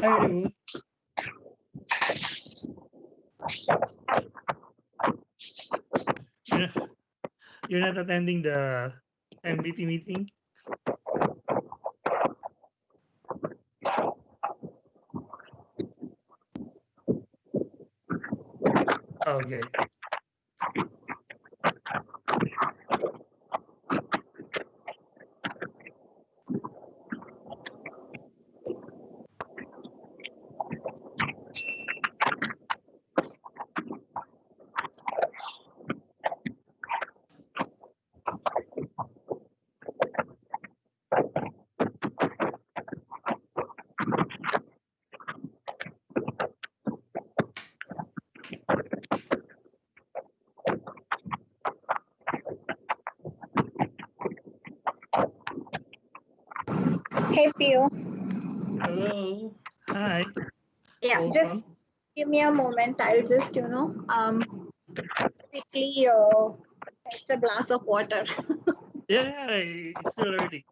Hi, Ruth. You're you're not attending the MBT meeting? Okay. Hey, Pio. Hello. Hi. Yeah, Welcome. just give me a moment. I'll just, quickly fetch a glass of water. Yeah, it's still early.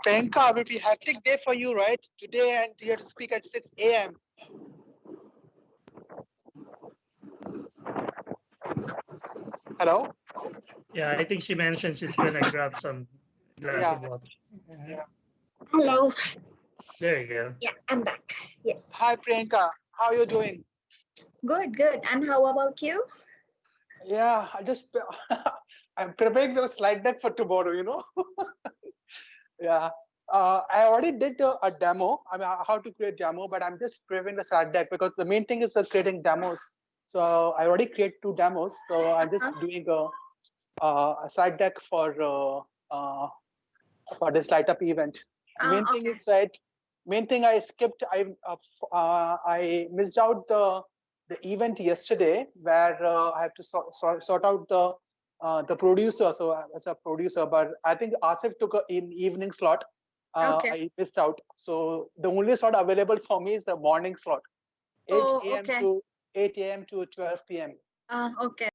Priyanka, will be hectic day for you, right? Today, and you have to speak at 6 a.m. Hello? Yeah, I think she mentioned she's gonna grab some glass Yeah, of water. yeah. Hello. There you go. Yeah, I'm back. Yes. Hi, Priyanka. How are you doing? Good, good. And how about you? Yeah, I'm preparing the slide deck for tomorrow, Yeah. I already did a demo. I mean, how to create demo, but I'm just preparing the slide deck because the main thing is creating demos. So I already created 2 demos. So I'm just doing a slide deck for this light up event. Main thing is main thing I skipped. I missed out the event yesterday where I have to sort out the producer. So as a producer, but I think Asif took in evening slot. I missed out. So the only slot available for me is the morning slot, 8 a.m. to 8 a.m. to 12 p.m. Okay.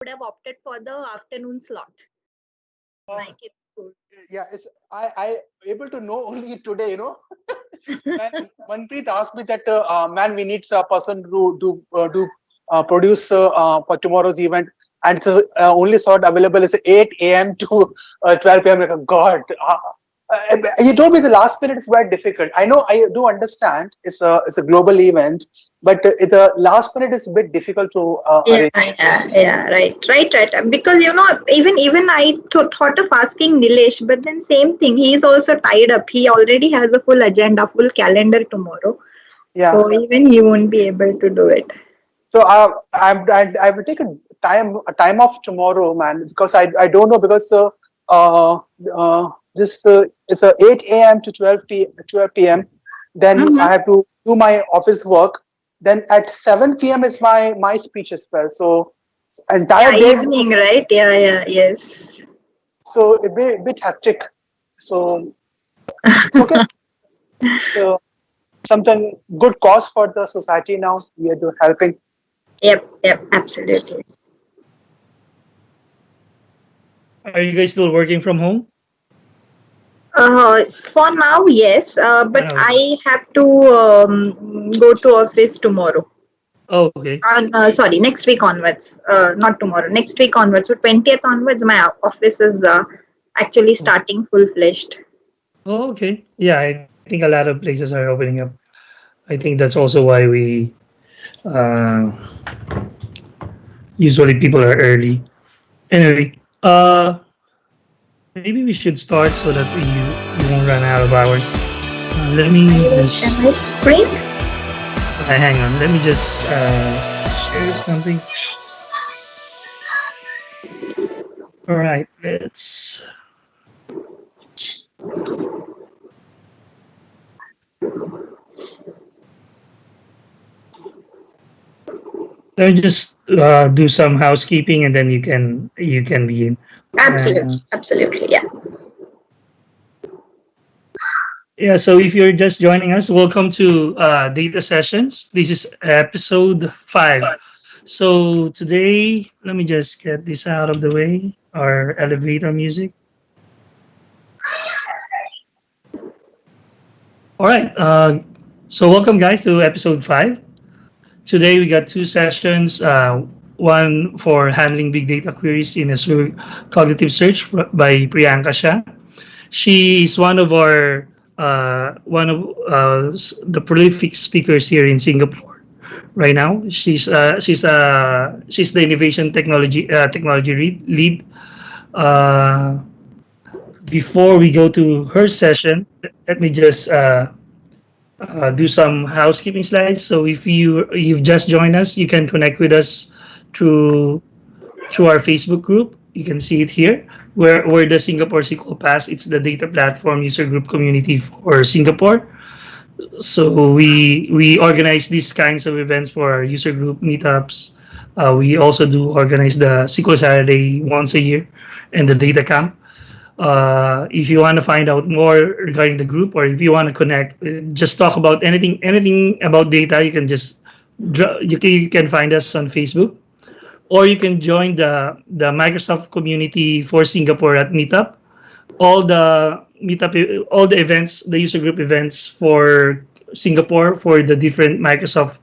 Would have opted for the afternoon slot. Like it's cool. Yeah, it's I able to know only today, when Manpreet asked me that, man, we need a person to produce for tomorrow's event, and it's only slot available is 8 a.m. to 12 p.m. Like, God, he told me the last minute is quite difficult. I know, I do understand it's a global event, but the last minute is a bit difficult to Yeah, arrange. yeah, right. Because even I thought of asking Nilesh, but then same thing. He's also tied up. He already has a full agenda, full calendar tomorrow. Yeah. So even he won't be able to do it. So I will take a time off tomorrow, man, because I don't know, because uh, this it's a 8 a.m. to 12 p.m. Then Mm-hmm. I have to do my office work. Then at 7 p.m. is my speech as well. So entire Yeah, day, evening, right? Yeah, yes. so a bit hectic. So it's okay. So something good cause for the society now. We are helping. Yep, absolutely. Are you guys still working from home? For now, yes. But Oh, I have to go to office tomorrow. oh, okay. Sorry, next week onwards. Not tomorrow. Next week onwards. So 20th onwards, my office is actually starting full fledged. Oh, okay. Yeah, I think a lot of places are opening up. I think that's also why we uh, usually people are early. Anyway, maybe we should start so that we won't run out of hours. Let me just Can I screen? hang on. Let me just share something. All right, let's. Let me just do some housekeeping, and then you can begin. Absolutely. Yeah. Yeah, so if you're just joining us, welcome to Data Sessions. This is episode 5. So today, let me just get this out of the way, our elevator music. All right, so welcome guys to episode 5. Today we got 2 sessions, one for handling big data queries in Azure Cognitive Search by Priyanka Shah. She is one of the prolific speakers here in Singapore right now. She's the innovation technology lead. Uh, Before we go to her session, let me just do some housekeeping slides. So if you've just joined us, you can connect with us through our Facebook group. You can see it here. We're the Singapore Sqlpass. It's the data platform user group community for Singapore. So we organize these kinds of events for our user group meetups. We also do organize the SQL Saturday once a year and the data camp. If you want to find out more regarding the group, or if you want to connect, just talk about anything about data, you can just you can find us on Facebook, or you can join the Microsoft community for Singapore at Meetup. All the events, the user group events for Singapore for the different Microsoft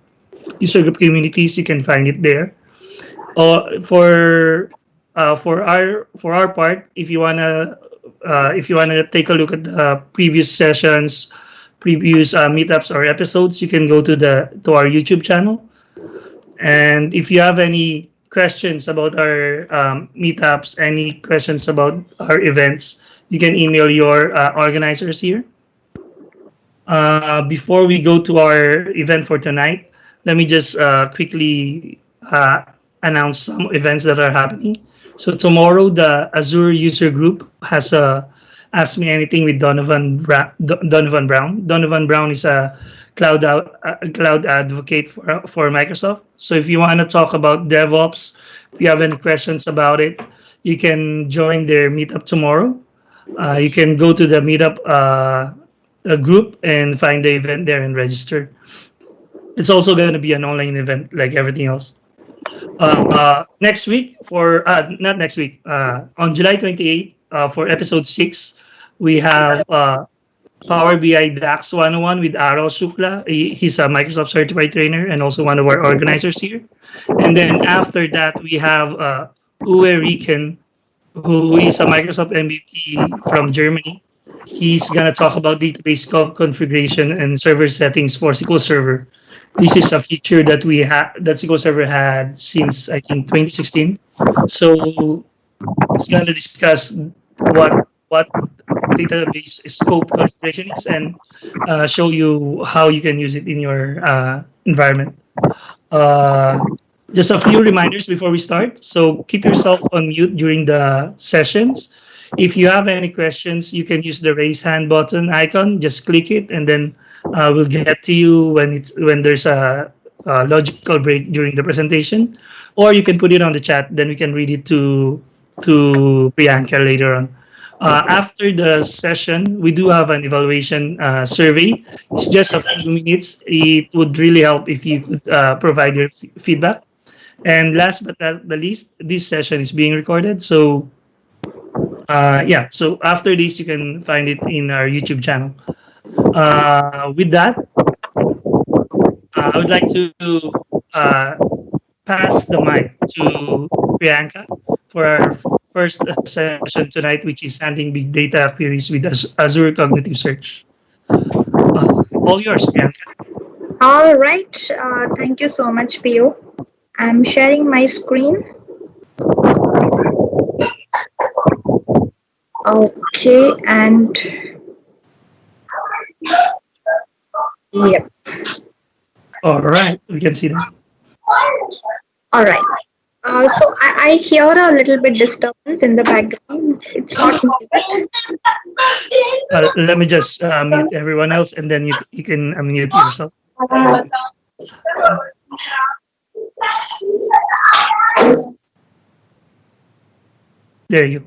user group communities, you can find it there. For our part, if you wanna take a look at the previous sessions, previous meetups or episodes, you can go to our YouTube channel. And if you have any questions about our meetups, any questions about our events, you can email your organizers here. Before we go to our event for tonight, let me just quickly announce some events that are happening. So tomorrow, the Azure user group has a Ask Me Anything with Donovan Brown. Donovan Brown is a cloud advocate for Microsoft. So if you want to talk about DevOps, if you have any questions about it, you can join their meetup tomorrow. You can go to the meetup group and find the event there and register. It's also going to be an online event like everything else. Next week, not next week, on July 28th, for episode 6, we have Power BI DAX 101 with Aral Shukla. He's a Microsoft certified trainer and also one of our organizers here. And then after that, we have Uwe Rieken, who is a Microsoft MVP from Germany. He's gonna talk about database configuration and server settings for SQL Server. This is a feature that that SQL Server had since I think 2016. So it's gonna discuss what database scope configuration is and show you how you can use it in your environment. Uh, just a few reminders before we start. So keep yourself on mute during the sessions. If you have any questions, you can use the raise hand button icon. Just click it, and then we'll get to you when there's a logical break during the presentation, or you can put it on the chat. Then we can read it to Priyanka later on. After the session, we do have an evaluation survey. It's just a few minutes. It would really help if you could provide your feedback. And last but not the least, this session is being recorded. So yeah, so after this, you can find it in our YouTube channel. With that, I would like to pass the mic to Priyanka for our first session tonight, which is handling big data queries with Azure Cognitive Search. All yours, Priyanka. All right. Thank you so much, Pio. I'm sharing my screen. Okay, and yep. All right, we can see that. All right. So I hear a little bit disturbance in the background. It's not Let me just mute everyone else, and then you can unmute yourself. There you go.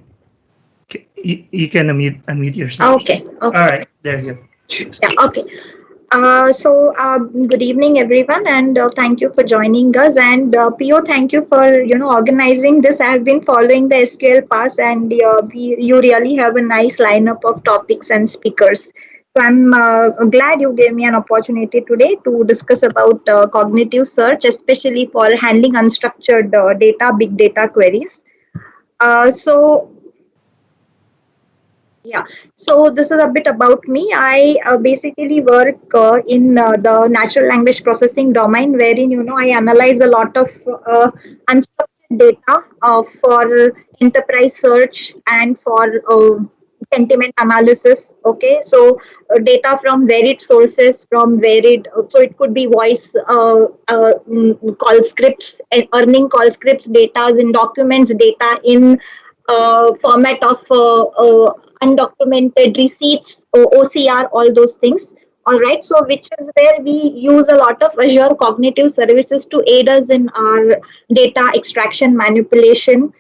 You can unmute yourself. okay. All right, there you go. Yeah, okay. So good evening, everyone, and thank you for joining us. And Pio, thank you for organizing this. I have been following the Sqlpass, and you really have a nice lineup of topics and speakers. So I'm glad you gave me an opportunity today to discuss about cognitive search, especially for handling unstructured data, big data queries. Yeah, so this is a bit about me. I basically work in the natural language processing domain, wherein I analyze a lot of unstructured data for enterprise search and for sentiment analysis. Okay, so data from varied sources, from varied. So it could be voice call scripts, earning call scripts, data in documents, data in format of undocumented receipts, OCR, all those things. All right, so which is where we use a lot of Azure Cognitive Services to aid us in our data extraction, manipulation,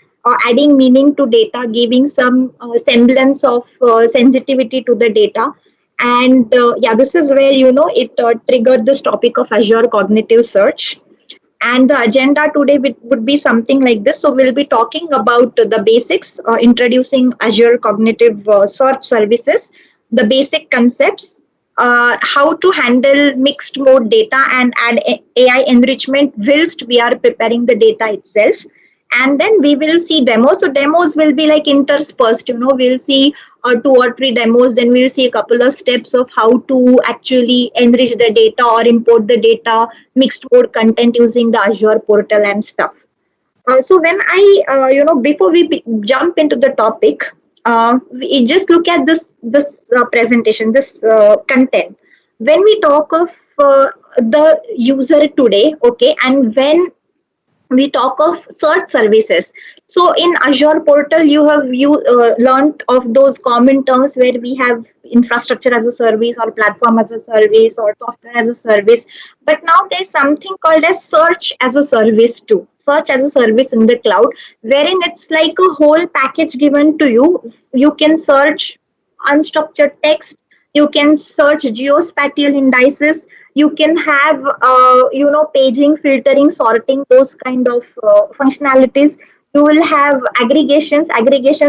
adding meaning to data, giving some semblance of sensitivity to the data. And yeah, this is where it triggered this topic of Azure Cognitive Search. And the agenda today would be something like this. So we'll be talking about the basics, introducing Azure Cognitive Search Services, the basic concepts, how to handle mixed mode data and add AI enrichment whilst we are preparing the data itself. And then we will see demos. So demos will be like interspersed, we'll see 2 or 3 demos, then we'll see a couple of steps of how to actually enrich the data or import the data, mixed mode content using the Azure portal and stuff. So when I, before we jump into the topic, we just look at this presentation, this content. When we talk of the user today, okay, and when we talk of search services. So in Azure portal, you have learned of those common terms where we have infrastructure as a service or platform as a service or software as a service. But now there's something called as search as a service too. Search as a service in the cloud, wherein it's like a whole package given to you. You can search unstructured text. You can search geospatial indices. You can have, paging, filtering, sorting, those kind of functionalities. You will have aggregations,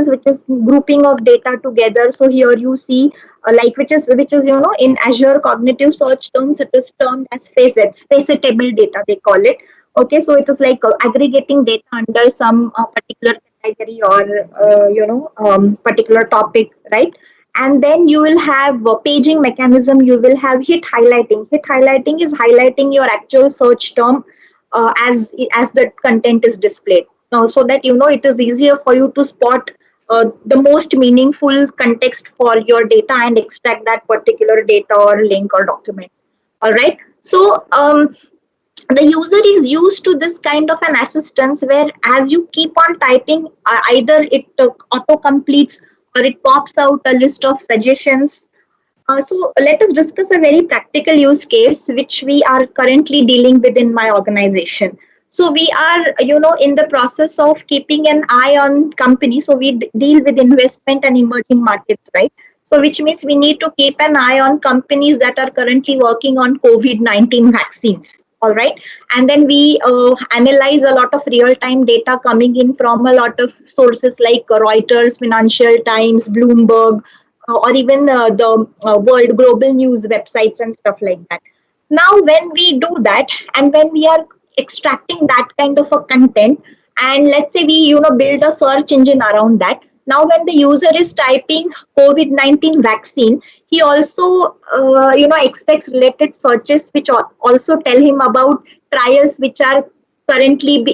which is grouping of data together. So here you see like which is in Azure cognitive search terms, it is termed as facets, facetable data they call it. Okay, so it is like aggregating data under some particular category or particular topic, right? And then you will have paging mechanism. You will have hit highlighting. Hit highlighting is highlighting your actual search term as the content is displayed, so that it is easier for you to spot the most meaningful context for your data and extract that particular data or link or document. All right. So the user is used to this kind of an assistance where as you keep on typing, either it auto completes or it pops out a list of suggestions. So let us discuss a very practical use case which we are currently dealing with in my organization. So we are, in the process of keeping an eye on companies. So we deal with investment and emerging markets, right? So which means we need to keep an eye on companies that are currently working on COVID-19 vaccines. All right. And then we analyze a lot of real-time data coming in from a lot of sources like Reuters, Financial Times, Bloomberg, or even the world global news websites and stuff like that. Now when we do that, and when we are extracting that kind of a content, and let's say we build a search engine around that, now when the user is typing COVID-19 vaccine, he also expects related searches which also tell him about trials which are currently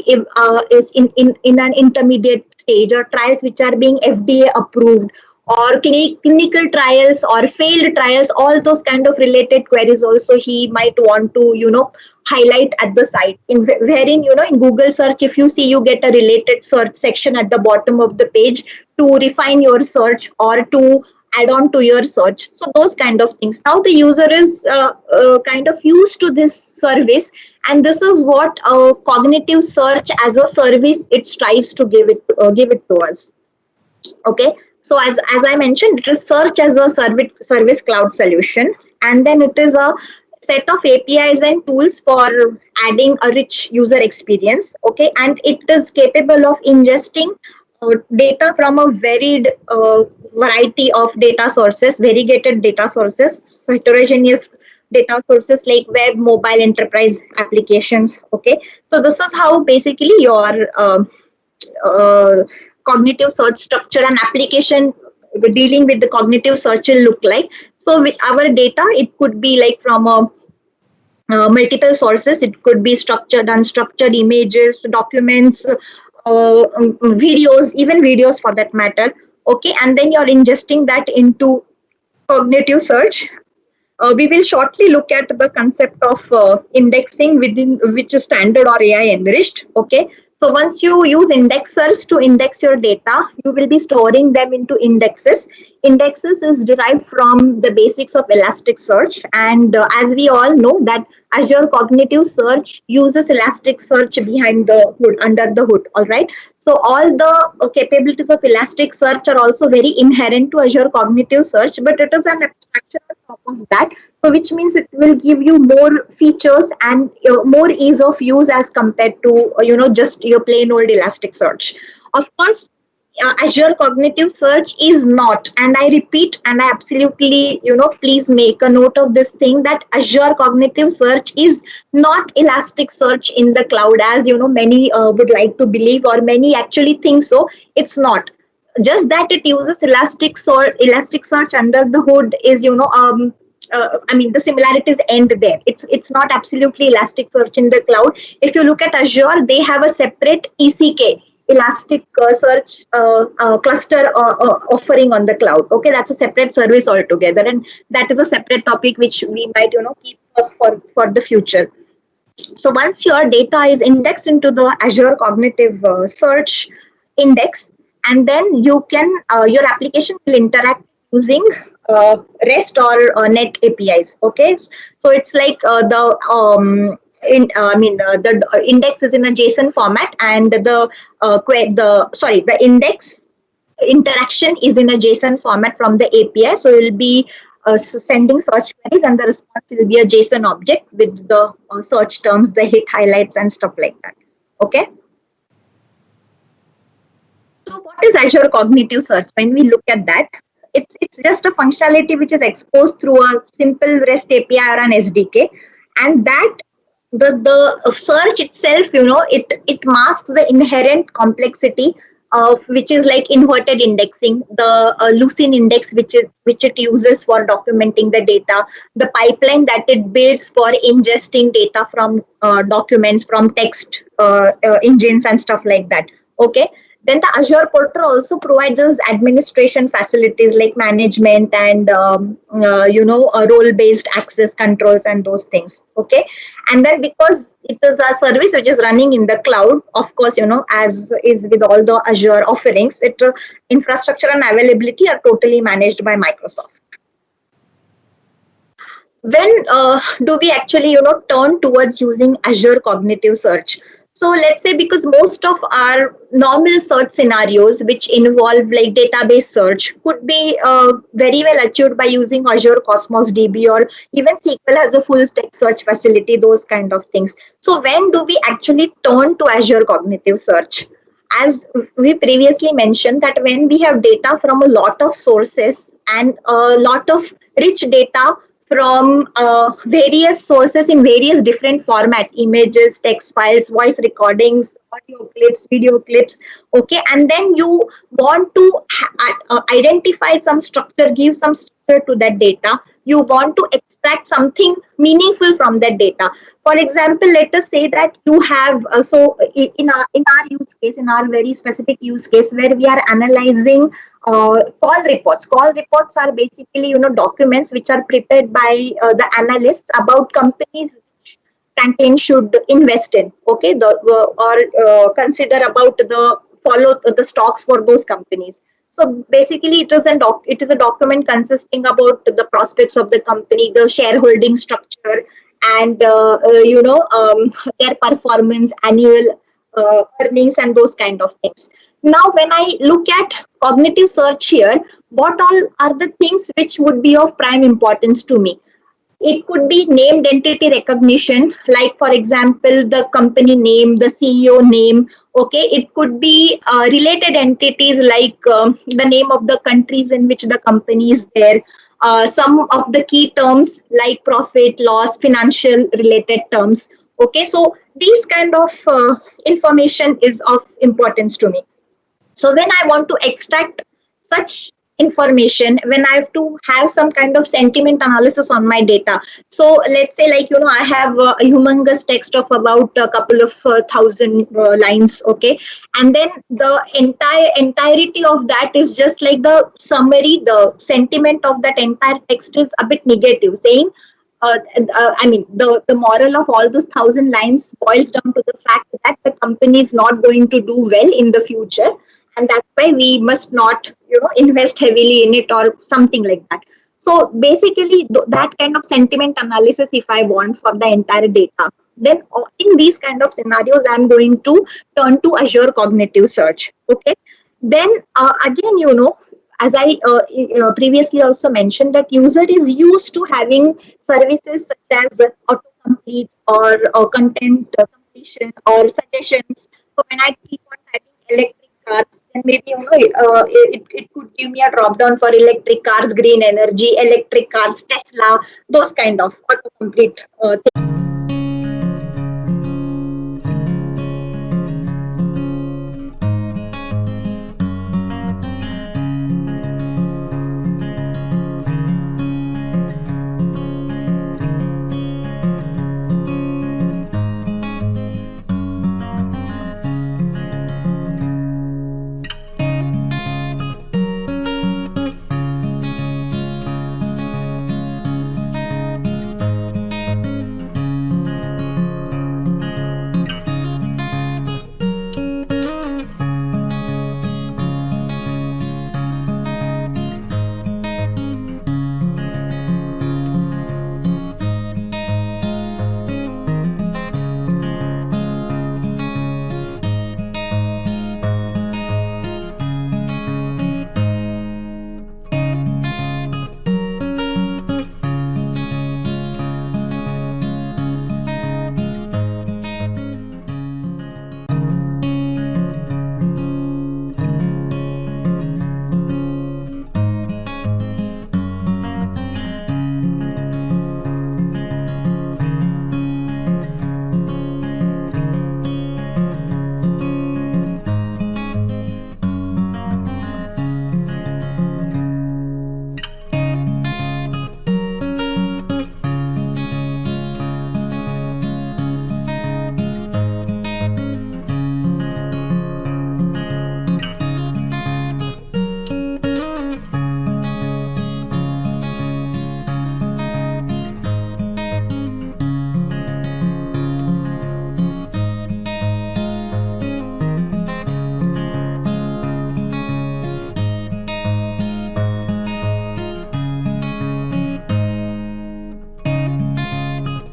is in an intermediate stage, or trials which are being FDA approved, or clinical trials or failed trials. All those kind of related queries also he might want to highlight at the site, in wherein in Google search, if you see, you get a related search section at the bottom of the page to refine your search or to add on to your search. So those kind of things, now the user is kind of used to this service, and this is what cognitive search as a service it strives to give it to us. Okay. So as I mentioned, it is search as a service cloud solution, and then it is a set of APIs and tools for adding a rich user experience. Okay, and it is capable of ingesting data from a varied variety of data sources, variegated data sources, heterogeneous data sources like web, mobile, enterprise applications. Okay, so this is how basically your cognitive search structure and application dealing with the cognitive search will look like. So with our data, it could be like from multiple sources. It could be structured, unstructured images, documents, videos, even videos for that matter. Okay, and then you're ingesting that into cognitive search. We will shortly look at the concept of indexing, within which is standard or AI enriched. Okay, so once you use indexers to index your data, you will be storing them into indexes. Indexes is derived from the basics of Elasticsearch, and as we all know that Azure Cognitive Search uses Elasticsearch behind the hood, under the hood. All right. So all the capabilities of Elasticsearch are also very inherent to Azure Cognitive Search, but it is an abstraction on top of that. So which means it will give you more features and more ease of use as compared to just your plain old Elasticsearch. Of course, Azure Cognitive Search is not, and I repeat, and I absolutely, please make a note of this thing, that Azure Cognitive Search is not Elasticsearch in the cloud, as many would like to believe, or many actually think so. It's not. Just that it uses Elasticsearch under the hood is, the similarities end there. It's not absolutely Elasticsearch in the cloud. If you look at Azure, they have a separate ECK, Elastic Search cluster offering on the cloud. Okay, that's a separate service altogether, and that is a separate topic which we might keep for the future. So once your data is indexed into the Azure Cognitive Search index, and then you can your application will interact using REST or NET APIs. Okay, so it's like the index is in a JSON format, and the index interaction is in a JSON format from the API. So it will be sending search queries, and the response will be a JSON object with the search terms, the hit highlights, and stuff like that. Okay. So what is Azure Cognitive Search? When we look at that, it's just a functionality which is exposed through a simple REST API or an SDK, and that the search itself, it masks the inherent complexity of which is like inverted indexing, the Lucene index which it uses for documenting the data, the pipeline that it builds for ingesting data from documents, from text engines and stuff like that. Okay. Then the Azure portal also provides us administration facilities like management and role-based access controls and those things. Okay, and then because it is a service which is running in the cloud, of course, as is with all the Azure offerings, it infrastructure and availability are totally managed by Microsoft. When do we actually turn towards using Azure Cognitive Search? So let's say, because most of our normal search scenarios which involve like database search could be very well achieved by using Azure Cosmos DB, or even SQL has a full text search facility, those kind of things. So when do we actually turn to Azure Cognitive Search? As we previously mentioned, that when we have data from a lot of sources and a lot of rich data from various sources in various different formats, images, text files, voice recordings, audio clips, video clips. Okay, and then you want to identify some structure, give some structure to that data. You want to extract something meaningful from that data. For example, let us say that you have in our use case, in our very specific use case, where we are analyzing call reports. Call reports are basically documents which are prepared by the analysts about companies campaign should invest in. Okay, or consider about follow the stocks for those companies. So basically, it is a document consisting about the prospects of the company, the shareholding structure, and their performance, annual earnings, and those kind of things. Now, when I look at cognitive search here, what all are the things which would be of prime importance to me? It could be named entity recognition, like for example, the company name, the CEO name. Okay, it could be related entities like the name of the countries in which the company is there. Some of the key terms like profit, loss, financial related terms. Okay, so these kind of information is of importance to me. So when I want to extract such information, when I have to have some kind of sentiment analysis on my data. So let's say, like, I have a humongous text of about a couple of thousand lines. Okay. And then the entirety of that is just like the summary, the sentiment of that entire text is a bit negative, saying, the moral of all those 1,000 lines boils down to the fact that the company is not going to do well in the future, and that's why we must not, invest heavily in it or something like that. So basically, that kind of sentiment analysis, if I want for the entire data, then in these kind of scenarios, I'm going to turn to Azure Cognitive Search. Okay. Then again, as I previously also mentioned, that user is used to having services such as autocomplete or content completion or suggestions. So when I keep on typing electric cars, then maybe it could give me a drop down for electric cars, green energy, electric cars, Tesla, those kind of autocomplete things.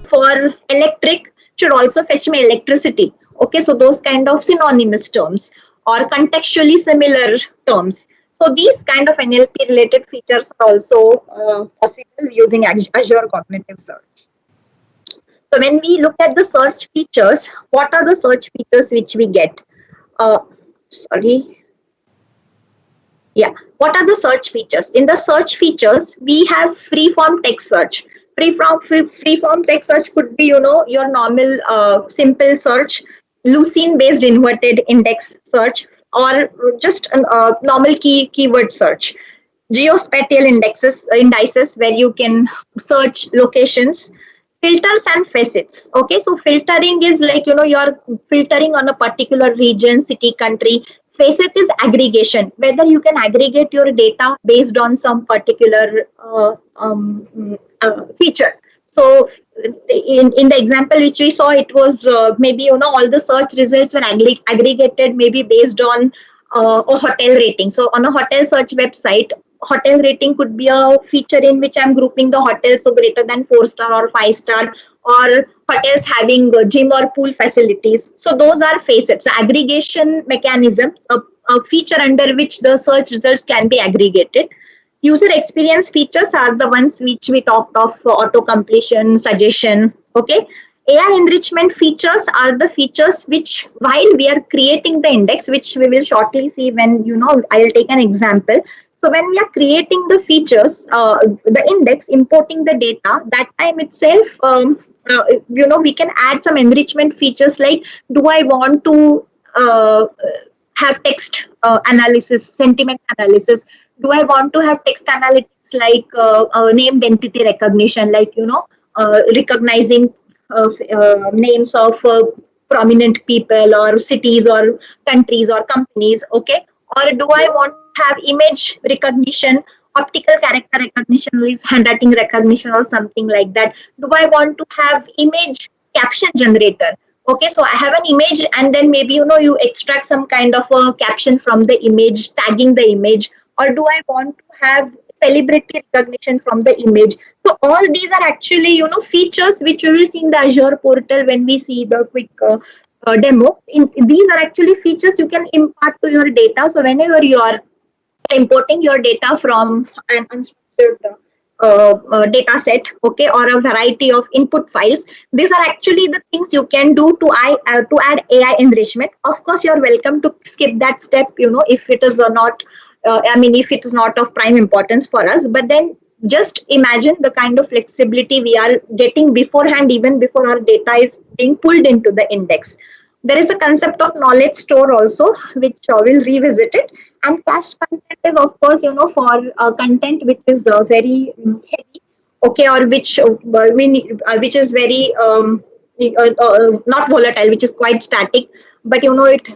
for electric should also fetch me electricity. Okay, so those kind of synonymous terms or contextually similar terms. So these kind of NLP related features are also possible using Azure Cognitive Search. So when we look at the search features, what are the search features which we get? Sorry. Yeah, what are the search features? In the search features, we have free-form text search. Free-form text search could be, you know, your normal simple search, Lucene-based inverted index search, or just a normal keyword search. Geospatial indices where you can search locations. Filters and facets. Okay, so filtering is like, you know, you're filtering on a particular region, city, country. Facet is aggregation, whether you can aggregate your data based on some particular feature. So in the example which we saw, it was maybe, you know, all the search results were aggregated maybe based on a hotel rating. So on a hotel search website, hotel rating could be a feature in which I'm grouping the hotels so greater than 4-star or 5-star, or hotels having gym or pool facilities. So those are facets, aggregation mechanisms, a feature under which the search results can be aggregated. User experience features are the ones which we talked of, auto completion, suggestion. Okay, AI enrichment features are the features which, while we are creating the index, which we will shortly see when, you know, I'll take an example. So when we are creating the features, the index, importing the data, that time itself, you know, we can add some enrichment features like, do I want to have text analysis, sentiment analysis? Do I want to have text analytics like named entity recognition, like, you know, recognizing names of prominent people or cities or countries or companies? Okay, or do I want to have image recognition, optical character recognition, is handwriting recognition or something like that? Do I want to have image caption generator? Okay, so I have an image and then maybe, you know, you extract some kind of a caption from the image, tagging the image, or do I want to have celebrity recognition from the image? So all these are actually, you know, features which you will see in the Azure portal when we see the quick demo. These are actually features you can impart to your data. So whenever you are importing your data from an unstructured data set, okay, or a variety of input files, these are actually the things you can do to add AI enrichment. Of course, you're welcome to skip that step, you know, if it is not if it is not of prime importance for us. But then just imagine the kind of flexibility we are getting beforehand, even before our data is being pulled into the index. There is a concept of knowledge store also, which we'll revisit it. And cached content is, of course, you know, for content which is very heavy, okay, or which which is very not volatile, which is quite static, but, you know, it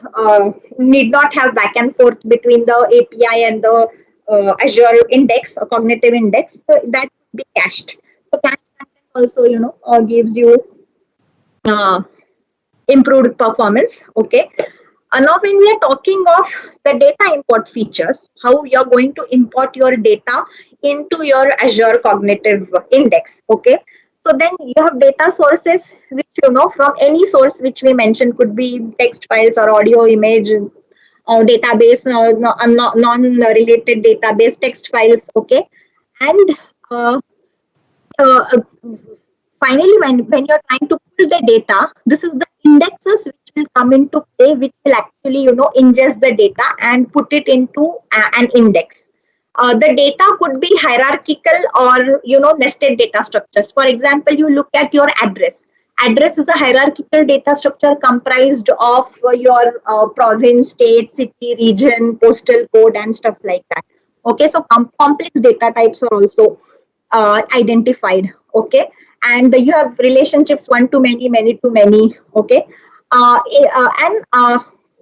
need not have back and forth between the API and the Azure index or cognitive index. So that would be cached. So cached content also, you know, gives you improved performance. Okay. Now, when we are talking of the data import features, how you're going to import your data into your Azure Cognitive Index. Okay. So then you have data sources, which, you know, from any source which we mentioned, could be text files or audio, image, database, non-related database, text files. Okay. And finally, when you're trying to pull the data, this is the indexes which will come into play, which will actually, you know, ingest the data and put it into an index. The data could be hierarchical or, you know, nested data structures. For example, you look at your address. Address is a hierarchical data structure comprised of your province, state, city, region, postal code, and stuff like that. Okay, so complex data types are also identified. Okay, and you have relationships one to many, many to many. Okay, and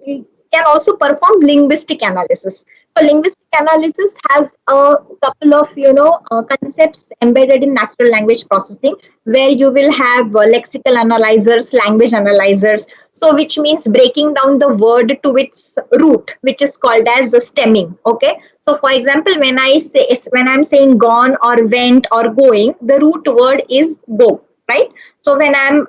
you can also perform linguistic analysis. So linguistic analysis has a couple of, you know, concepts embedded in natural language processing, where you will have lexical analyzers, language analyzers. So which means breaking down the word to its root, which is called as the stemming. Okay. So for example, when I'm saying gone or went or going, the root word is go. right? So when I'm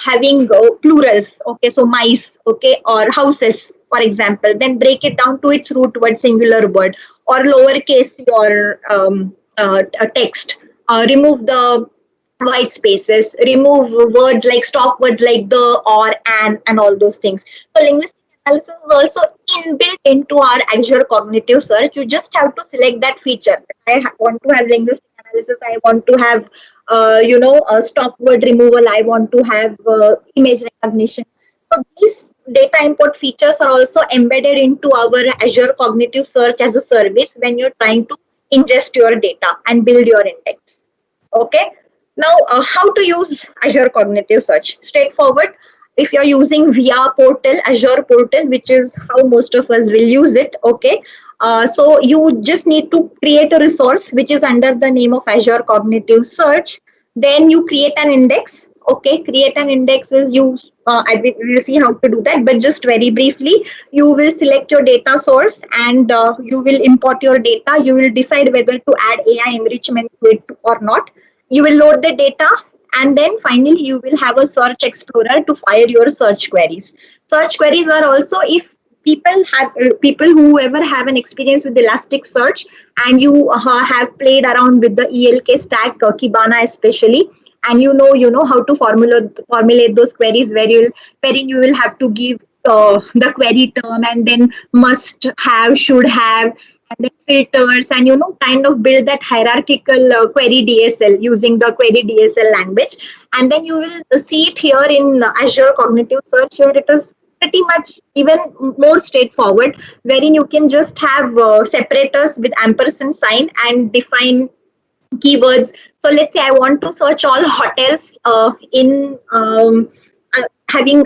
having plurals, okay, so mice, okay, or houses, for example, then break it down to its root word, singular word, or lowercase your text. Remove the white spaces, remove words like stop words like the, or, and all those things. So linguistic analysis is also inbuilt into our Azure Cognitive Search. You just have to select that feature. Want to have linguistic analysis. I want to have, a stop word removal. I want to have image recognition. So these data import features are also embedded into our Azure Cognitive Search as a service when you're trying to ingest your data and build your index. Okay. Now, how to use Azure Cognitive Search? Straightforward. If you're using via portal, Azure portal, which is how most of us will use it. Okay. So you just need to create a resource which is under the name of Azure Cognitive Search. Then you create an index. Okay, create an index is you. I will see how to do that, but just very briefly, you will select your data source and you will import your data. You will decide whether to add AI enrichment to it or not. You will load the data, and then finally you will have a search explorer to fire your search queries. Search queries are also, if people whoever have an experience with Elasticsearch and you have played around with the ELK stack, Kibana especially, and you know how to formulate those queries wherein you will have to give the query term and then must have, should have, and then filters, and kind of build that hierarchical query DSL using the query DSL language. And then you will see it here in Azure Cognitive Search. Here it is pretty much even more straightforward, wherein you can just have separators with ampersand sign and define keywords. So let's say I want to search all hotels in having,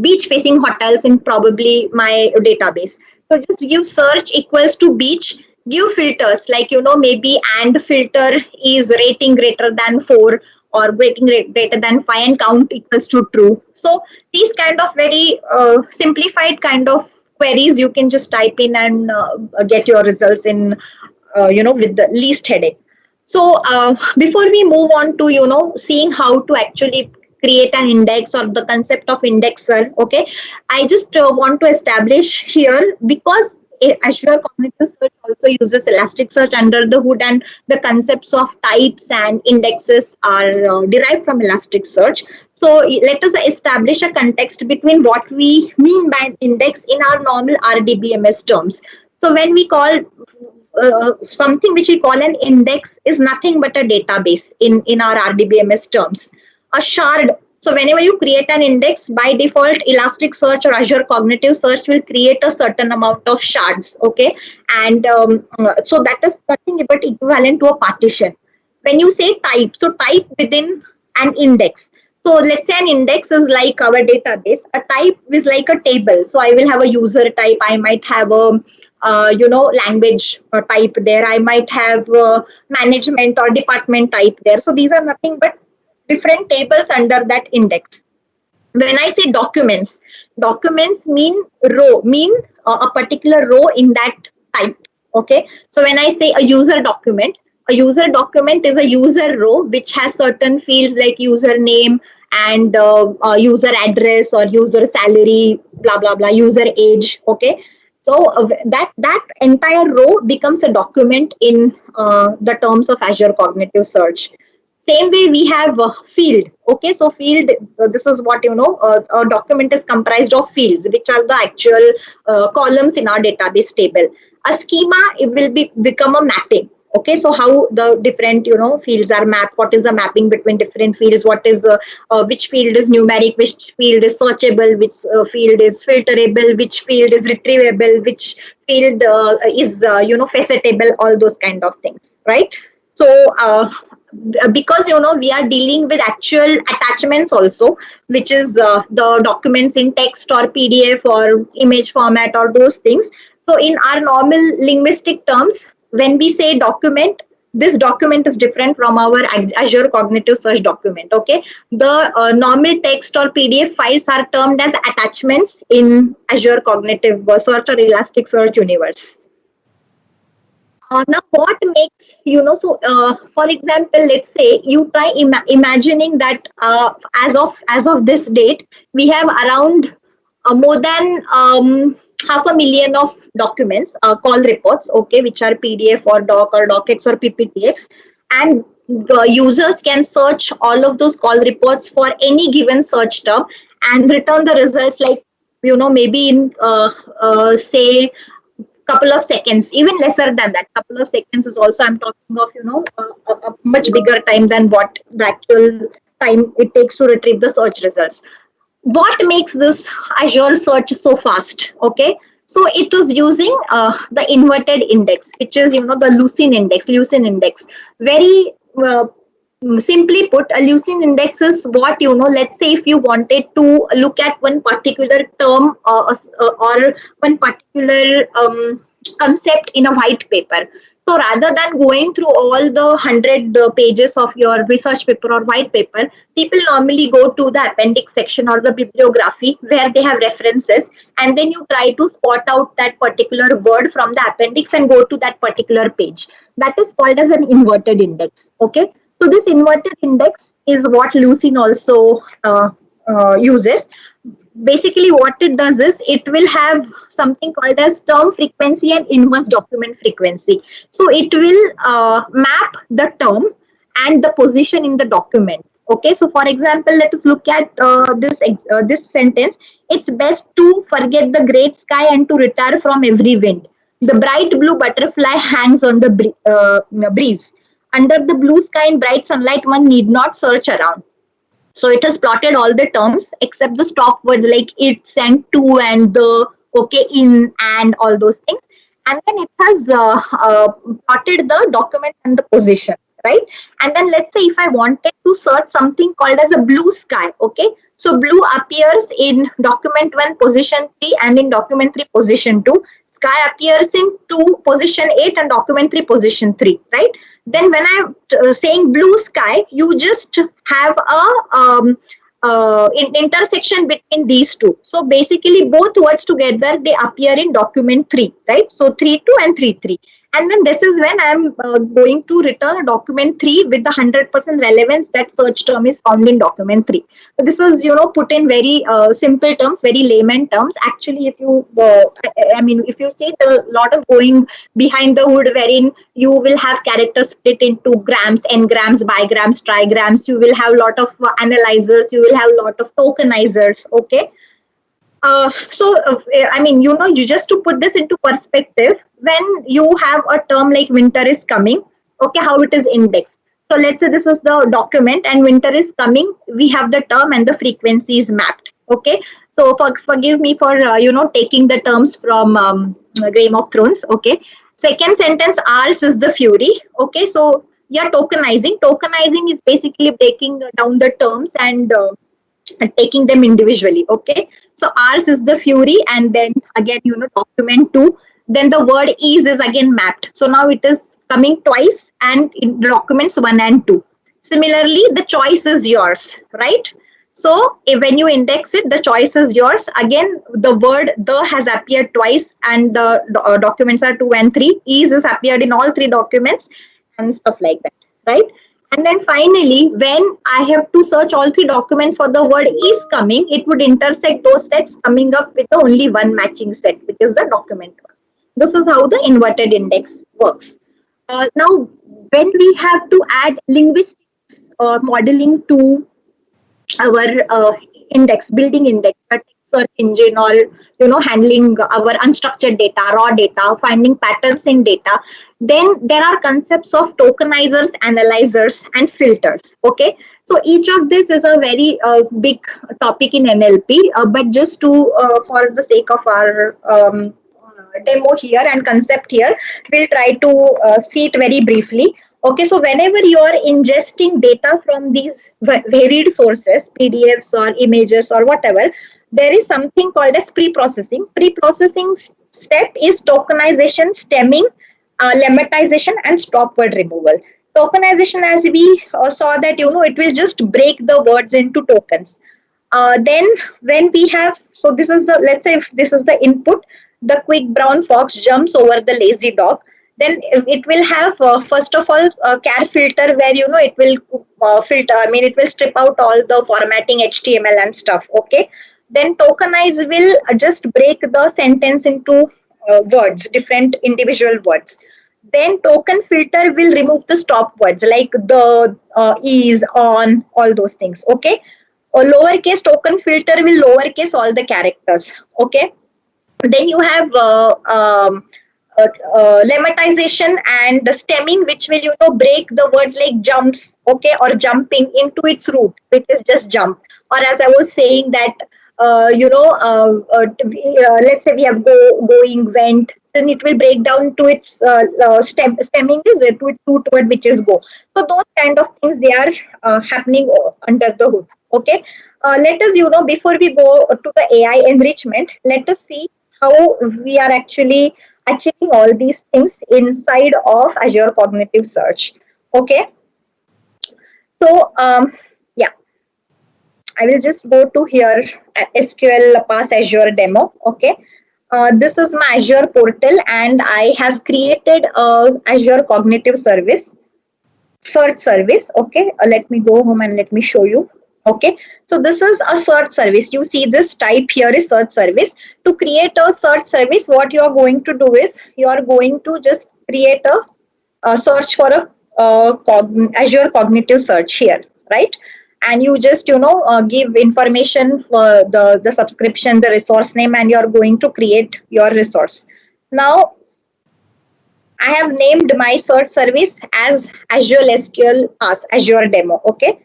beach facing hotels in probably my database. So just give search equals to beach, give filters like, maybe and filter is rating greater than 4 or rating greater than 5 and count equals to true. So these kind of very simplified kind of queries you can just type in and get your results in, with the least headache. So before we move on to, seeing how to actually create an index or the concept of indexer, okay, I just want to establish here, because Azure Cognitive Search also uses Elasticsearch under the hood, and the concepts of types and indexes are derived from Elasticsearch. So let us establish a context between what we mean by an index in our normal RDBMS terms. So when we call something which we call an index is nothing but a database in our RDBMS terms. A shard. So whenever you create an index, by default, Elasticsearch or Azure Cognitive Search will create a certain amount of shards. Okay, and so that is nothing but equivalent to a partition. When you say type, so type within an index. So let's say an index is like our database. A type is like a table. So I will have a user type. I might have a language type there. I might have management or department type there. So these are nothing but different tables under that index. When I say documents mean row, mean a particular row in that type. Okay. So when I say a user document is a user row which has certain fields like username and user address or user salary, blah blah blah, user age. Okay. So that entire row becomes a document in the terms of Azure Cognitive Search. Same way we have field. Okay, so field, this is what a document is comprised of fields, which are the actual columns in our database table. A schema, it will become a mapping. Okay, so how the different fields are mapped, what is the mapping between different fields, what is which field is numeric, which field is searchable, which field is filterable, which field is retrievable, which field is facetable, all those kind of things, right? So because we are dealing with actual attachments also, which is the documents in text or PDF or image format or those things. So in our normal linguistic terms, when we say document, this document is different from our Azure Cognitive Search document. Okay, the normal text or PDF files are termed as attachments in Azure Cognitive Search or Elasticsearch universe. Now, what makes, for example, let's say you try imagining that as of this date, we have around more than 500,000 of documents, call reports, okay, which are PDF or doc or docx or pptx, and the users can search all of those call reports for any given search term and return the results, like, maybe in say couple of seconds, even lesser than that. Couple of seconds is also, I'm talking of, a much bigger time than what the actual time it takes to retrieve the search results. What makes this Azure search so fast? Okay, so it was using the inverted index, which is, the Lucene index. Very simply put, a Lucene index is what, let's say if you wanted to look at one particular term or one particular concept in a white paper. So rather than going through all the 100 pages of your research paper or white paper, people normally go to the appendix section or the bibliography where they have references, and then you try to spot out that particular word from the appendix and go to that particular page. That is called as an inverted index. Okay, so this inverted index is what Lucene also uses. Basically, what it does is it will have something called as term frequency and inverse document frequency. So it will map the term and the position in the document. Okay, so for example, let us look at this sentence. It's best to forget the great sky and to retire from every wind. The bright blue butterfly hangs on the breeze. Under the blue sky in bright sunlight, one need not search around. So it has plotted all the terms except the stop words like it's and to and the, okay, in and all those things. And then it has plotted the document and the position, right? And then let's say if I wanted to search something called as a blue sky, okay? So blue appears in document 1 position 3 and in document 3 position 2. Sky appears in 2 position 8 and document 3 position 3, right? Then when I'm saying blue sky, you just have a intersection between these two. So basically both words together, they appear in document 3, right? So 3.2 and 3.3. And then this is when I'm going to return a document 3 with the 100% relevance that search term is found in document 3. So this is, put in very simple terms, very layman terms. Actually, if you, if you see the lot of going behind the hood, wherein you will have characters split into grams, n-grams, bigrams, trigrams, you will have a lot of analyzers, you will have a lot of tokenizers, okay? You just to put this into perspective, when you have a term like winter is coming, okay, how it is indexed. So let's say this is the document and winter is coming, we have the term and the frequency is mapped, okay. So forgive me for, taking the terms from Game of Thrones, okay. Second sentence, ours is the fury, okay. So yeah, tokenizing. Tokenizing is basically breaking down the terms and taking them individually, okay. So ours is the fury, and then again, document 2, then the word is again mapped. So now it is coming twice and in documents 1 and 2. Similarly, the choice is yours, right? So when you index it, the choice is yours. Again, the word the has appeared twice and the documents are 2 and 3. Is has appeared in all 3 documents and stuff like that, right? And then finally, when I have to search all 3 documents for the word is coming, it would intersect those sets coming up with only one matching set, which is the document one. This is how the inverted index works. Now, when we have to add linguistics or modeling to our index, building index, search engine, or handling our unstructured data, raw data, finding patterns in data, then there are concepts of tokenizers, analyzers, and filters, okay. So each of this is a very big topic in NLP, but just to for the sake of our demo here and concept here, we'll try to see it very briefly. Okay, so whenever you are ingesting data from these varied sources, PDFs or images or whatever, there is something called as pre-processing. Pre-processing step is tokenization, stemming, lemmatization, and stop word removal. Tokenization, as we saw that, it will just break the words into tokens. Then when we have, so this is the, let's say if this is the input, the quick brown fox jumps over the lazy dog. then it will have first of all a char filter where it will filter. I mean, it will strip out all the formatting HTML and stuff. Okay. Then tokenize will just break the sentence into words, different individual words. Then token filter will remove the stop words like the, is, on, all those things. Okay. A lowercase token filter will lowercase all the characters. Okay. Then you have lemmatization and stemming, which will break the words like jumps, okay, or jumping into its root, which is just jump. Or as I was saying that let's say we have going, went, then it will break down to its stemming is it to its root word, which is go. So those kind of things, they are happening under the hood. Okay. Let us, before we go to the AI enrichment, let us see how we are actually achieving all these things inside of Azure Cognitive Search. Okay. So, yeah, I will just go to here Sqlpass Azure demo. Okay. This is my Azure portal, and I have created a Azure Cognitive Service, search service. Okay. Let me go home and let me show you. Okay, so this is a search service. You see this type here is search service. To create a search service, what you are going to do is you are going to just create a search for a Azure Cognitive Search here, right? And you just give information for the subscription, the resource name, and you are going to create your resource. Now I have named my search service as Azure Sqlpass Azure demo. Okay.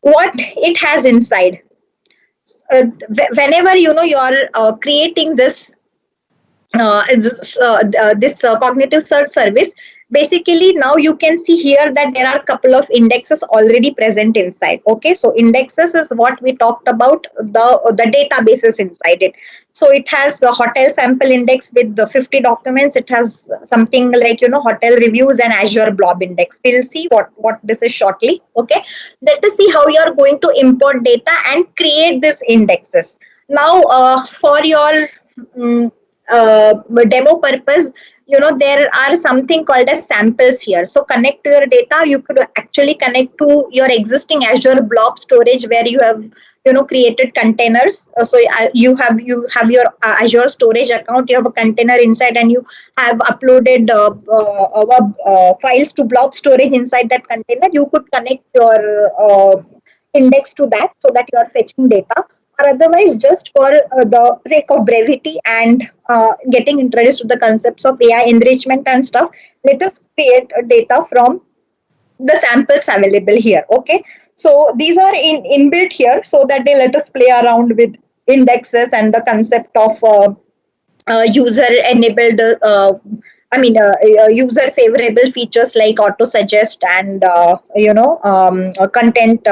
What it has inside, whenever you are creating this cognitive search service, basically now you can see here that there are a couple of indexes already present inside. Okay, so indexes is what we talked about, the databases inside it. So it has a hotel sample index with the 50 documents. It has something like hotel reviews and Azure blob index. We'll see what this is shortly. Okay, let us see how you are going to import data and create these indexes. Now for your demo purpose, there are something called as samples here. So connect to your data. You could actually connect to your existing Azure blob storage where you have created containers. So you have your Azure storage account. You have a container inside, and you have uploaded files to blob storage inside that container. You could connect your index to that so that you are fetching data. Or otherwise, just for the sake of brevity and getting introduced to the concepts of AI enrichment and stuff, let us create data from the samples available here. Okay, so these are inbuilt here so that they let us play around with indexes and the concept of user enabled user favorable features like auto suggest and content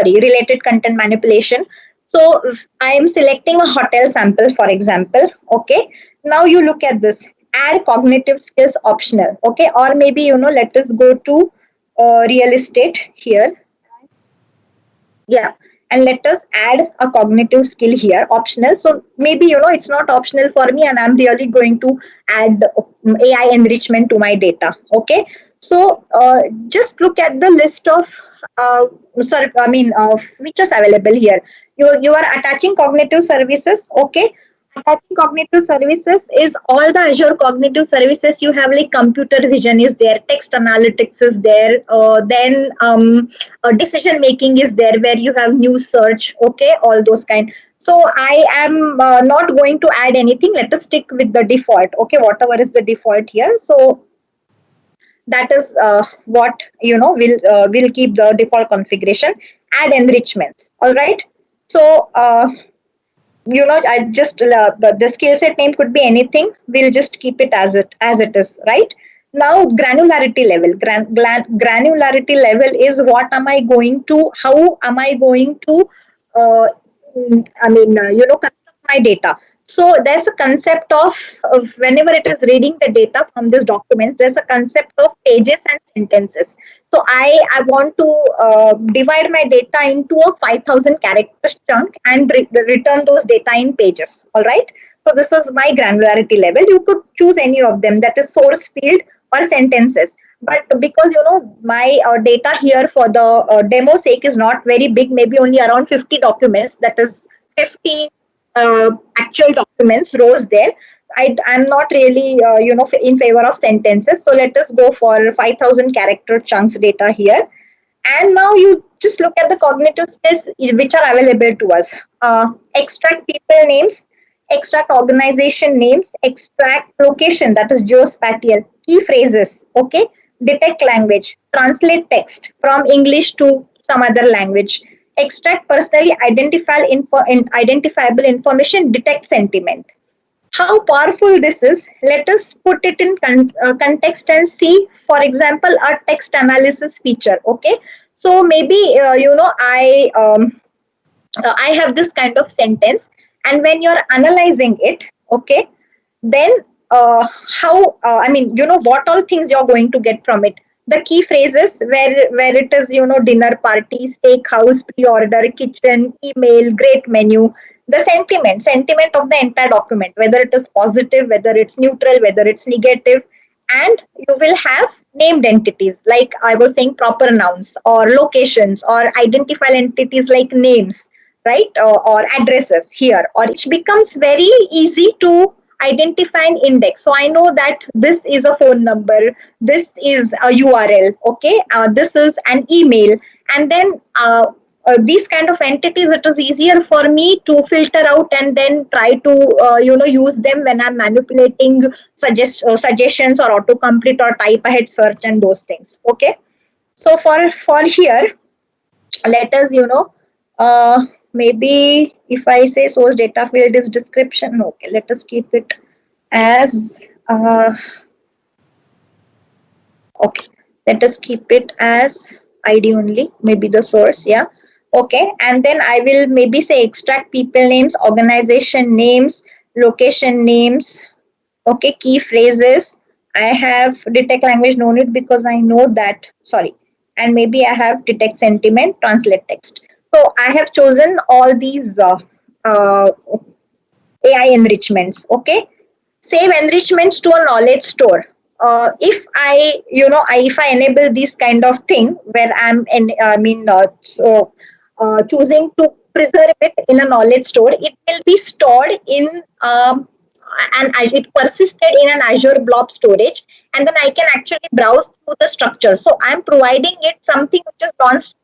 related content manipulation. So I am selecting a hotel sample, for example. Okay, now you look at this, add cognitive skills optional. Okay, or maybe let us go to real estate here. Yeah, and let us add a cognitive skill here, optional. So maybe it's not optional for me, and I'm really going to add AI enrichment to my data. Okay, so just look at the list of features available here. You are attaching cognitive services. Okay, attaching cognitive services is all the Azure cognitive services you have, like computer vision is there, text analytics is there, then decision making is there where you have news search. Okay, all those kind. So I am not going to add anything. Let us stick with the default. Okay, whatever is the default here. So that is what will keep the default configuration. Add enrichments. All right. So I just the skill set name could be anything. We'll just keep it as it is, right? Now granularity level. Granularity level is what am I going to? How am I going to? Construct my data. So there's a concept of whenever it is reading the data from these documents, there's a concept of pages and sentences. So I want to divide my data into a 5,000 characters chunk and return those data in pages. All right. So this is my granularity level. You could choose any of them, that is source field or sentences. But because my data here for the demo sake is not very big, maybe only around 50 documents, that is 50 actual documents rows there. I'm not really in favor of sentences. So let us go for 5,000 character chunks data here. And now you just look at the cognitive skills which are available to us. Extract people names, extract organization names, extract location, that is geospatial, key phrases, okay, detect language, translate text from English to some other language, extract personally identifiable information, detect sentiment. How powerful this is, let us put it in context and see, for example, a text analysis feature. Okay, so maybe I have this kind of sentence, and when you're analyzing it, okay, then how I mean, what all things you're going to get from it. The key phrases, where it is, dinner party, steakhouse, pre-order, kitchen, email, great menu. The sentiment of the entire document, whether it is positive, whether it's neutral, whether it's negative. And you will have named entities, like I was saying, proper nouns or locations, or identifiable entities like names, right, or addresses here, or it becomes very easy to identify an index. So I know that this is a phone number, this is a URL, okay, this is an email. And then these kind of entities, it is easier for me to filter out and then try to use them when I'm manipulating suggestions or autocomplete or type ahead search and those things. Okay, so for here, let us maybe if I say source data field is description, okay, let us keep it as okay, let us keep it as ID only, maybe the source, yeah. Okay, and then I will maybe say extract people names, organization names, location names, okay, key phrases. I have detect language, no need because I know that, sorry. And maybe I have detect sentiment, translate text. So I have chosen all these AI enrichments, okay. Save enrichments to a knowledge store. If if I enable this kind of thing where choosing to preserve it in a knowledge store, it will be stored in and it persisted in an Azure blob storage, and then I can actually browse through the structure. So I'm providing it something which is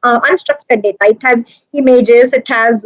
unstructured data. It has images, it has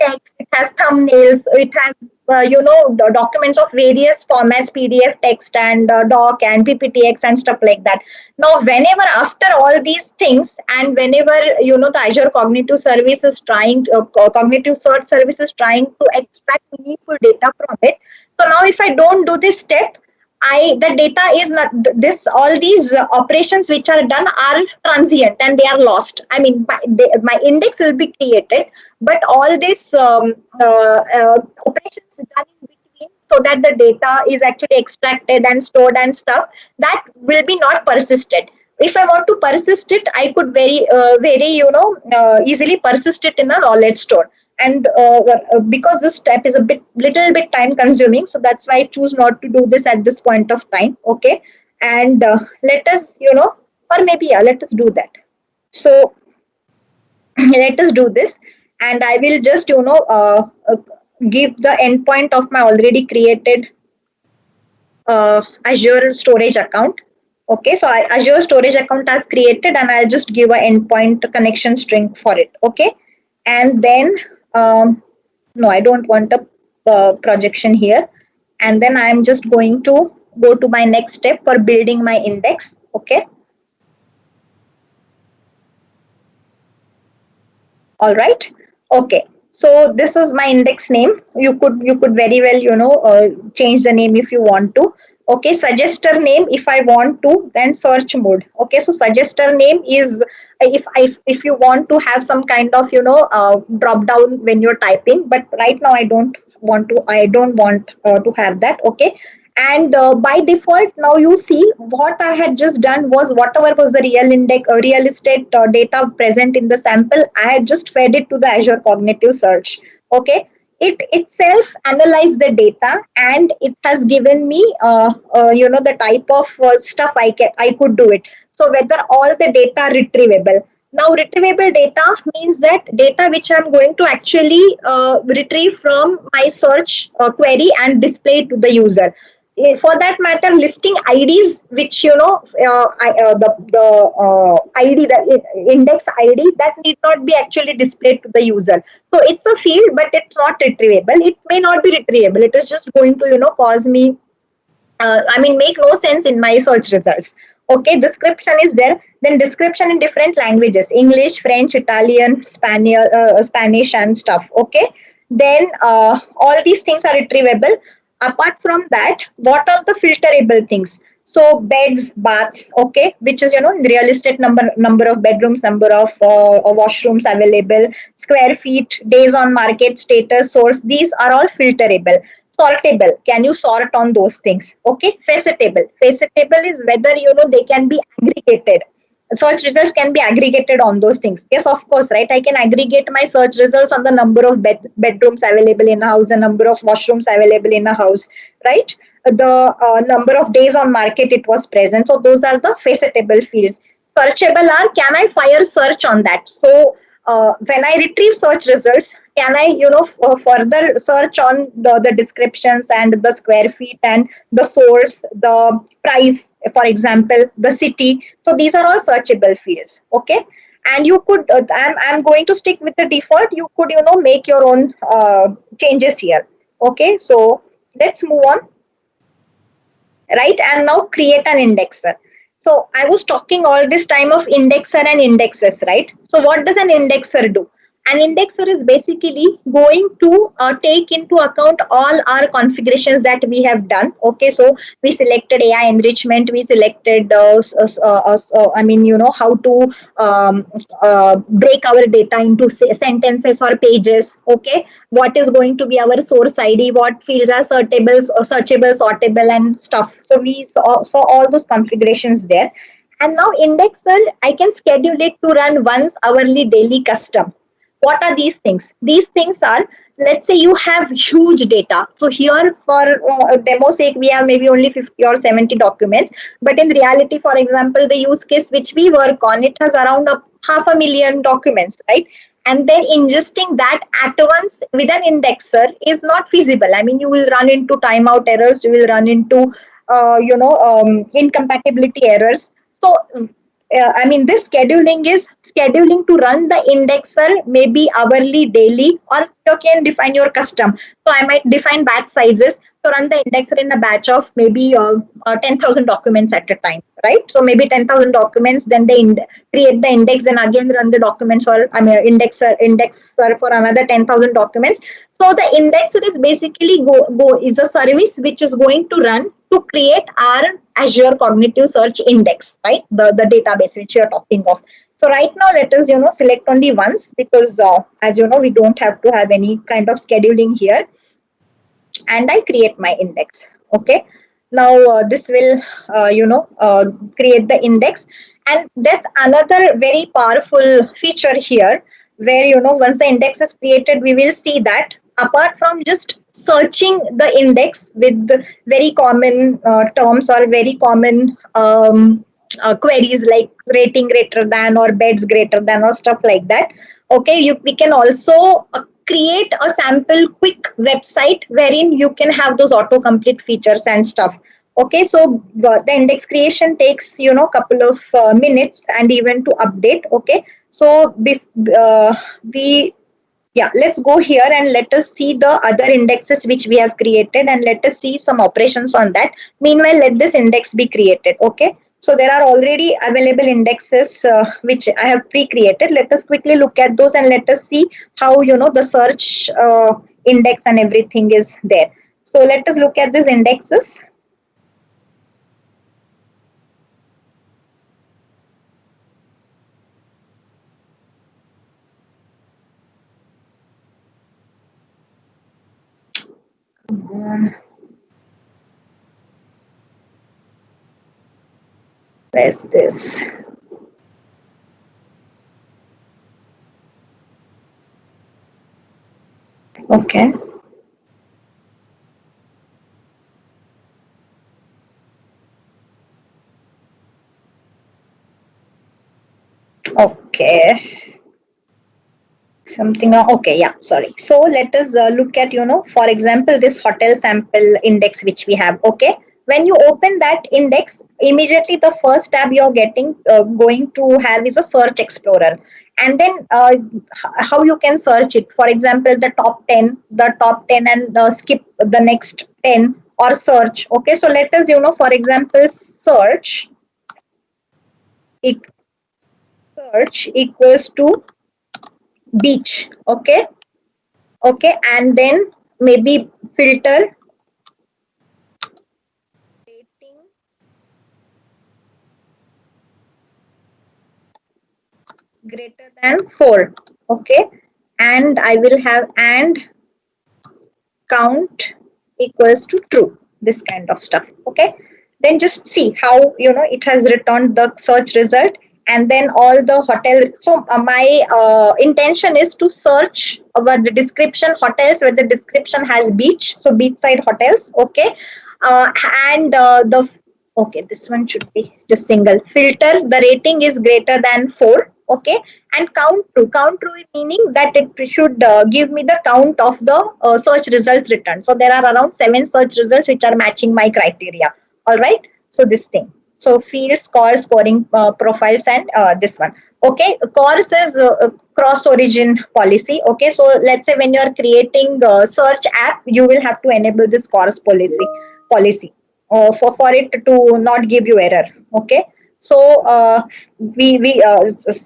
text, it has thumbnails, it has the documents of various formats, PDF, text, and doc, and PPTX, and stuff like that. Now, whenever after all these things, and whenever the Azure Cognitive Service is trying, Cognitive Search Service is trying to extract meaningful data from it. So now, if I don't do this step, the data is not this. All these operations which are done are transient and they are lost. I mean, my index will be created, but all these operations done in between, so that the data is actually extracted and stored and stuff, that will be not persisted. If I want to persist it, I could very easily persist it in a knowledge store. And because this step is a little bit time consuming, so that's why I choose not to do this at this point of time. Okay, and let us or maybe let us do that. So let us do this, and I will just give the endpoint of my already created Azure storage account. Okay, so Azure storage account I've created, and I'll just give an endpoint connection string for it. Okay, and then no, I don't want a projection here. And then I'm just going to go to my next step for building my index. Okay. All right. Okay. So this is my index name. You could very well change the name if you want to. Okay, suggester name if I want to, then search mode. Okay, so suggester name is if you want to have some kind of drop down when you're typing, but right now I don't want to have that. Okay, and by default now you see what I had just done was whatever was the real estate data present in the sample, I had just fed it to the Azure Cognitive Search. Okay, it itself analyzed the data, and it has given me the type of stuff I could do it. So whether all the data are retrievable. Now retrievable data means that data which I'm going to actually retrieve from my search query and display to the user. For that matter, listing IDs, which the ID, the index ID, that need not be actually displayed to the user. So it's a field, but it's not retrievable. It may not be retrievable. It is just going to cause me, make no sense in my search results. Okay, description is there. Then description in different languages: English, French, Italian, Spanish, and stuff. Okay, then all these things are retrievable. Apart from that, what are the filterable things? So beds, baths, okay, which is real estate, number of bedrooms, number of washrooms available, square feet, days on market, status, source. These are all filterable. Sortable, can you sort on those things? Okay, facetable is whether they can be aggregated. Search results can be aggregated on those things. Yes, of course, right? I can aggregate my search results on the number of bedrooms available in a house, the number of washrooms available in a house, right? The number of days on market it was present. So those are the facetable fields. Searchable are, can I fire search on that? So when I retrieve search results, can I further search on the descriptions and the square feet and the source, the price, for example, the city. So these are all searchable fields. Okay, and you could I'm going to stick with the default. You could make your own changes here. Okay, so let's move on, right? And now create an indexer. So I was talking all this time of indexer and indexes, right? So what does an indexer do? An indexer is basically going to take into account all our configurations that we have done. Okay, so we selected AI enrichment, we selected how to break our data into sentences or pages. Okay, what is going to be our source ID, what fields are searchable, sortable, and stuff. So we saw all those configurations there. And now indexer, I can schedule it to run once, hourly, daily, custom. What are these things? These things are, let's say you have huge data. So here for demo sake, we have maybe only 50 or 70 documents. But in reality, for example, the use case which we work on, it has around 500,000 documents, right? And then ingesting that at once with an indexer is not feasible. I mean, you will run into timeout errors, you will run into incompatibility errors. So this scheduling is scheduling to run the indexer maybe hourly, daily, or you can define your custom. So I might define batch sizes to run the indexer in a batch of maybe 10,000 documents at a time, right? So maybe 10,000 documents, then they create the index and again run the documents, or indexer for another 10,000 documents. So the indexer is basically is a service which is going to run to create our Azure Cognitive Search Index, right? The database which we are talking of. So right now, let us select only once, because as you know, we don't have to have any kind of scheduling here. And I create my index. Okay. Now this will create the index. And there's another very powerful feature here, where once the index is created, we will see that apart from just searching the index with very common terms or very common queries like rating greater than or beds greater than or stuff like that. Okay, we can also create a sample quick website wherein you can have those autocomplete features and stuff. Okay, so the index creation takes couple of minutes and even to update. Okay, so let's go here and let us see the other indexes which we have created, and let us see some operations on that. Meanwhile, let this index be created. Okay, so there are already available indexes which I have pre-created. Let us quickly look at those and let us see how the search index and everything is there. So let us look at these indexes. Where's this? Okay. Okay. Something, okay, yeah, sorry. So let us look at, for example, this hotel sample index which we have. Okay. When you open that index, immediately the first tab you're going to have is a search explorer. And then how you can search it. For example, the top 10 and skip the next 10 or search. Okay. So let us, for example, e- search equals to beach. Okay. Okay, and then maybe filter rating greater than 4. Okay, and I will have and count equals to true, this kind of stuff. Okay, then just see how it has returned the search result, and then all the hotel. So my intention is to search over the description hotels where the description has beach, so beachside hotels. Okay, and the okay, this one should be just single filter. The rating is greater than 4. Okay, and count true meaning that it should give me the count of the search results returned. So there are around 7 search results which are matching my criteria. All right, so this thing. So field score scoring profiles and this one. Okay, course is cross origin policy. Okay, so let's say when you are creating search app, you will have to enable this course policy for it to not give you error. Okay, so we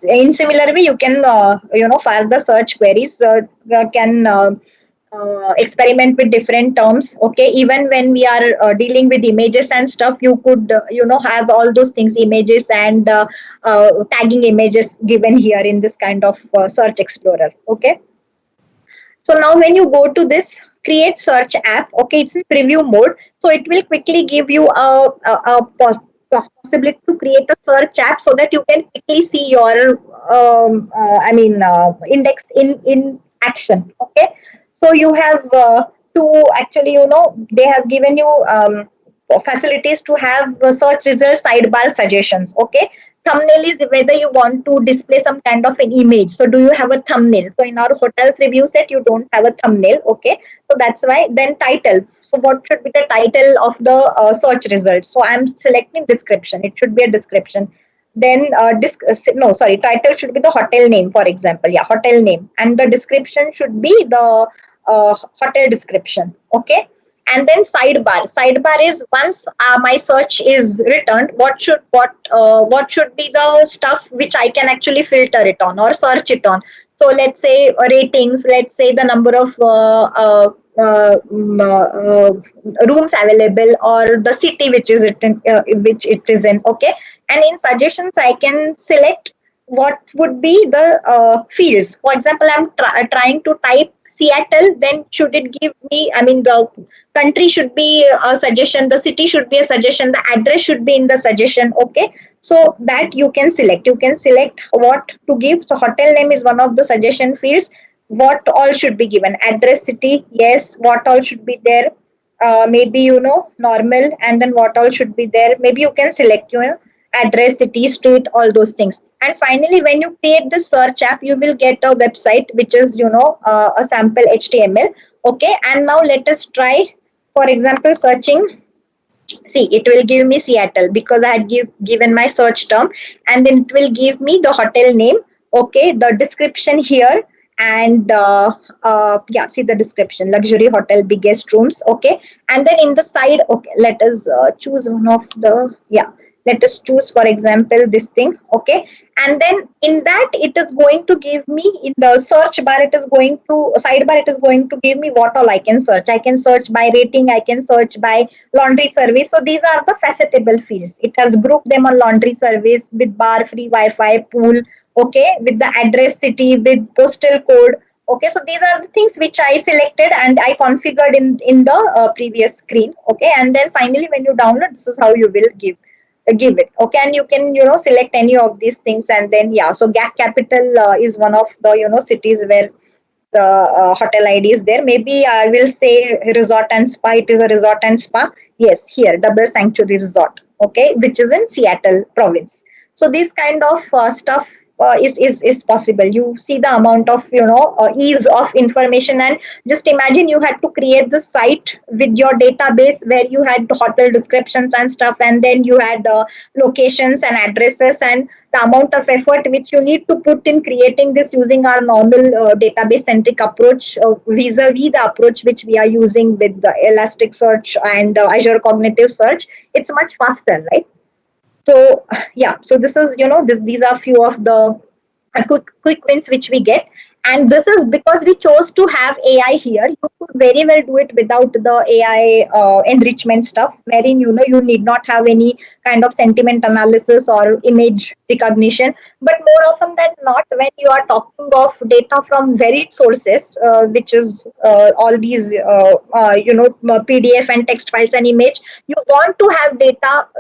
in similar way you can file the search queries, can experiment with different terms. Okay, even when we are dealing with images and stuff, you could have all those things, images and tagging images given here in this kind of search explorer. Okay, so now when you go to this create search app, okay, it's in preview mode. So it will quickly give you a possibility to create a search app so that you can quickly see your index in action. Okay. So you have to actually, they have given you facilities to have search results sidebar suggestions. Okay, thumbnail is whether you want to display some kind of an image. So do you have a thumbnail? So in our hotels review set, you don't have a thumbnail. Okay, so that's why. Then title. So what should be the title of the search results? So I'm selecting description. It should be a description. Then no, sorry, title should be the hotel name, for example. Yeah, hotel name, and the description should be the hotel description. Okay, and then sidebar is once my search is returned, what should be the stuff which I can actually filter it on or search it on. So let's say ratings, let's say the number of rooms available, or the city which is it in, which it is in. Okay, and in suggestions I can select what would be the fields. For example, I'm trying to type Seattle, then should it give me, I mean, the country should be a suggestion, the city should be a suggestion, the address should be in the suggestion. Okay, so that you can select what to give. So hotel name is one of the suggestion fields. What all should be given? Address, city, yes. What all should be there? Maybe normal, and then what all should be there? Maybe you can select address, city, street, all those things. And finally, when you create the search app, you will get a website which is a sample HTML. Okay, and now let us try, for example, searching. See, it will give me Seattle because I had given my search term, and then it will give me the hotel name. Okay, the description here, and yeah, see the description: luxury hotel, biggest rooms. Okay, and then in the side, okay, let us choose one of the, yeah, let us choose, for example, this thing. Okay, and then in that it is going to give me, in the search bar, it is going to sidebar, it is going to give me what all I can search. I can search by rating, I can search by laundry service. So these are the facetable fields. It has grouped them on laundry service with bar, free wi-fi, pool. Okay, with the address, city, with postal code. Okay, so these are the things which I selected and I configured in the previous screen. Okay, and then finally when you download, this is how you will give it. Okay, and you can select any of these things, and then yeah, so GAC capital is one of the cities where the hotel ID is there. Maybe I will say resort and spa. It is a resort and spa. Yes, here Double Sanctuary Resort. Okay, which is in Seattle province. So this kind of stuff is possible. You see the amount of ease of information, and just imagine you had to create the site with your database where you had hotel descriptions and stuff, and then you had locations and addresses, and the amount of effort which you need to put in creating this using our normal database centric approach vis-a-vis the approach which we are using with the Elasticsearch and Azure Cognitive Search. It's much faster, right? So yeah, so this is these are few of the quick wins which we get, and this is because we chose to have AI here. You could very well do it without the AI enrichment stuff, wherein you need not have any kind of sentiment analysis or image recognition. But more often than not, when you are talking of data from varied sources, which is all these PDF and text files and image, you want to have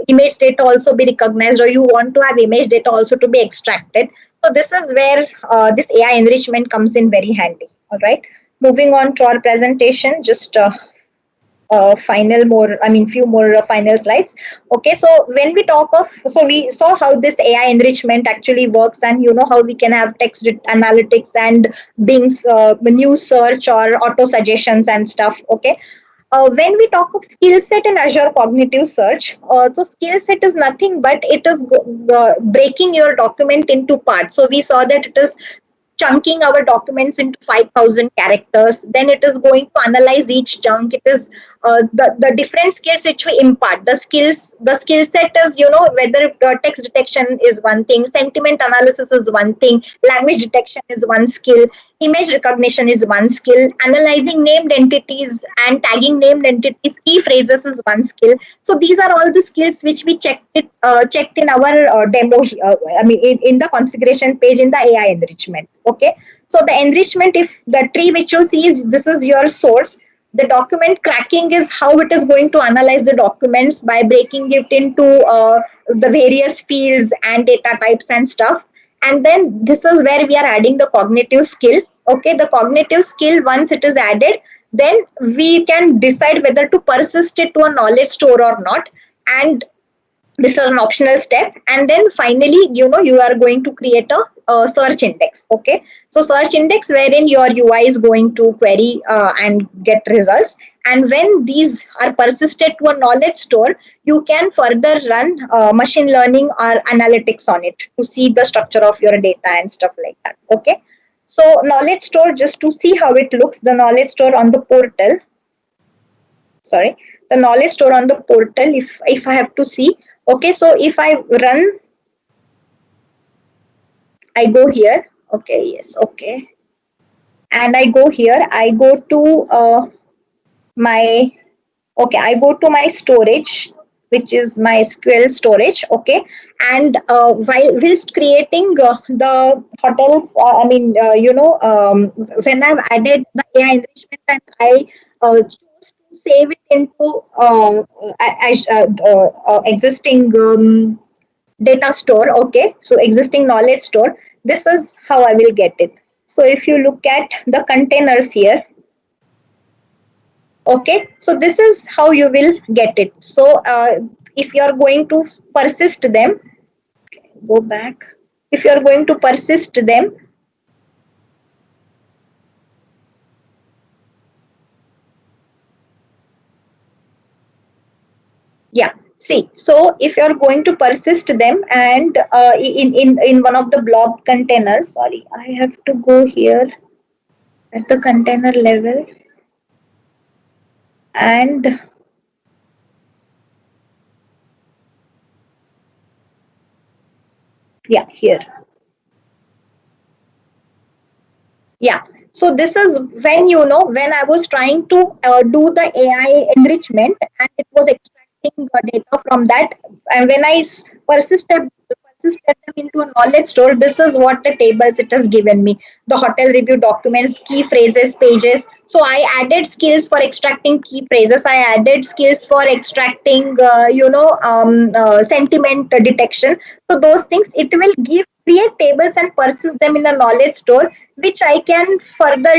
image data also be recognized, or you want to have image data also to be extracted. So this is where this AI enrichment comes in very handy. All right. Moving on to our presentation, just few more final slides. Okay, so when we talk of, so we saw how this AI enrichment actually works, and how we can have text analytics and Bing's news search or auto suggestions and stuff. Okay. When we talk of skill set in Azure Cognitive Search, so skill set is nothing but it is breaking your document into parts. So we saw that it is chunking our documents into 5,000 characters. Then it is going to analyze each chunk. It is the different skills which we impart. The skill set is, whether text detection is one thing, sentiment analysis is one thing, language detection is one skill, image recognition is one skill, analyzing named entities and tagging named entities, key phrases is one skill. So these are all the skills which we checked in our demo, in the configuration page in the AI enrichment. Okay, so the enrichment, if the tree which you see this is your source, the document cracking is how it is going to analyze the documents by breaking it into the various fields and data types and stuff. And then this is where we are adding the cognitive skill. Okay, the cognitive skill, once it is added, then we can decide whether to persist it to a knowledge store or not. And this is an optional step. And then finally, you are going to create a search index. Okay, so search index wherein your UI is going to query and get results. And when these are persisted to a knowledge store, you can further run machine learning or analytics on it to see the structure of your data and stuff like that. Okay, so knowledge store, just to see how it looks, the knowledge store on the portal. Sorry, the knowledge store on the portal. If I have to see. Okay, so if I run, I go here. Okay, yes, okay. And I go here, I go to I go to my storage, which is my SQL storage. Okay, and whilst creating the hotels, when I've added the AI enrichment and I choose to save it into existing data store. Okay, so existing knowledge store. This is how I will get it. So if you look at the containers here, okay, so this is how you will get it. So if you are going to persist them, go back. If you are going to persist them, yeah, see, so if you're going to persist them, and in one of the blob containers, sorry, I have to go here at the container level, and yeah, here. Yeah, so this is when when I was trying to do the AI enrichment, and it was extracting data from that, and when I persisted them into a knowledge store, this is what the tables it has given me: the hotel review documents, key phrases, pages. So I added skills for extracting key phrases, I added skills for extracting sentiment detection. So those things it will create tables and persist them in a knowledge store, which I can further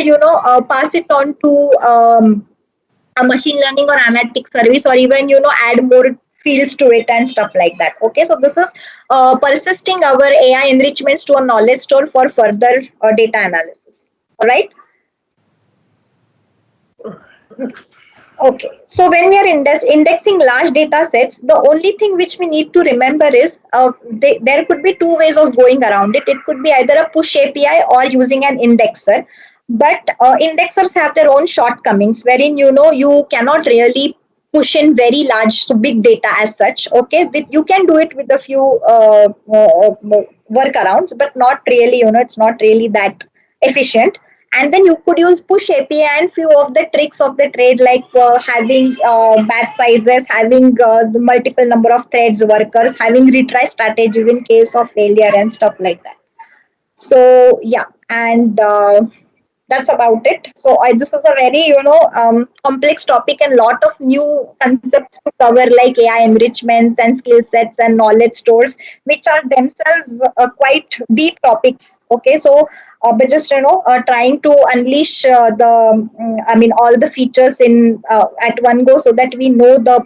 pass it on to a machine learning or analytics service, or even add more fields to it and stuff like that. Okay, so this is persisting our AI enrichments to a knowledge store for further data analysis. All right. Okay, so when we are indexing large data sets, the only thing which we need to remember is there could be two ways of going around it. It could be either a push API or using an indexer. But indexers have their own shortcomings, wherein you cannot really push in very large, so big data as such. Okay, you can do it with a few workarounds, but not really. It's not really that efficient. And then you could use push API and few of the tricks of the trade, like having batch sizes, having the multiple number of threads, workers, having retry strategies in case of failure and stuff like that. So yeah, and that's about it. So this is a very complex topic and lot of new concepts to cover, like AI enrichments and skill sets and knowledge stores, which are themselves quite deep topics. Okay, so but just trying to unleash all the features in at one go, so that we know the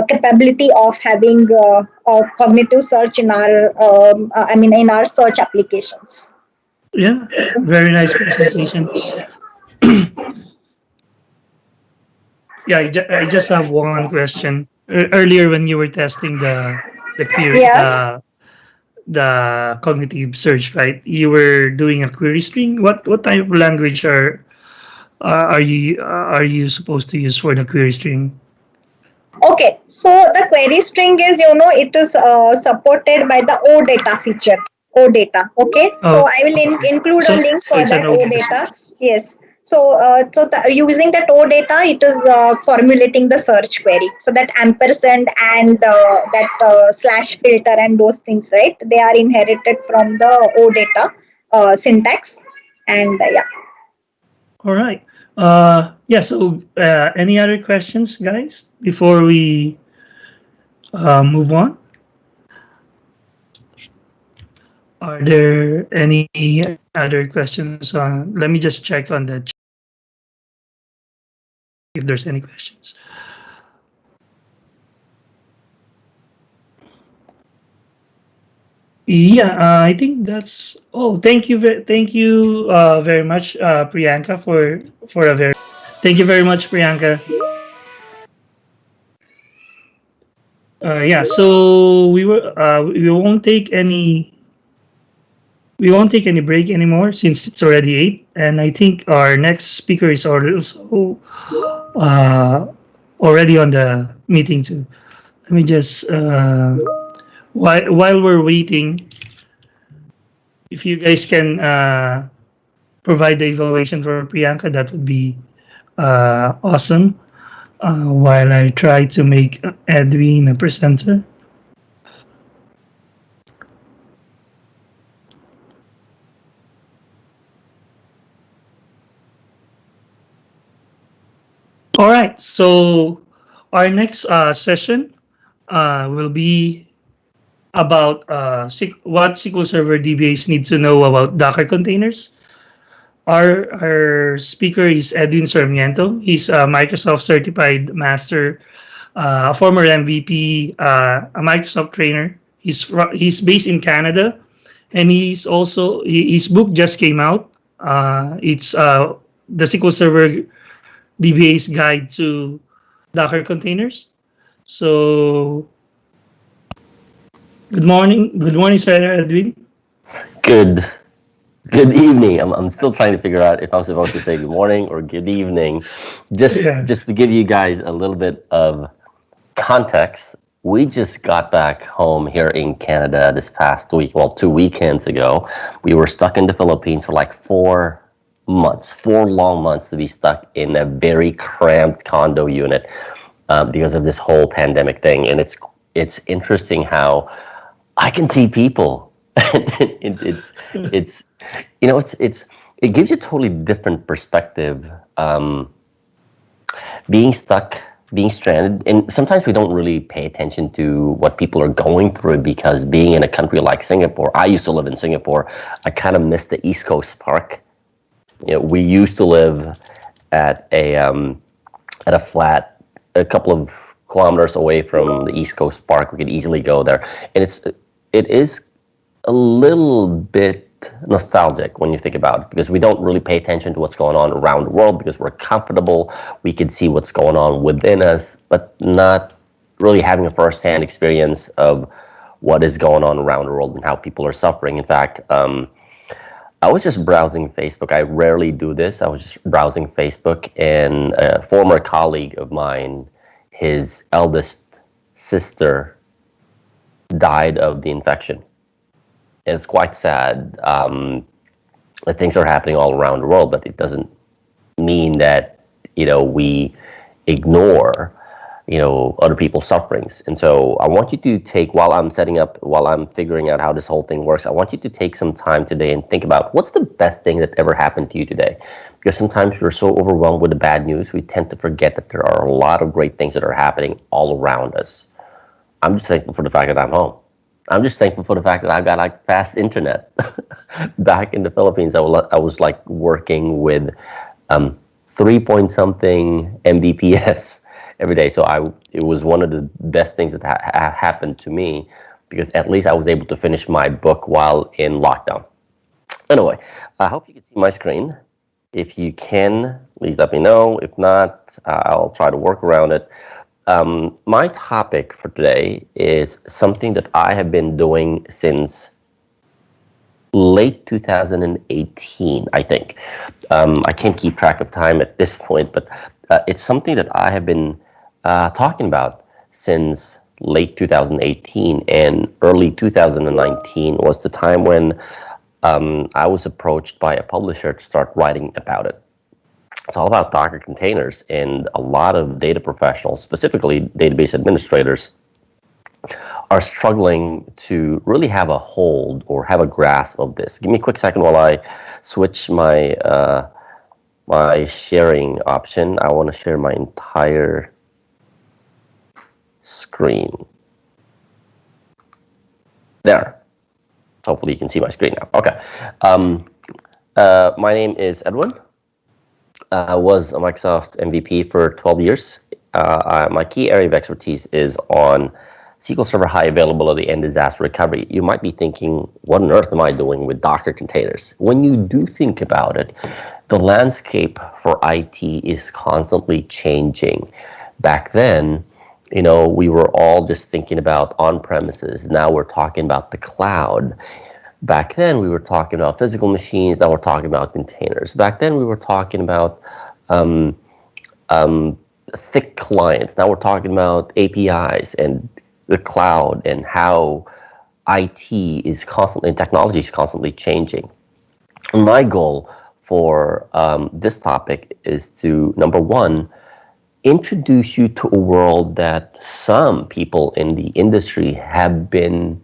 capability of having cognitive search in our in our search applications. Yeah, very nice presentation. Yeah, I just have one question. Earlier, when you were testing the query, Yeah. the cognitive search, right? You were doing a query string. What type of language are you supposed to use for the query string? Okay, so the query string is, it is supported by the OData feature. OData. Okay, so Oh, I will okay. include a So link so for it's an that OData OData. search. Yes. So, using that OData, it is formulating the search query. So that ampersand and that slash filter and those things, right? They are inherited from the OData syntax. And yeah. All right. Yeah. So, any other questions, guys, before we move on? Are there any other questions on? Let me just check on the if there's any questions. Yeah, I think that's all. Thank you very much, Priyanka, for a very. Thank you very much, Priyanka. Yeah, so we won't take any break anymore since it's already 8, and I think our next speaker is also already on the meeting too. Let me just while we're waiting, if you guys can provide the evaluation for Priyanka, that would be awesome. While I try to make Edwin a presenter. All right, so our next session will be about what SQL Server DBAs need to know about Docker containers. Our speaker is Edwin Sarmiento. He's a Microsoft certified master, a former MVP, a Microsoft trainer. He's based in Canada, and his book just came out. It's the SQL Server DBA's Guide to Docker Containers. So, good morning, Sir Edwin. Good evening. I'm still trying to figure out if I'm supposed to say good morning or good evening. Just to give you guys a little bit of context, we just got back home here in Canada this past week, well, 2 weekends ago. We were stuck in the Philippines for like 4 months, 4 long months to be stuck in a very cramped condo unit because of this whole pandemic thing. And it's interesting how I can see people. It's it gives you a totally different perspective. Being stuck, being stranded, and sometimes we don't really pay attention to what people are going through, because being in a country like Singapore, I used to live in Singapore, I kind of miss the East Coast park. We used to live at a flat a couple of kilometers away from the East Coast Park. We could easily go there, and it is a little bit nostalgic when you think about it, because we don't really pay attention to what's going on around the world because we're comfortable. We can see what's going on within us, but not really having a first-hand experience of what is going on around the world and how people are suffering. In fact, I was just browsing Facebook. I rarely do this. I was just browsing Facebook, and a former colleague of mine, his eldest sister, died of the infection. And it's quite sad that things are happening all around the world, but it doesn't mean that, we ignore, other people's sufferings. And so I want you to take, while I'm figuring out how this whole thing works, I want you to take some time today and think about what's the best thing that ever happened to you today. Because sometimes we're so overwhelmed with the bad news, we tend to forget that there are a lot of great things that are happening all around us. I'm just thankful for the fact that I'm home. I'm just thankful for the fact that I've got fast internet. Back in the Philippines, I was working with 3-point-something Mbps every day. So it was one of the best things that happened to me, because at least I was able to finish my book while in lockdown. Anyway, I hope you can see my screen. If you can, please let me know. If not, I'll try to work around it. My topic for today is something that I have been doing since late 2018, I think. I can't keep track of time at this point, but it's something that I have been talking about since late 2018, and early 2019 was the time when I was approached by a publisher to start writing about it. It's all about Docker containers, and a lot of data professionals, specifically database administrators, are struggling to really have a hold or have a grasp of this. Give me a quick second while I switch my my sharing option. I want to share my entire screen. There. Hopefully you can see my screen now. Okay. My name is Edwin. I was a Microsoft MVP for 12 years. My key area of expertise is on SQL Server high availability and disaster recovery. You might be thinking, what on earth am I doing with Docker containers? When you do think about it, the landscape for IT is constantly changing. Back then, we were all just thinking about on-premises. Now we're talking about the cloud. Back then, we were talking about physical machines. Now we're talking about containers. Back then, we were talking about thick clients. Now we're talking about APIs and the cloud, and how IT is constantly, and technology is constantly changing. And my goal for this topic is to, number one, introduce you to a world that some people in the industry have been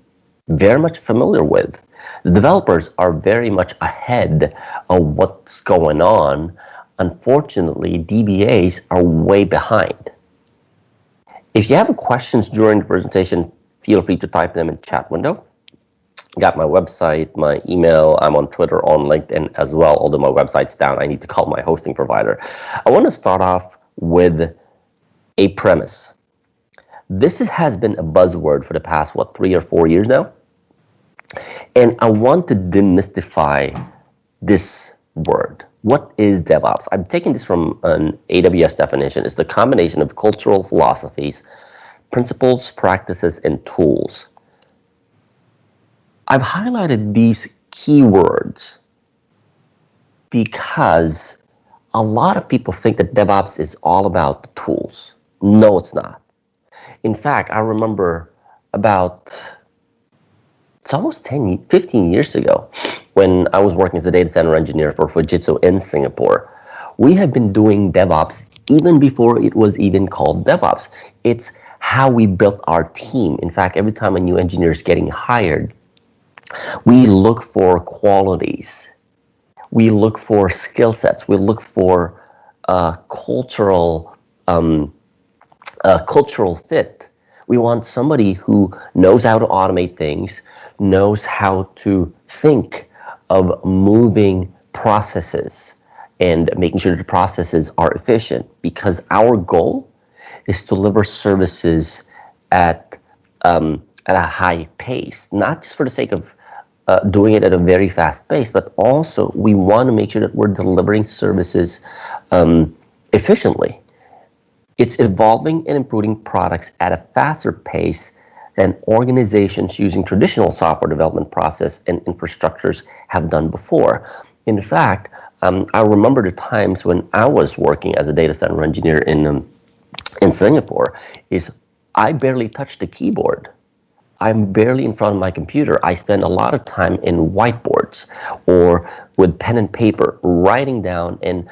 very much familiar with. The developers are very much ahead of what's going on. Unfortunately, DBAs are way behind. If you have questions during the presentation, feel free to type them in the chat window. Got my website, my email. I'm on Twitter, on LinkedIn as well, although my website's down. I need to call my hosting provider. I want to start off with a premise. This has been a buzzword for the past, 3 or 4 years now? And I want to demystify this word. What is DevOps? I'm taking this from an AWS definition. It's the combination of cultural philosophies, principles, practices, and tools. I've highlighted these keywords because a lot of people think that DevOps is all about the tools. No, it's not. In fact, I remember it's almost 15 years ago, when I was working as a data center engineer for Fujitsu in Singapore. We had been doing DevOps even before it was even called DevOps. It's how we built our team. In fact, every time a new engineer is getting hired, we look for qualities. We look for skill sets. We look for cultural fit. We want somebody who knows how to automate things, knows how to think of moving processes and making sure the processes are efficient, because our goal is to deliver services at a high pace, not just for the sake of doing it at a very fast pace, but also we want to make sure that we're delivering services efficiently. It's evolving and improving products at a faster pace than organizations using traditional software development process and infrastructures have done before. In fact, I remember the times when I was working as a data center engineer in Singapore, is I barely touched the keyboard. I'm barely in front of my computer. I spend a lot of time in whiteboards or with pen and paper, writing down and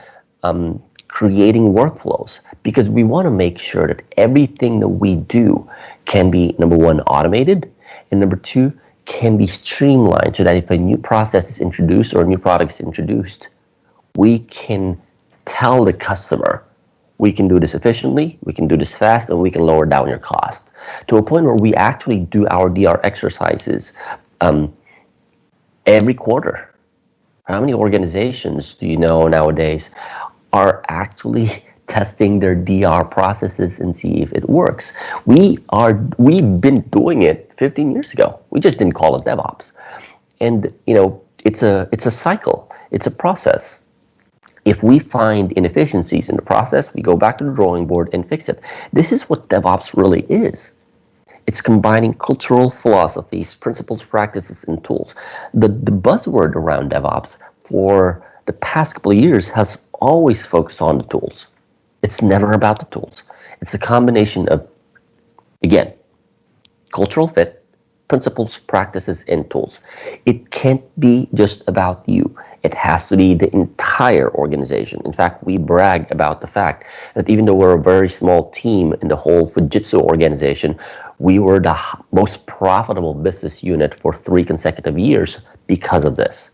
creating workflows, because we want to make sure that everything that we do can be, number one, automated, and number two, can be streamlined, so that if a new process is introduced or a new product is introduced, we can tell the customer, we can do this efficiently, we can do this fast, and we can lower down your cost, to a point where we actually do our DR exercises every quarter. How many organizations do you know nowadays are actually testing their DR processes and see if it works? We've been doing it 15 years ago. We just didn't call it DevOps. And it's a cycle, it's a process. If we find inefficiencies in the process, we go back to the drawing board and fix it. This is what DevOps really is. It's combining cultural philosophies, principles, practices, and tools. The buzzword around DevOps for the past couple of years has always focused on the tools. It's never about the tools. It's a combination of, again, cultural fit, principles, practices, and tools. It can't be just about you. It has to be the entire organization. In fact, we brag about the fact that even though we're a very small team in the whole Fujitsu organization, we were the most profitable business unit for 3 consecutive years because of this.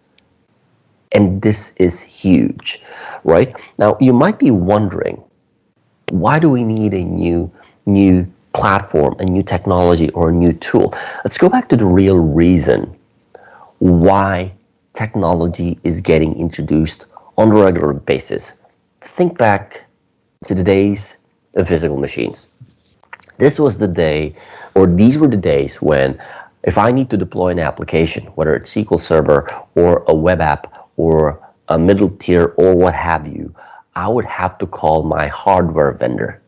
And this is huge, right? Now, you might be wondering, why do we need a new platform, a new technology, or a new tool? Let's go back to the real reason why technology is getting introduced on a regular basis. Think back to the days of physical machines. This was the day, or these were the days when, if I need to deploy an application, whether it's SQL Server or a web app or a middle tier or what have you, I would have to call my hardware vendor.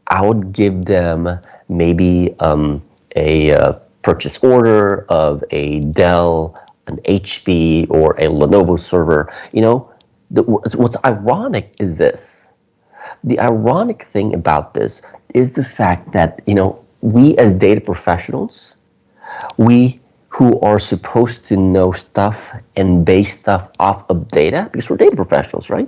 I would give them maybe a purchase order of a Dell, an HP, or a Lenovo server. What's ironic is this. The ironic thing about this is the fact that, we as data professionals, we who are supposed to know stuff and base stuff off of data, because we're data professionals, right?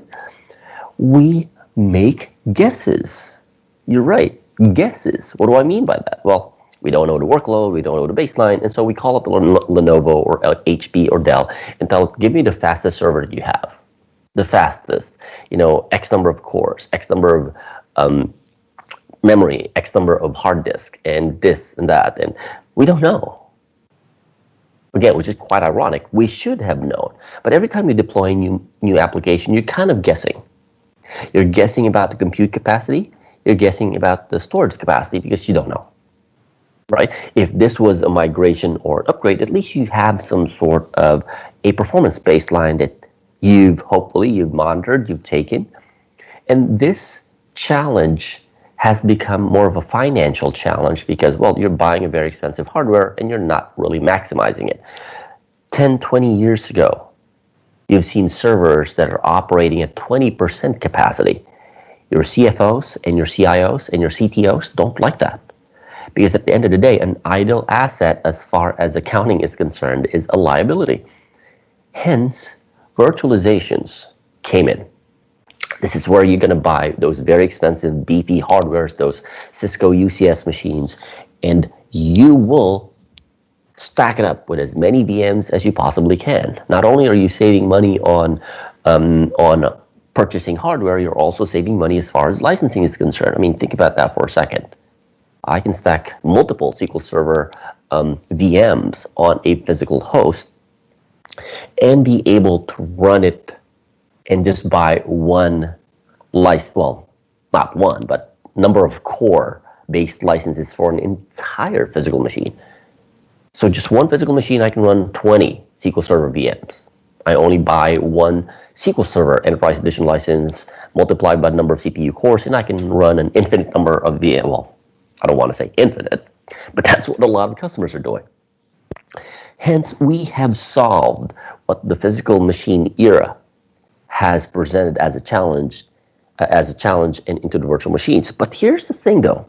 We make guesses. You're right, guesses. What do I mean by that? Well, we don't know the workload, we don't know the baseline, and so we call up Lenovo or HP or Dell and tell it, give me the fastest server that you have. The fastest, X number of cores, X number of memory, X number of hard disk, and this and that, and we don't know. Again, which is quite ironic. We should have known. But every time you deploy a new application, you're kind of guessing. You're guessing about the compute capacity. You're guessing about the storage capacity because you don't know, right? If this was a migration or an upgrade, at least you have some sort of a performance baseline that you've monitored, you've taken. And this challenge has become more of a financial challenge because, well, you're buying a very expensive hardware and you're not really maximizing it. 10, 20 years ago, you've seen servers that are operating at 20% capacity. Your CFOs and your CIOs and your CTOs don't like that. Because at the end of the day, an idle asset, as far as accounting is concerned, is a liability. Hence, virtualizations came in. This is where you're going to buy those very expensive BP hardwares, those Cisco UCS machines, and you will stack it up with as many VMs as you possibly can. Not only are you saving money on purchasing hardware, you're also saving money as far as licensing is concerned. I mean, think about that for a second. I can stack multiple SQL Server VMs on a physical host and be able to run it and just buy one license, well, not one, but number of core-based licenses for an entire physical machine. So just one physical machine, I can run 20 SQL Server VMs. I only buy one SQL Server Enterprise Edition license multiplied by the number of CPU cores, and I can run an infinite number of VMs. Well, I don't want to say infinite, but that's what a lot of customers are doing. Hence, we have solved what the physical machine era has presented as a challenge and into the virtual machines. But here's the thing, though.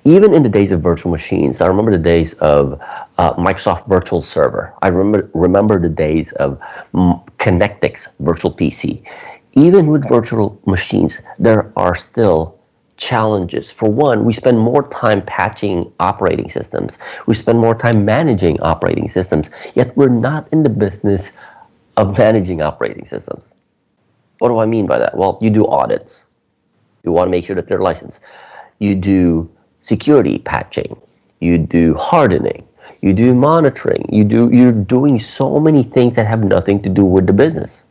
Even in the days of virtual machines, I remember the days of Microsoft Virtual Server. I remember the days of Connectix Virtual PC. Even with virtual machines, there are still challenges. For one, we spend more time patching operating systems. We spend more time managing operating systems, yet we're not in the business of managing operating systems. What do I mean by that? Well, you do audits. You want to make sure that they're licensed. You do security patching. You do hardening. You do monitoring. You're doing so many things that have nothing to do with the business.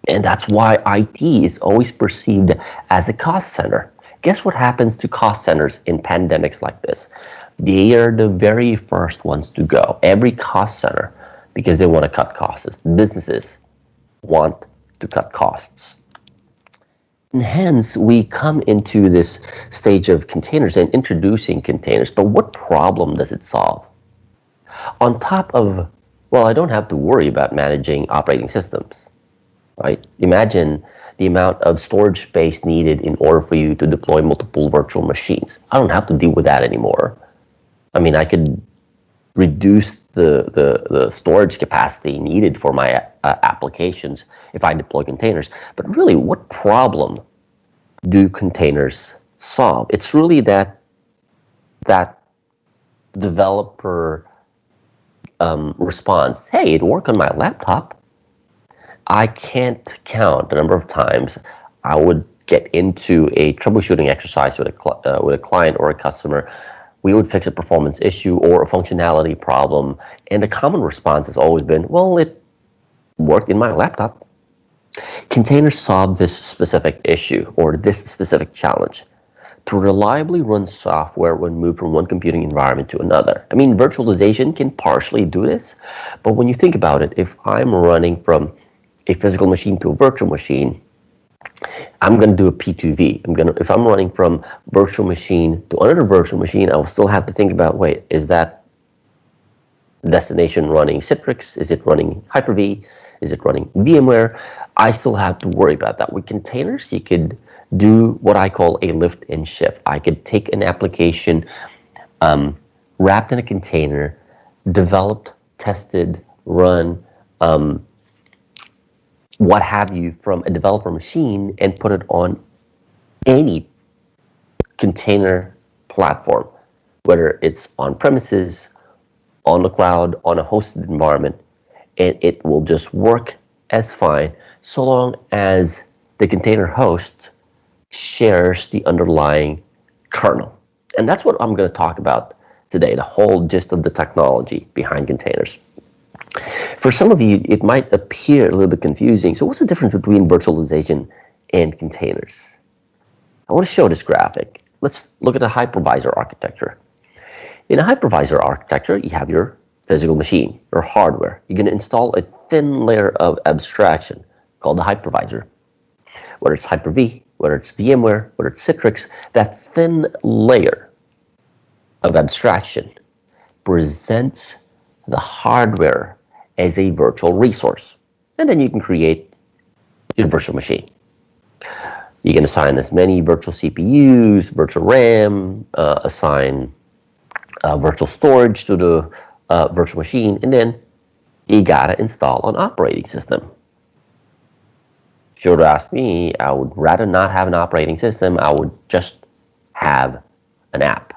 And that's why IT is always perceived as a cost center. Guess what happens to cost centers in pandemics like this? They are the very first ones to go. Every cost center, because they want to cut costs. Businesses want to cut costs. And hence, we come into this stage of containers and introducing containers. But what problem does it solve? On top of, well, I don't have to worry about managing operating systems. Right? Imagine the amount of storage space needed in order for you to deploy multiple virtual machines. I don't have to deal with that anymore. I mean, I could reduce the storage capacity needed for my applications if I deploy containers. But really, what problem do containers solve? It's really that developer response. Hey, it worked on my laptop. I can't count the number of times I would get into a troubleshooting exercise with a client or a customer. We would fix a performance issue or a functionality problem, and the common response has always been, well, it worked in my laptop. Containers solve this specific issue or this specific challenge to reliably run software when moved from one computing environment to another. I mean, virtualization can partially do this, but when you think about it, if I'm running from a physical machine to a virtual machine, I'm going to do a P2V. If I'm running from virtual machine to another virtual machine, I'll still have to think about, wait, is that destination running Citrix? Is it running Hyper-V? Is it running VMware? I still have to worry about that. With containers, you could do what I call a lift and shift. I could take an application wrapped in a container, developed, tested, run, what have you, from a developer machine and put it on any container platform, whether it's on premises, on the cloud, on a hosted environment, and it will just work as fine so long as the container host shares the underlying kernel. And that's what I'm going to talk about today, the whole gist of the technology behind containers. For some of you, it might appear a little bit confusing. So what's the difference between virtualization and containers? I want to show this graphic. Let's look at a hypervisor architecture. In a hypervisor architecture, you have your physical machine, your hardware. You're going to install a thin layer of abstraction called the hypervisor. Whether it's Hyper-V, whether it's VMware, whether it's Citrix, that thin layer of abstraction presents the hardware as a virtual resource. And then you can create your virtual machine. You can assign as many virtual CPUs, virtual RAM, assign virtual storage to the virtual machine, and then you gotta install an operating system. If you were to ask me, I would rather not have an operating system. I would just have an app.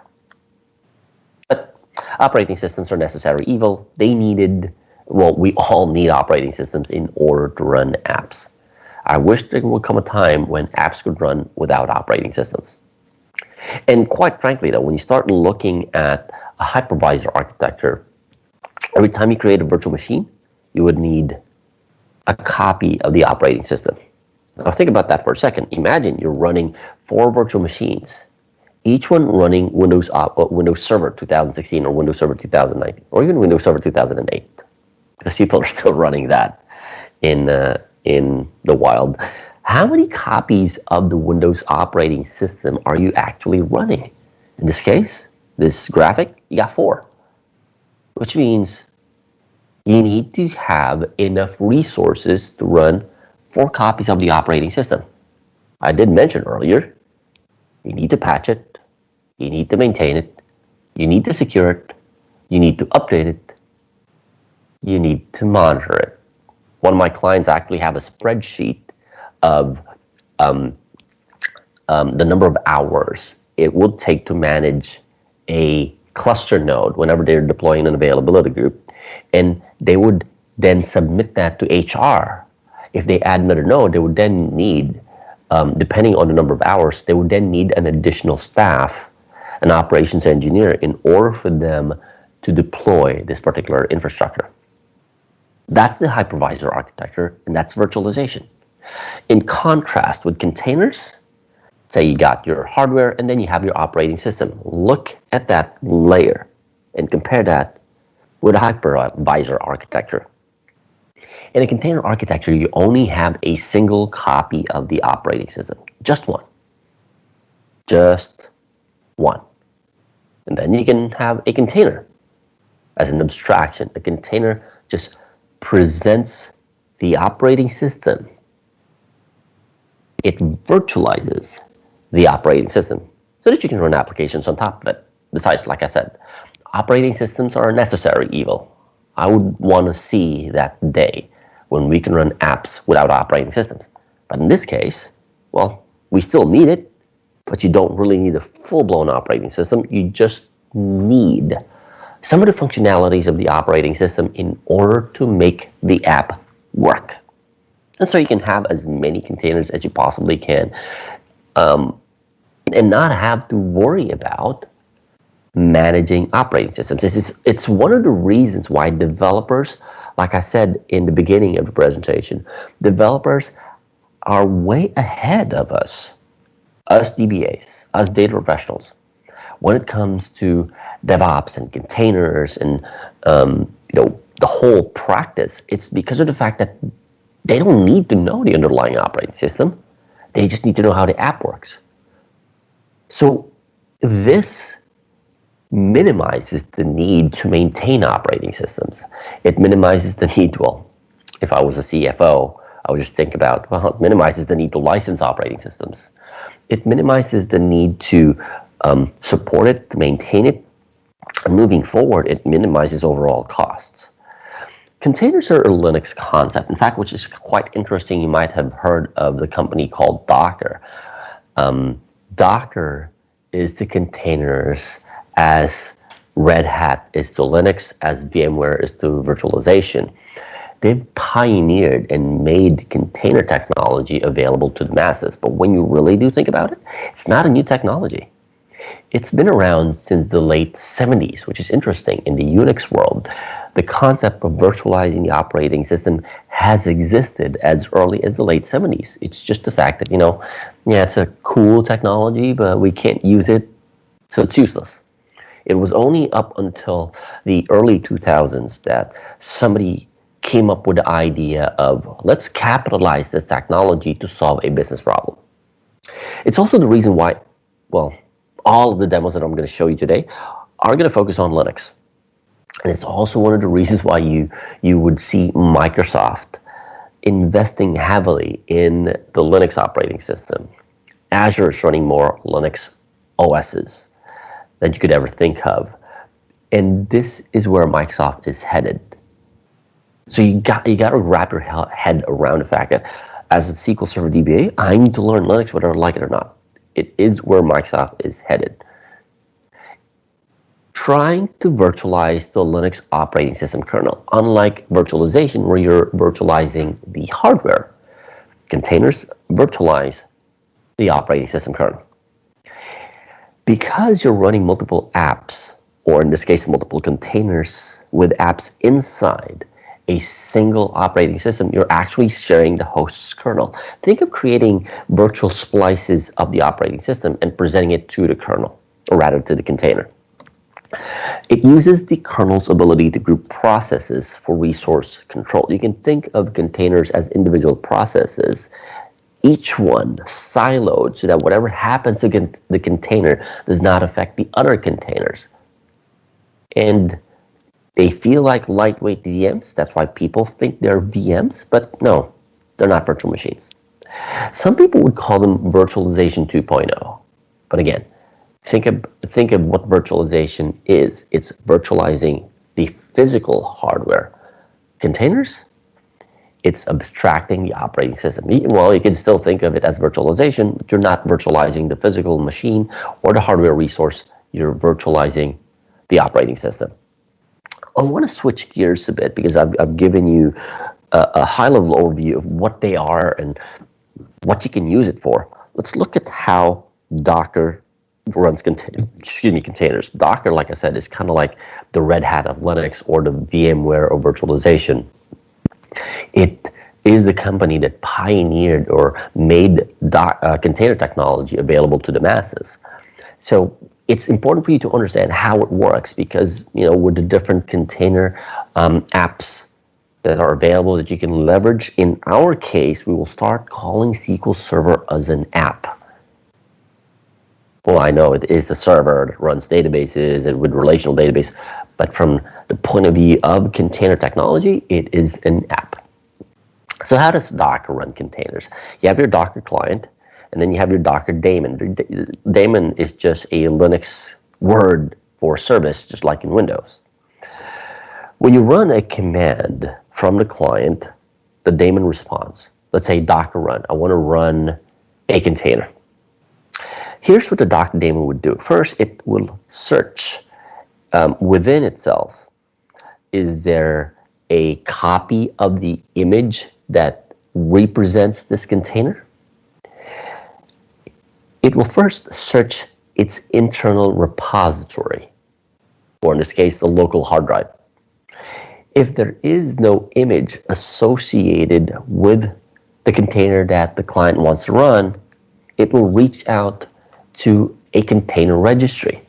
But operating systems are necessary evil. They needed, well, we all need operating systems in order to run apps. I wish there would come a time when apps could run without operating systems. And quite frankly, though, when you start looking at a hypervisor architecture, every time you create a virtual machine, you would need a copy of the operating system. Now think about that for a second. Imagine you're running 4 virtual machines, each one running Windows Server 2016 or Windows Server 2019, or even Windows Server 2008, because people are still running that in the wild. How many copies of the Windows operating system are you actually running? In this case, this graphic, you got 4, which means you need to have enough resources to run 4 copies of the operating system. I did mention earlier, you need to patch it, you need to maintain it, you need to secure it, you need to update it, you need to monitor it. One of my clients actually have a spreadsheet of the number of hours it would take to manage a cluster node whenever they're deploying an availability group, and they would then submit that to HR. If they add another node, they would then need, depending on the number of hours, they would then need an additional staff, an operations engineer, in order for them to deploy this particular infrastructure. That's the hypervisor architecture, and that's virtualization. In contrast with containers, say you got your hardware and then you have your operating system. Look at that layer and compare that with a hypervisor architecture. In a container architecture, you only have a single copy of the operating system, just one. Just one. And then you can have a container as an abstraction. A container just presents the operating system. It virtualizes the operating system so that you can run applications on top of it. Besides, like I said, operating systems are a necessary evil. I would want to see that day when we can run apps without operating systems. But in this case, well, we still need it, but you don't really need a full-blown operating system. You just need some of the functionalities of the operating system in order to make the app work. And so you can have as many containers as you possibly can, and not have to worry about managing operating systems. It's one of the reasons why developers, like I said in the beginning of the presentation, developers are way ahead of us DBAs, us data professionals, when it comes to DevOps and containers and the whole practice. It's because of the fact that they don't need to know the underlying operating system. They just need to know how the app works. So this minimizes the need to maintain operating systems. It minimizes the need, well, if I was a CFO, I would just think about, well, it minimizes the need to license operating systems. It minimizes the need to support it, to maintain it. And moving forward, it minimizes overall costs. Containers are a Linux concept, in fact, which is quite interesting. You might have heard of the company called Docker. Docker is to containers as Red Hat is to Linux, as VMware is to virtualization. They've pioneered and made container technology available to the masses. But when you really do think about it, it's not a new technology. It's been around since the late 70s, which is interesting. In the Unix world, the concept of virtualizing the operating system has existed as early as the late 70s. It's just the fact that, it's a cool technology, but we can't use it, so it's useless. It was only up until the early 2000s that somebody came up with the idea of, let's capitalize this technology to solve a business problem. It's also the reason why, well, all of the demos that I'm going to show you today are going to focus on Linux. And it's also one of the reasons why you would see Microsoft investing heavily in the Linux operating system. Azure is running more Linux OSs than you could ever think of. And this is where Microsoft is headed. So you got to wrap your head around the fact that as a SQL Server DBA, I need to learn Linux whether I like it or not. It is where Microsoft is headed. Trying to virtualize the Linux operating system kernel, unlike virtualization where you're virtualizing the hardware. Containers virtualize the operating system kernel. Because you're running multiple apps, or in this case multiple containers with apps inside, a single operating system, you're actually sharing the host's kernel. Think of creating virtual splices of the operating system and presenting it to the kernel, or rather to the container. It uses the kernel's ability to group processes for resource control. You can think of containers as individual processes, each one siloed so that whatever happens against the container does not affect the other containers. And they feel like lightweight VMs. That's why people think they're VMs, but no, they're not virtual machines. Some people would call them virtualization 2.0. But again, think of what virtualization is. It's virtualizing the physical hardware. Containers, it's abstracting the operating system. Well, you can still think of it as virtualization, but you're not virtualizing the physical machine or the hardware resource. You're virtualizing the operating system. I want to switch gears a bit because I've given you a high-level overview of what they are and what you can use it for. Let's look at how Docker runs containers. Docker, like I said, is kind of like the Red Hat of Linux or the VMware of virtualization. It is the company that pioneered or made container technology available to the masses. So it's important for you to understand how it works because, with the different container apps that are available that you can leverage, in our case, we will start calling SQL Server as an app. Well, I know it is the server that runs databases and with relational database, but from the point of view of container technology, it is an app. So how does Docker run containers? You have your Docker client, and then you have your Docker daemon. Daemon is just a Linux word for service, just like in Windows. When you run a command from the client, the daemon responds. Let's say Docker run. I want to run a container. Here's what the Docker daemon would do. First, it will search within itself. Is there a copy of the image that represents this container? It will first search its internal repository, or in this case, the local hard drive. If there is no image associated with the container that the client wants to run, it will reach out to a container registry.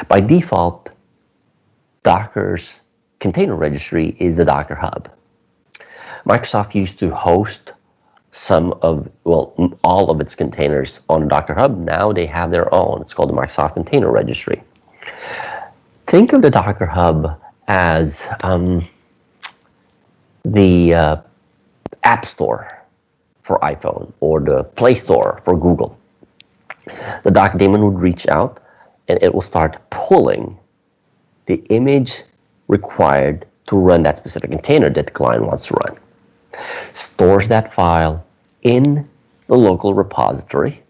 By default, Docker's container registry is the Docker Hub. Microsoft used to host all of its containers on Docker Hub. Now they have their own. It's called the Microsoft Container Registry. Think of the Docker Hub as the App Store for iPhone or the Play Store for Google. The Docker daemon would reach out and it will start pulling the image required to run that specific container that the client wants to run. Stores that file in the local repository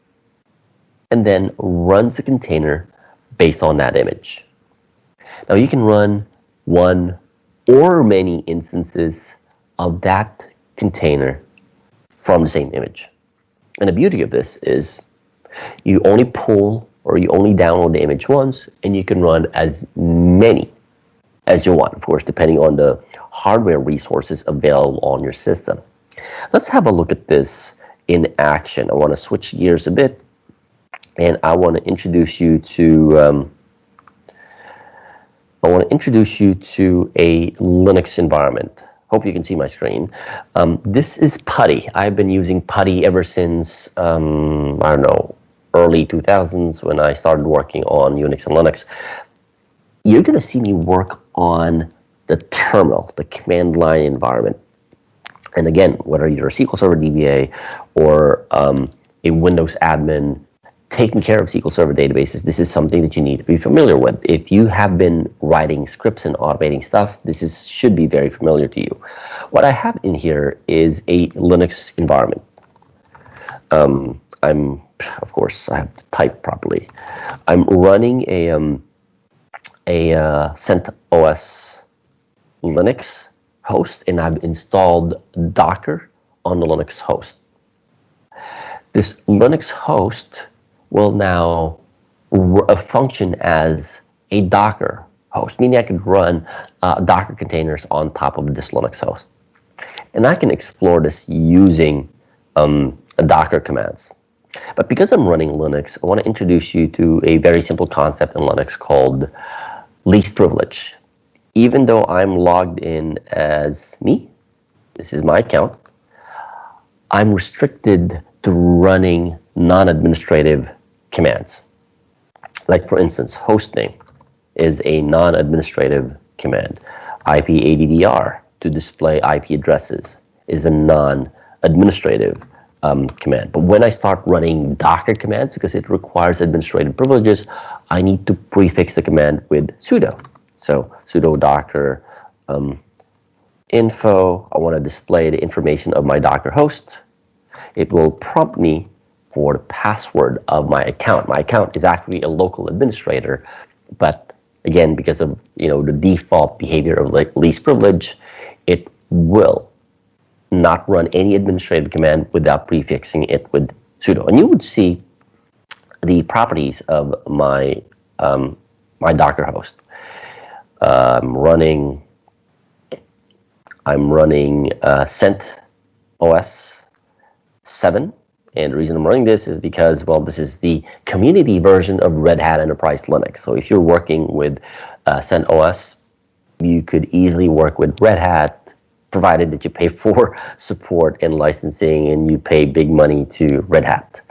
and then runs a container based on that image. Now you can run one or many instances of that container from the same image. And the beauty of this is you only pull or you only download the image once, and you can run as many as you want, of course, depending on the hardware resources available on your system. Let's have a look at this in action. I want to switch gears a bit, and I want to introduce you to a Linux environment. Hope you can see my screen. This is Putty. I've been using Putty ever since, early 2000s when I started working on Unix and Linux. You're going to see me work on the terminal, the command line environment. And again, whether you're a SQL Server DBA or a Windows admin taking care of SQL Server databases, this is something that you need to be familiar with. If you have been writing scripts and automating stuff, this should be very familiar to you. What I have in here is a Linux environment. Of course, I have to type properly. I'm running a CentOS Linux host, and I've installed Docker on the Linux host. This Linux host will now function as a Docker host, meaning I could run Docker containers on top of this Linux host. And I can explore this using Docker commands. But because I'm running Linux, I want to introduce you to a very simple concept in Linux called least privilege. Even though I'm logged in as me, this is my account, I'm restricted to running non-administrative commands. Like for instance, hostname is a non-administrative command. IPADDR to display IP addresses is a non-administrative command. But when I start running Docker commands, because it requires administrative privileges, I need to prefix the command with sudo. So sudo docker info, I want to display the information of my Docker host. It will prompt me for the password of my account. My account is actually a local administrator, but again, because of the default behavior of least privilege, it will not run any administrative command without prefixing it with sudo. And you would see the properties of my my Docker host. I'm running CentOS 7, and the reason I'm running this is because, well, this is the community version of Red Hat Enterprise Linux. So if you're working with CentOS, you could easily work with Red Hat, provided that you pay for support and licensing and you pay big money to Red Hat.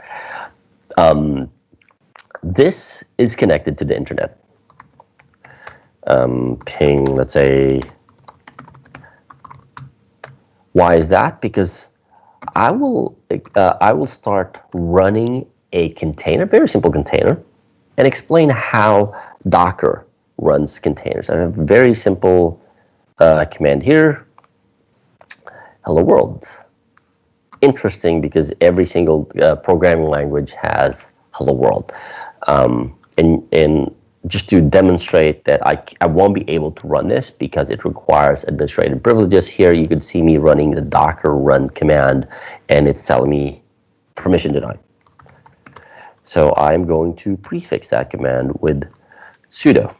This is connected to the internet. Ping, let's say. Why is that? Because I will start running a container, very simple container, and explain how Docker runs containers. I have a very simple command here. Hello world. Interesting, because every single programming language has hello world. And just to demonstrate that I won't be able to run this because it requires administrative privileges, here you could see me running the docker run command, and it's telling me permission denied. So I'm going to prefix that command with sudo.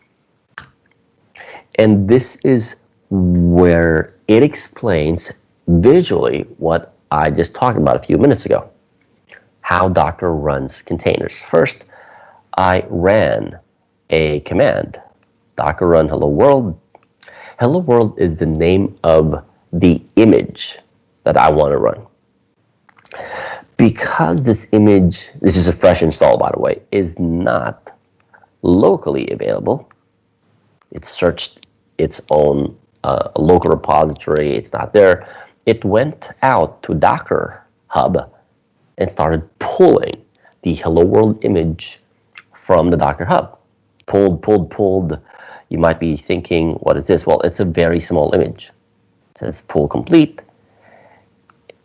And this is where it explains visually what I just talked about a few minutes ago, how Docker runs containers. First, I ran a command, docker run hello world. Hello world is the name of the image that I want to run. Because this image, this is a fresh install by the way, is not locally available, it searched its own local repository, it's not there. It went out to Docker Hub and started pulling the hello world image from the Docker Hub. Pulled. You might be thinking, what is this? Well, it's a very small image. It says pull complete.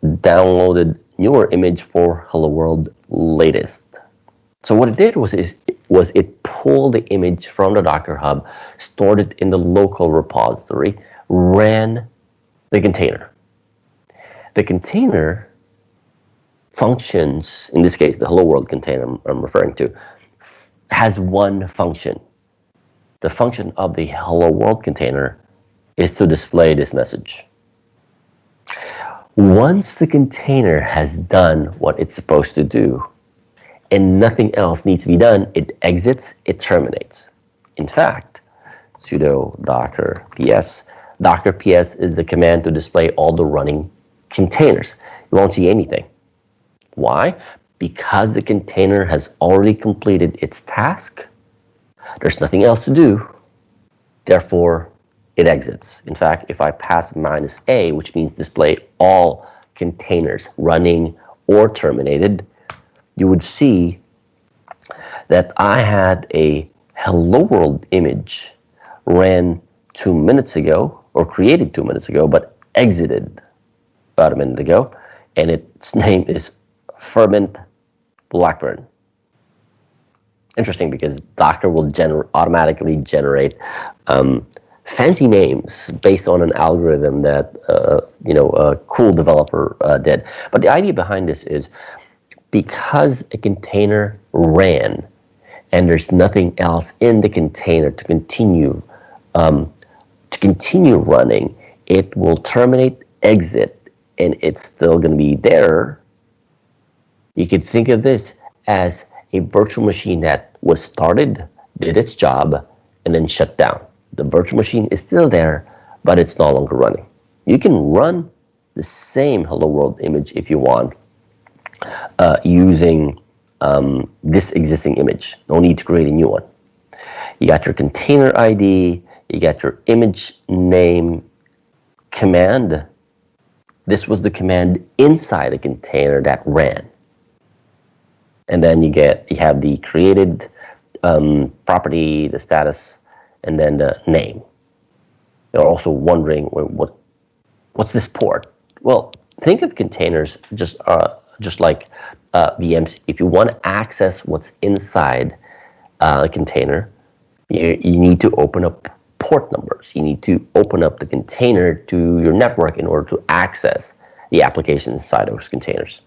Downloaded newer image for hello world latest. So what it did was it pulled the image from the Docker Hub, stored it in the local repository, ran the container. The container functions, in this case, the hello world container I'm referring to, has one function. The function of the hello world container is to display this message. Once the container has done what it's supposed to do and nothing else needs to be done, it exits, it terminates. In fact, sudo docker ps. Docker ps is the command to display all the running containers. You won't see anything. Why? Because the container has already completed its task, there's nothing else to do, therefore it exits. In fact, if I pass -a, which means display all containers running or terminated, you would see that I had a hello world image ran 2 minutes ago, or created 2 minutes ago, but exited about a minute ago, and its name is Ferment Blackburn. Interesting, because Docker will automatically generate fancy names based on an algorithm that a cool developer did. But the idea behind this is, because a container ran and there's nothing else in the container to continue to continue running, it will terminate, exit, and it's still going to be there. You could think of this as a virtual machine that was started, did its job, and then shut down. The virtual machine is still there, but it's no longer running. You can run the same Hello World image if you want, using this existing image. No need to create a new one. You got your container ID, you got your image name command. This was the command inside a container that ran. And then you have the created property, the status, and then the name. You're also wondering, what's this port? Well, think of containers just like VMs. If you want to access what's inside a container, you need to open up port numbers. You need to open up the container to your network in order to access the application inside those containers.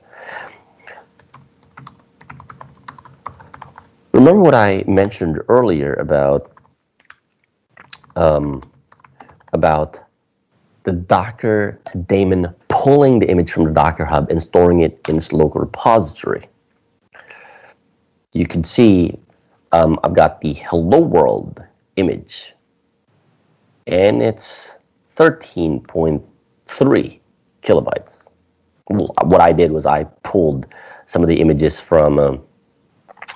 Remember what I mentioned earlier about the Docker daemon pulling the image from the Docker Hub and storing it in its local repository. You can see I've got the Hello World image, and it's 13.3 kilobytes. What I did was I pulled some of the images from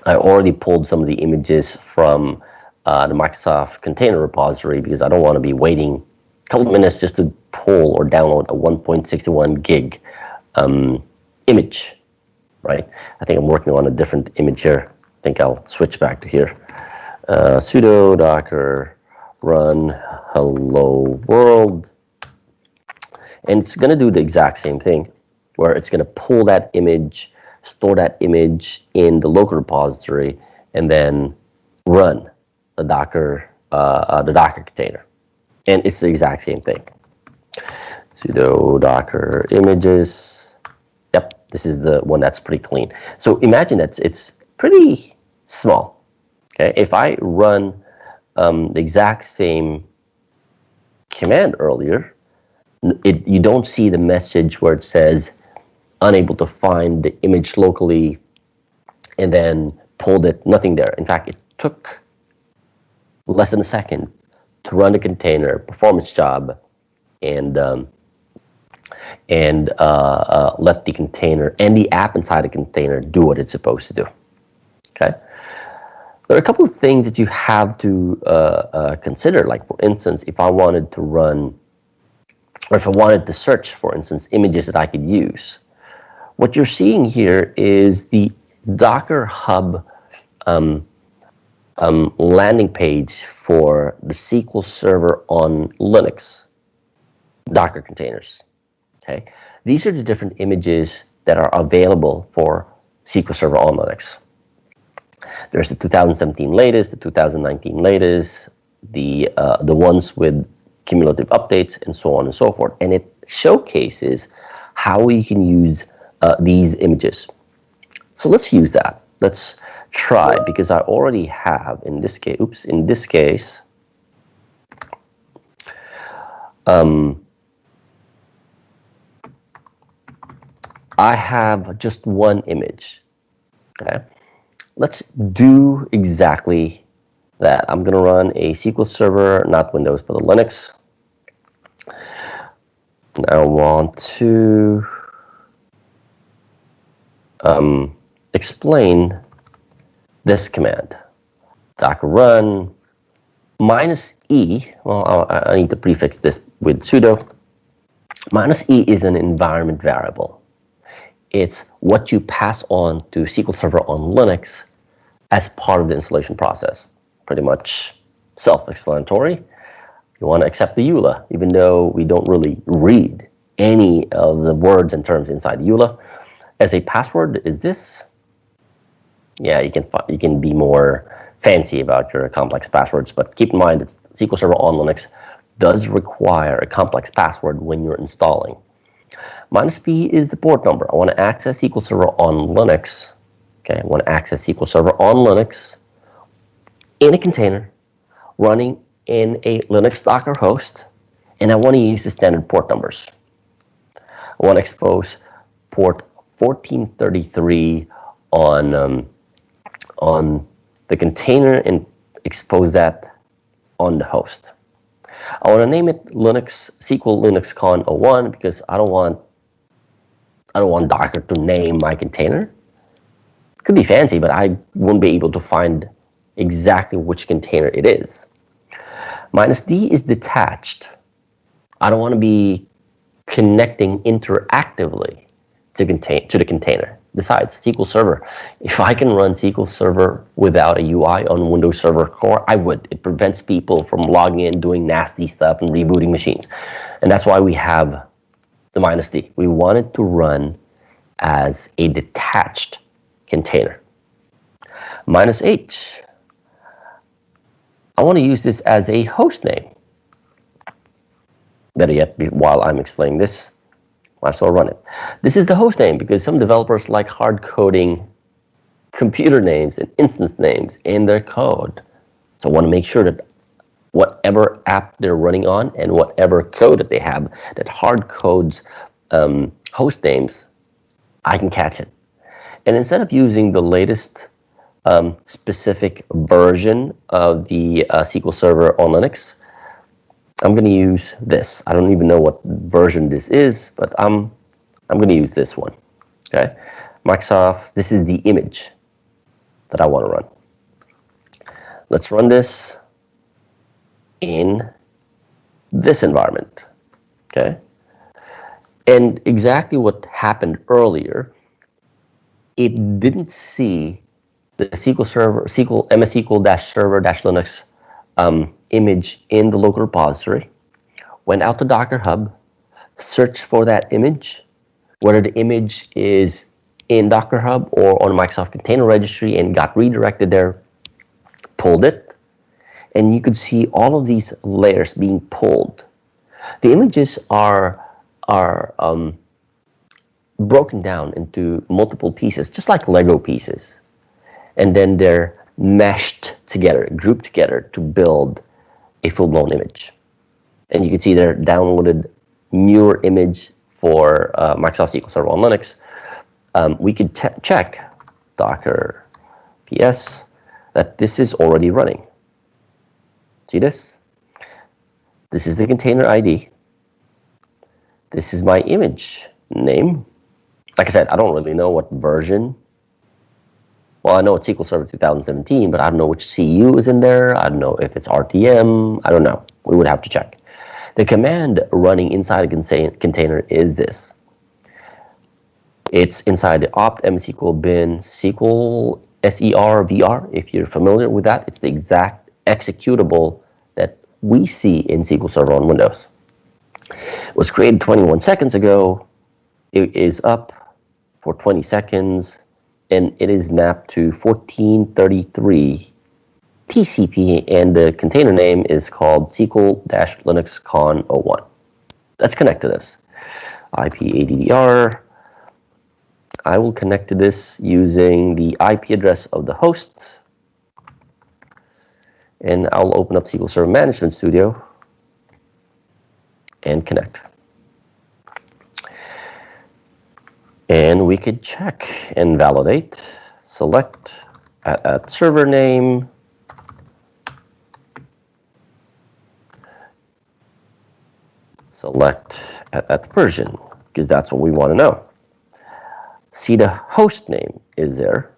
I already pulled some of the images from the Microsoft Container Repository, because I don't want to be waiting a couple of minutes just to pull or download a 1.61 gig image, right? I think I'm working on a different image here. I think I'll switch back to here. Sudo docker run hello world. And it's going to do the exact same thing, where it's going to pull that image, store that image in the local repository, and then run the Docker container. And it's the exact same thing. Sudo docker images. Yep, this is the one that's pretty clean. So imagine that it's pretty small. Okay, if I run the exact same command earlier, you don't see the message where it says unable to find the image locally, and then pulled it, nothing there. In fact, it took less than a second to run the container, perform its job, and let the container and the app inside the container do what it's supposed to do. Okay. There are a couple of things that you have to consider. Like, for instance, if I wanted to run, or if I wanted to search, for instance, images that I could use. What you're seeing here is the Docker Hub landing page for the SQL Server on Linux Docker containers. Okay, these are the different images that are available for SQL Server on Linux. There's the 2017 latest, the 2019 latest, the ones with cumulative updates, and so on and so forth. And it showcases how we can use these images. So let's use that. Let's try, because I already have, in this case, I have just one image. Okay, let's do exactly that. I'm going to run a SQL Server, not Windows, but a Linux. And I want to explain this command. Docker run -e. Well, I need to prefix this with sudo. -e is an environment variable. It's what you pass on to SQL Server on Linux as part of the installation process. Pretty much self-explanatory. You want to accept the EULA, even though we don't really read any of the words and terms inside the EULA. As a password, is this? Yeah, you can be more fancy about your complex passwords, but keep in mind that SQL Server on Linux does require a complex password when you're installing. -p is the port number. I want to access SQL Server on Linux. Okay, I want to access SQL Server on Linux in a container running in a Linux Docker host, and I want to use the standard port numbers. I want to expose port 1433 on the container and expose that on the host. I want to name it SQL Linux Con 01 because I don't want Docker to name my container. It could be fancy, but I won't be able to find exactly which container it is. -D is detached. I don't want to be connecting interactively to the container. Besides, SQL Server, if I can run SQL Server without a UI on Windows Server Core, I would. It prevents people from logging in, doing nasty stuff, and rebooting machines. And that's why we have the -D. We want it to run as a detached container. -H, I want to use this as a host name. Better yet, while I'm explaining this, might as well run it. This is the host name because some developers like hard coding computer names and instance names in their code. So I want to make sure that whatever app they're running on and whatever code that they have that hard codes host names, I can catch it. And instead of using the latest specific version of the SQL Server on Linux, I'm going to use this. I don't even know what version this is, but I'm going to use this one. Okay, Microsoft. This is the image that I want to run. Let's run this in this environment. Okay, and exactly what happened earlier, it didn't see the SQL Server, MS SQL-server-linux image in the local repository, went out to Docker Hub, searched for that image, whether the image is in Docker Hub or on Microsoft Container Registry, and got redirected there, pulled it, and you could see all of these layers being pulled. The images are broken down into multiple pieces, just like Lego pieces, and then they're meshed together, grouped together to build a full-blown image. And you can see their downloaded newer image for Microsoft SQL Server on Linux. We could check Docker PS that this is already running. See this? This is the container ID. This is my image name. Like I said, I don't really know what version. Well, I know it's SQL Server 2017, but I don't know which CU is in there. I don't know if it's RTM. I don't know. We would have to check. The command running inside a container is this. It's inside the opt msql bin SQL SER-VR. If you're familiar with that, it's the exact executable that we see in SQL Server on Windows. It was created 21 seconds ago. It is up for 20 seconds. And it is mapped to 1433 TCP, and the container name is called SQL-Linux Con 01. Let's connect to this. IP-ADDR. I will connect to this using the IP address of the host, and I'll open up SQL Server Management Studio and connect. And we could check and validate, select at server name, select at version, because that's what we want to know. See the host name is there.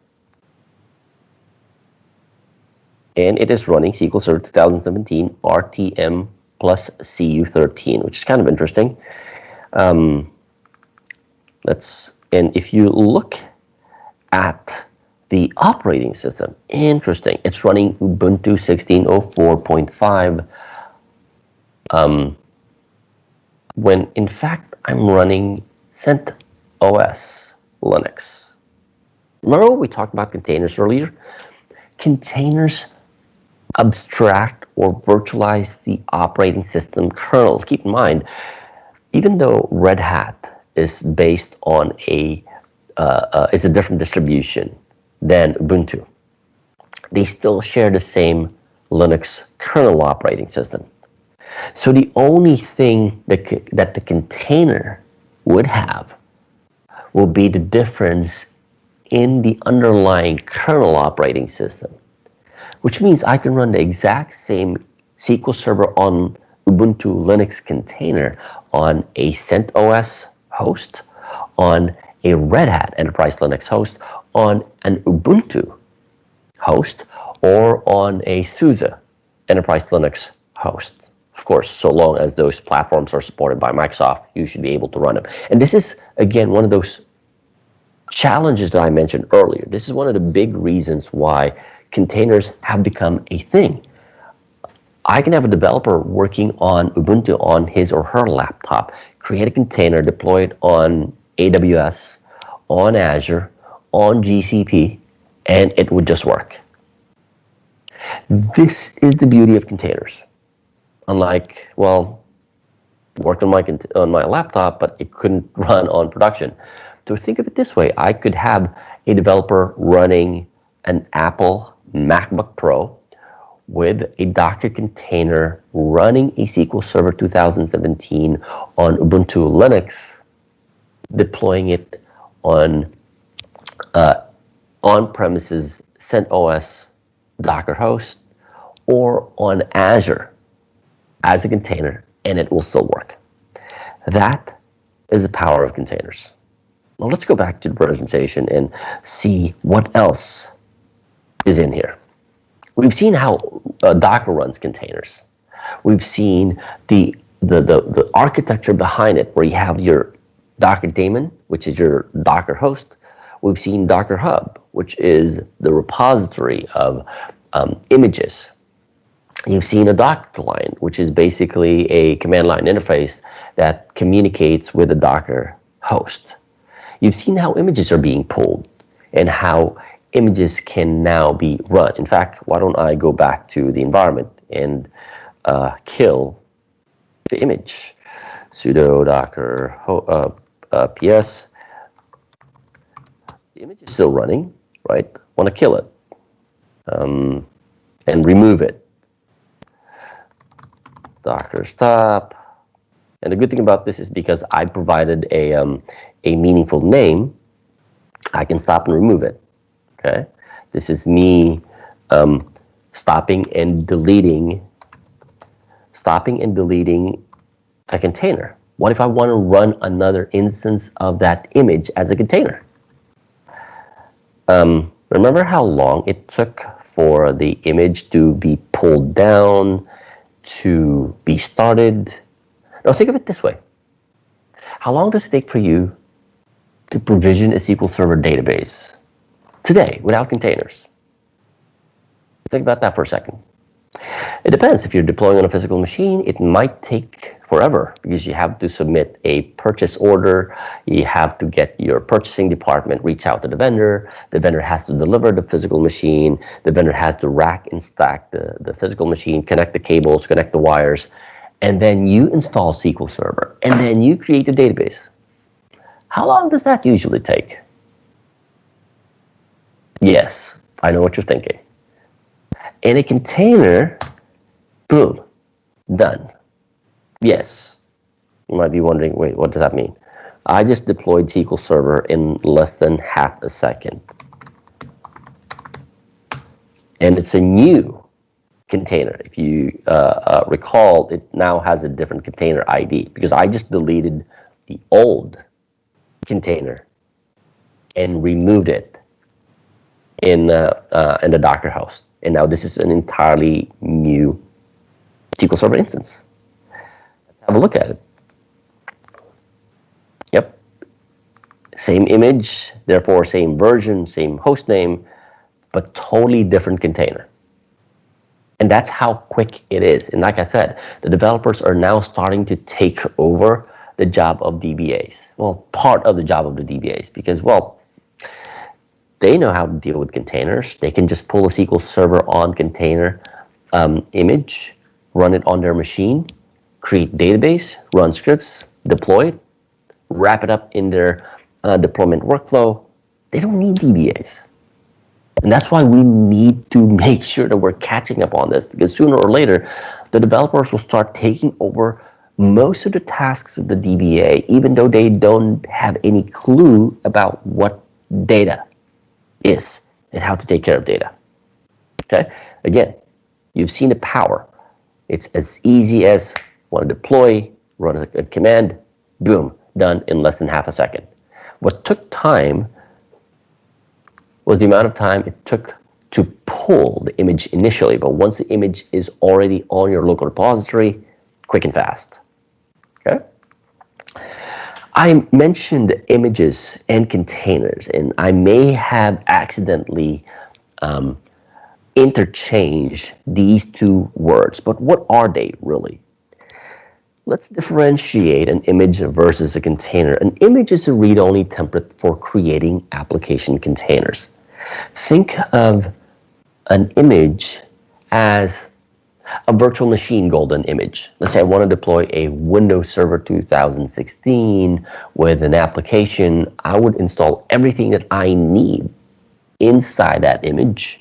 And it is running SQL Server 2017 RTM plus CU13, which is kind of interesting. And if you look at the operating system, interesting. It's running Ubuntu 16.04.5 when in fact I'm running CentOS Linux. Remember what we talked about containers earlier? Containers abstract or virtualize the operating system kernel. Keep in mind, even though Red Hat is based on is a different distribution than Ubuntu, they still share the same Linux kernel operating system. So the only thing that the container would have will be the difference in the underlying kernel operating system, which means I can run the exact same SQL Server on Ubuntu Linux container on a CentOS host, on a Red Hat Enterprise Linux host, on an Ubuntu host, or on a SUSE Enterprise Linux host. Of course, so long as those platforms are supported by Microsoft, you should be able to run them. And this is, again, one of those challenges that I mentioned earlier. This is one of the big reasons why containers have become a thing. I can have a developer working on Ubuntu on his or her laptop, create a container, deploy it on AWS, on Azure, on GCP, and it would just work. This is the beauty of containers. Unlike, well, worked on my laptop, but it couldn't run on production. So think of it this way. I could have a developer running an Apple MacBook Pro with a Docker container running a SQL Server 2017 on Ubuntu Linux, deploying it on on-premises CentOS Docker host or on Azure as a container, and it will still work. That is the power of containers. Now let's go back to the presentation and see what else is in here. We've seen how Docker runs containers. We've seen the architecture behind it, where you have your Docker daemon, which is your Docker host. We've seen Docker Hub, which is the repository of images. You've seen a Docker client, which is basically a command line interface that communicates with the Docker host. You've seen how images are being pulled and how images can now be run. In fact, why don't I go back to the environment and kill the image. Sudo docker ps. The image is still running, right? Want to kill it and remove it. Docker stop. And the good thing about this is because I provided a meaningful name, I can stop and remove it. Okay, this is me stopping and deleting a container. What if I want to run another instance of that image as a container? Remember how long it took for the image to be pulled down, to be started? Now think of it this way. How long does it take for you to provision a SQL Server database today without containers? Think about that for a second. It depends. If you're deploying on a physical machine, it might take forever because you have to submit a purchase order. You have to get your purchasing department, reach out to the vendor. The vendor has to deliver the physical machine. The vendor has to rack and stack the physical machine, connect the cables, connect the wires, and then you install SQL Server, and then you create the database. How long does that usually take? Yes, I know what you're thinking. In a container, boom, done. Yes, you might be wondering, wait, what does that mean? I just deployed SQL Server in less than half a second. And it's a new container. If you recall, it now has a different container ID because I just deleted the old container and removed it in the Docker host. And now this is an entirely new SQL Server instance. Let's have a look at it. Yep. Same image, therefore same version, same host name, but totally different container. And that's how quick it is. And like I said, the developers are now starting to take over the job of DBAs. Well, part of the job of the DBAs because, well, they know how to deal with containers. They can just pull a SQL Server on container image, run it on their machine, create database, run scripts, deploy it, wrap it up in their deployment workflow. They don't need DBAs. And that's why we need to make sure that we're catching up on this, because sooner or later, the developers will start taking over most of the tasks of the DBA, even though they don't have any clue about what data is and how to take care of data. Okay? Again, you've seen the power. It's as easy as want to deploy, run a command, boom, done in less than half a second. What took time was the amount of time it took to pull the image initially, but once the image is already on your local repository, quick and fast. Okay? I mentioned images and containers, and I may have accidentally interchanged these two words, but what are they really? Let's differentiate an image versus a container. An image is a read-only template for creating application containers. Think of an image as a virtual machine golden image. Let's say I want to deploy a Windows Server 2016 with an application. I would install everything that I need inside that image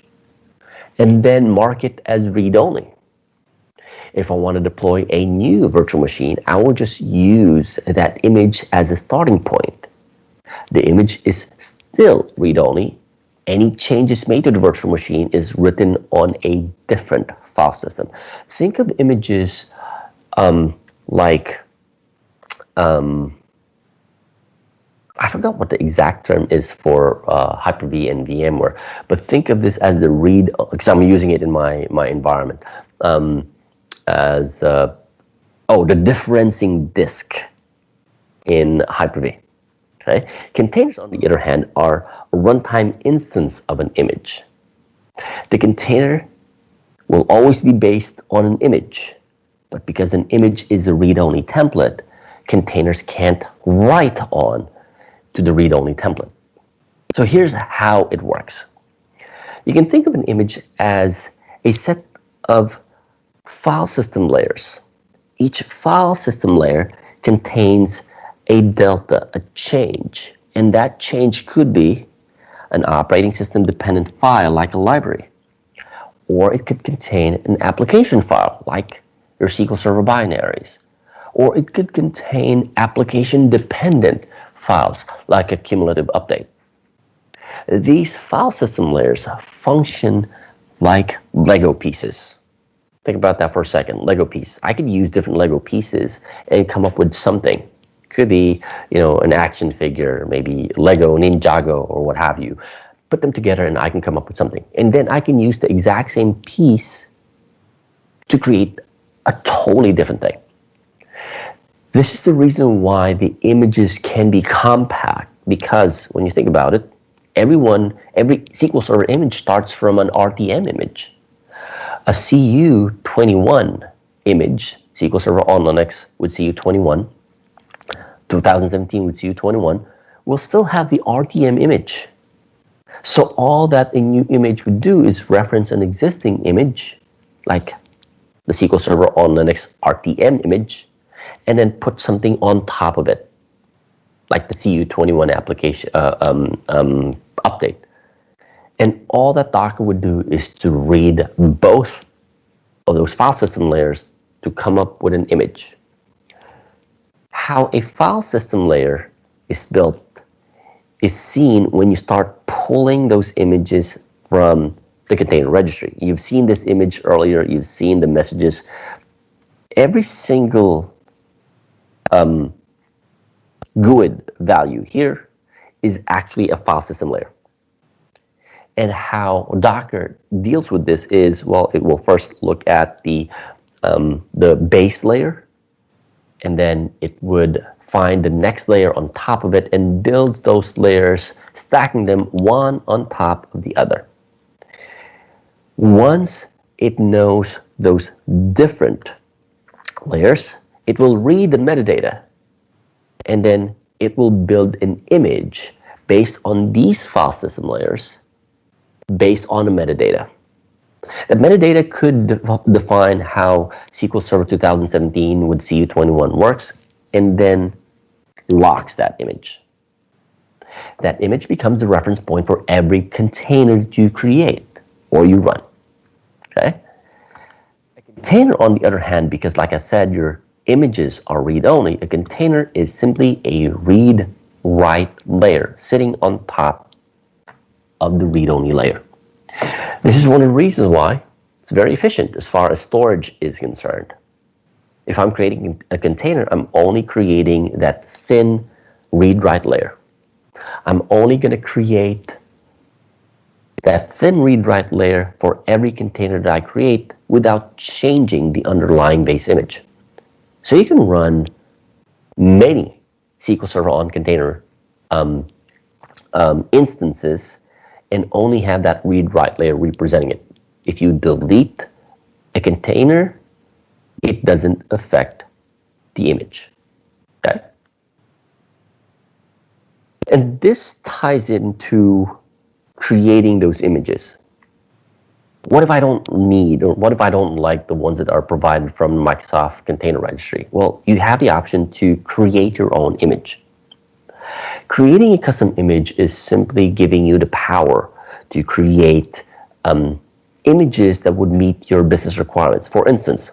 and then mark it as read-only. If I want to deploy a new virtual machine, I will just use that image as a starting point. The image is still read-only. Any changes made to the virtual machine is written on a different file system. Think of images like, I forgot what the exact term is for Hyper-V and VMware, but think of this as the read, because I'm using it in my environment, as the differencing disk in Hyper-V. Okay? Containers, on the other hand, are a runtime instance of an image. The container will always be based on an image, but because an image is a read-only template, containers can't write on to the read-only template. So here's how it works. You can think of an image as a set of file system layers. Each file system layer contains a delta, a change, and that change could be an operating system dependent file like a library, or it could contain an application file like your SQL Server binaries, or it could contain application dependent files like a cumulative update. These file system layers function like Lego pieces. Think about that for a second. Lego piece. I could use different Lego pieces and come up with something. Could be, an action figure, maybe Lego Ninjago or what have you. Put them together and I can come up with something. And then I can use the exact same piece to create a totally different thing. This is the reason why the images can be compact, because when you think about it, every SQL Server image starts from an RTM image. A CU21 image, SQL Server on Linux with CU21, 2017 with CU21, will still have the RTM image. So all that a new image would do is reference an existing image, like the SQL Server on Linux RTM image, and then put something on top of it, like the CU21 application update. And all that Docker would do is to read both of those file system layers to come up with an image. How a file system layer is built is seen when you start pulling those images from the container registry. You've seen this image earlier, you've seen the messages. Every single GUID value here is actually a file system layer. And how Docker deals with this is, well, it will first look at the base layer, and then it would find the next layer on top of it and builds those layers, stacking them one on top of the other. Once it knows those different layers, it will read the metadata, and then it will build an image based on these file system layers, based on the metadata. The metadata could define how SQL Server 2017 with CU21 works, and then locks that image. That image becomes the reference point for every container that you create or you run. Okay? A container, on the other hand, because like I said, your images are read-only, a container is simply a read-write layer sitting on top of the read-only layer. This is one of the reasons why it's very efficient as far as storage is concerned. If I'm creating a container, I'm only creating that thin read-write layer. I'm only going to create that thin read-write layer for every container that I create without changing the underlying base image. So you can run many SQL Server on container instances and only have that read-write layer representing it. If you delete a container, it doesn't affect the image. Okay? And this ties into creating those images. What if I don't need, or what if I don't like the ones that are provided from Microsoft Container Registry? Well, you have the option to create your own image. Creating a custom image is simply giving you the power to create images that would meet your business requirements. For instance,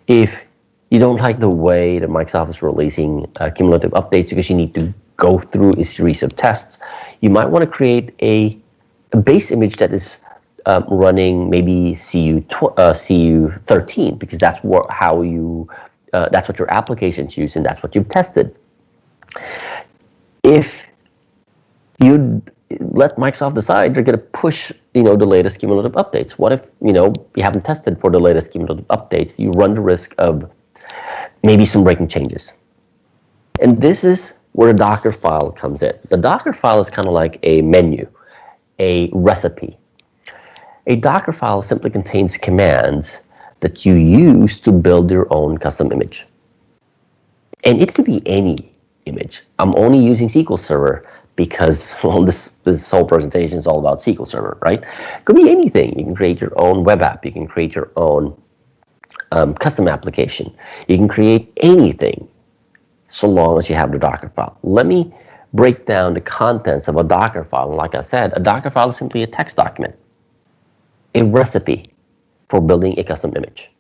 if you don't like the way that Microsoft is releasing cumulative updates because you need to go through a series of tests, you might want to create a base image that is running maybe CU13 because that's that's what your applications use and that's what you've tested. If you let Microsoft decide they're going to push, the latest cumulative updates. What if, you haven't tested for the latest cumulative updates? You run the risk of maybe some breaking changes. And this is where the Docker file comes in. The Docker file is kind of like a menu, a recipe. A Docker file simply contains commands that you use to build your own custom image. And it could be any image. I'm only using SQL Server because, well, this whole presentation is all about SQL Server, right? It could be anything. You can create your own web app. You can create your own custom application. You can create anything so long as you have the Docker file. Let me break down the contents of a Docker file. And like I said, a Docker file is simply a text document, a recipe for building a custom image.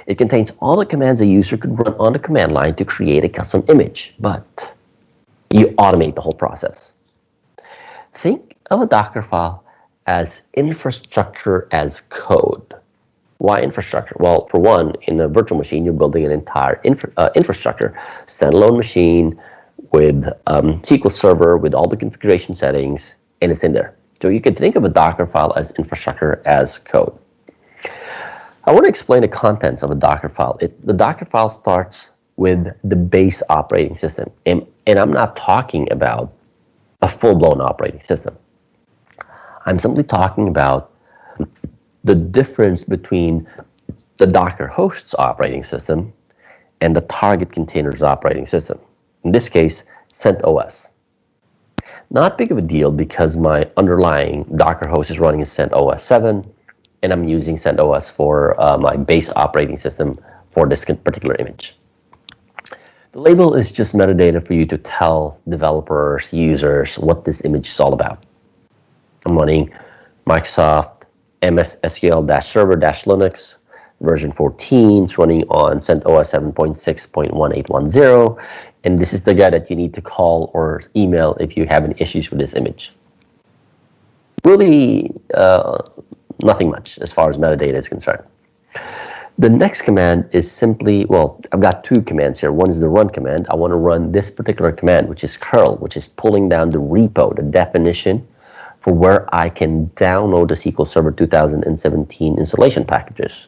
It contains all the commands a user could run on the command line to create a custom image, but you automate the whole process. Think of a Docker file as infrastructure as code. Why infrastructure? Well, for one, in a virtual machine, you're building an entire infrastructure, standalone machine with SQL Server, with all the configuration settings, and it's in there. So you could think of a Docker file as infrastructure as code. I want to explain the contents of a Docker file. The Docker file starts with the base operating system. And I'm not talking about a full-blown operating system. I'm simply talking about the difference between the Docker host's operating system and the target container's operating system. In this case, CentOS. Not big of a deal because my underlying Docker host is running in CentOS 7, and I'm using CentOS for my base operating system for this particular image. The label is just metadata for you to tell developers, users, what this image is all about. I'm running Microsoft MS SQL-Server-Linux version 14. It's running on CentOS 7.6.1810. And this is the guy that you need to call or email if you have any issues with this image. Really, nothing much as far as metadata is concerned. The next command is simply, well, I've got two commands here. One is the run command. I want to run this particular command, which is curl, which is pulling down the repo, the definition for where I can download the SQL Server 2017 installation packages.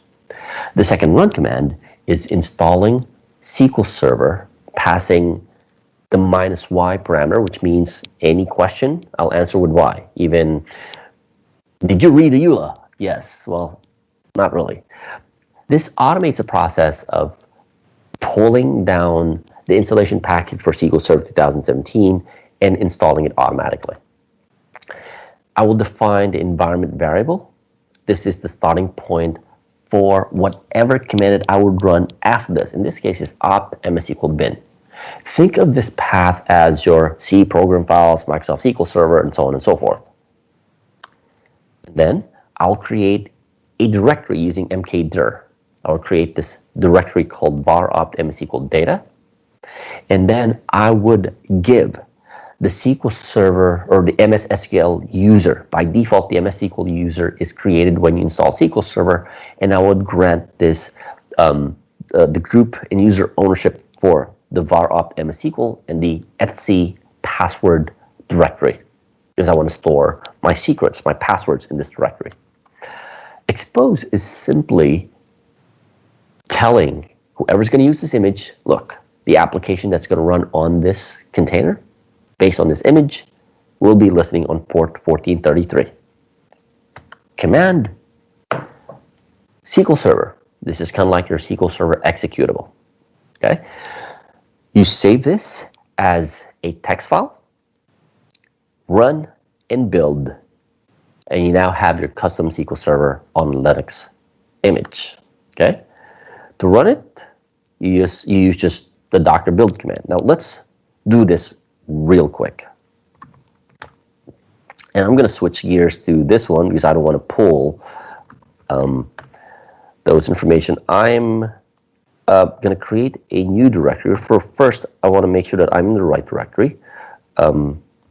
The second run command is installing SQL Server, passing the -y parameter, which means any question, I'll answer with y. Even, did you read the EULA? Yes, well, not really. This automates the process of pulling down the installation package for SQL Server 2017 and installing it automatically. I will define the environment variable. This is the starting point for whatever command that I would run after this. In this case, is opt ms equal bin. Think of this path as your C program files, Microsoft SQL Server, and so on and so forth. Then I'll create a directory using mkdir. I'll create this directory called var opt MSQL data. And then I would give the SQL Server or the MS SQL user. By default, the MS SQL user is created when you install SQL Server, and I would grant this the group and user ownership for the var opt MS SQL and the etc password directory, because I want to store my secrets, my passwords in this directory. Expose is simply telling whoever's going to use this image, look, the application that's going to run on this container based on this image will be listening on port 1433. Command SQL Server. This is kind of like your SQL Server executable. Okay, you save this as a text file, run and build, and you now have your custom SQL Server on Linux image. Okay, to run it, you use just the docker build command. Now let's do this real quick. And I'm going to switch gears to this one because I don't want to pull those information. I'm going to create a new directory. First, I want to make sure that I'm in the right directory.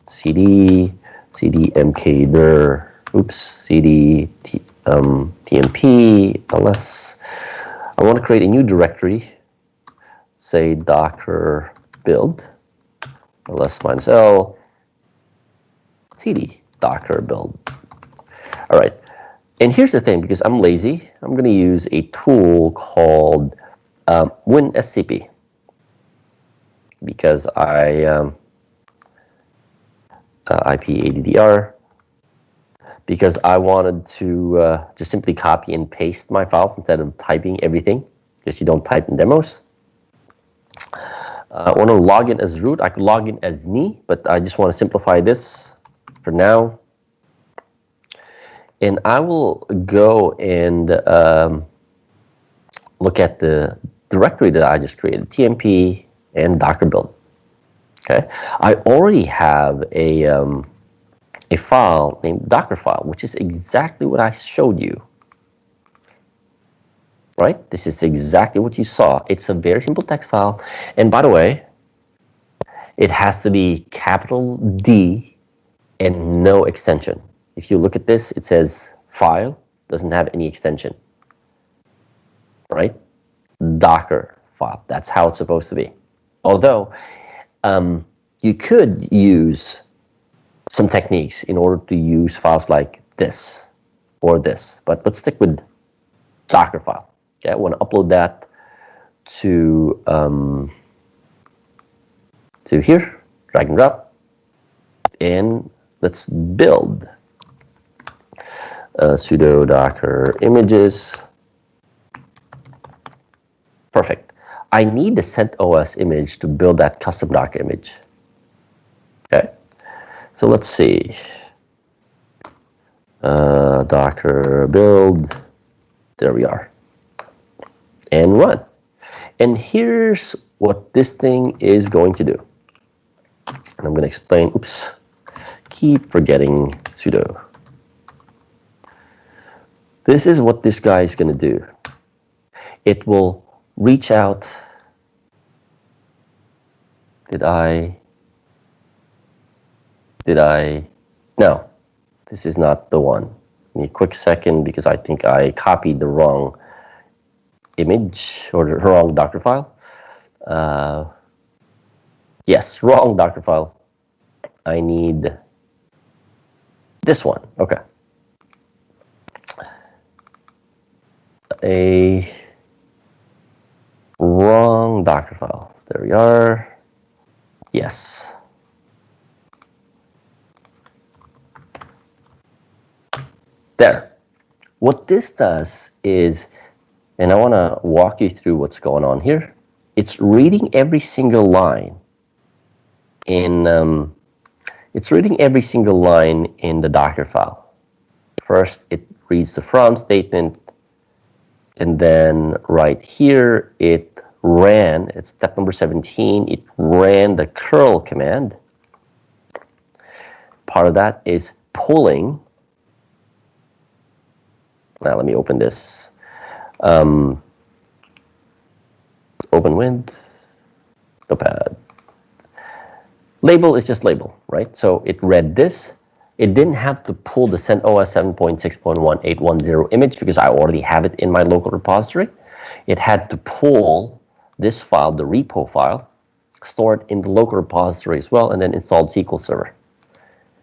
cd mkdir, cd tmp ls. I want to create a new directory, say docker build ls-l cd docker build. All right, and here's the thing, because I'm lazy, I'm going to use a tool called WinSCP, because IPADDR, because I wanted to just simply copy and paste my files instead of typing everything, because you don't type in demos. I want to log in as root. I could log in as me, but I just want to simplify this for now. And I will go and look at the directory that I just created, tmp and docker build. Okay, I already have a file named docker file, which is exactly what I showed you. Right? This is exactly what you saw. It's a very simple text file. And by the way, it has to be capital D and no extension. If you look at this, it says file, doesn't have any extension. Right? Docker file. That's how it's supposed to be. Although, you could use some techniques in order to use files like this or this. But let's stick with Docker file. Okay, I want to upload that to here, drag and drop, and let's build sudo docker images. Perfect. I need the CentOS image to build that custom Docker image. Okay, so let's see. Docker build. There we are. And run. And here's what this thing is going to do. And I'm going to explain. Oops. Keep forgetting sudo. This is what this guy is going to do. It will reach out. Did I? No, this is not the one. Give me a quick second, because I think I copied the wrong image or the wrong Docker file. Yes, wrong Docker file. I need this one. Okay. A wrong Docker file. There we are. Yes. There. What this does is, and I want to walk you through what's going on here. It's reading every single line in the Docker file. First, it reads the from statement, and then right here it ran, it's step number 17, it ran the curl command. Part of that is pulling. Now let me open this. Open with Notepad. Label is just label, right? So it read this. It didn't have to pull the CentOS 7.6.1810 image because I already have it in my local repository. It had to pull this file, the repo file, store it in the local repository as well, and then install SQL Server.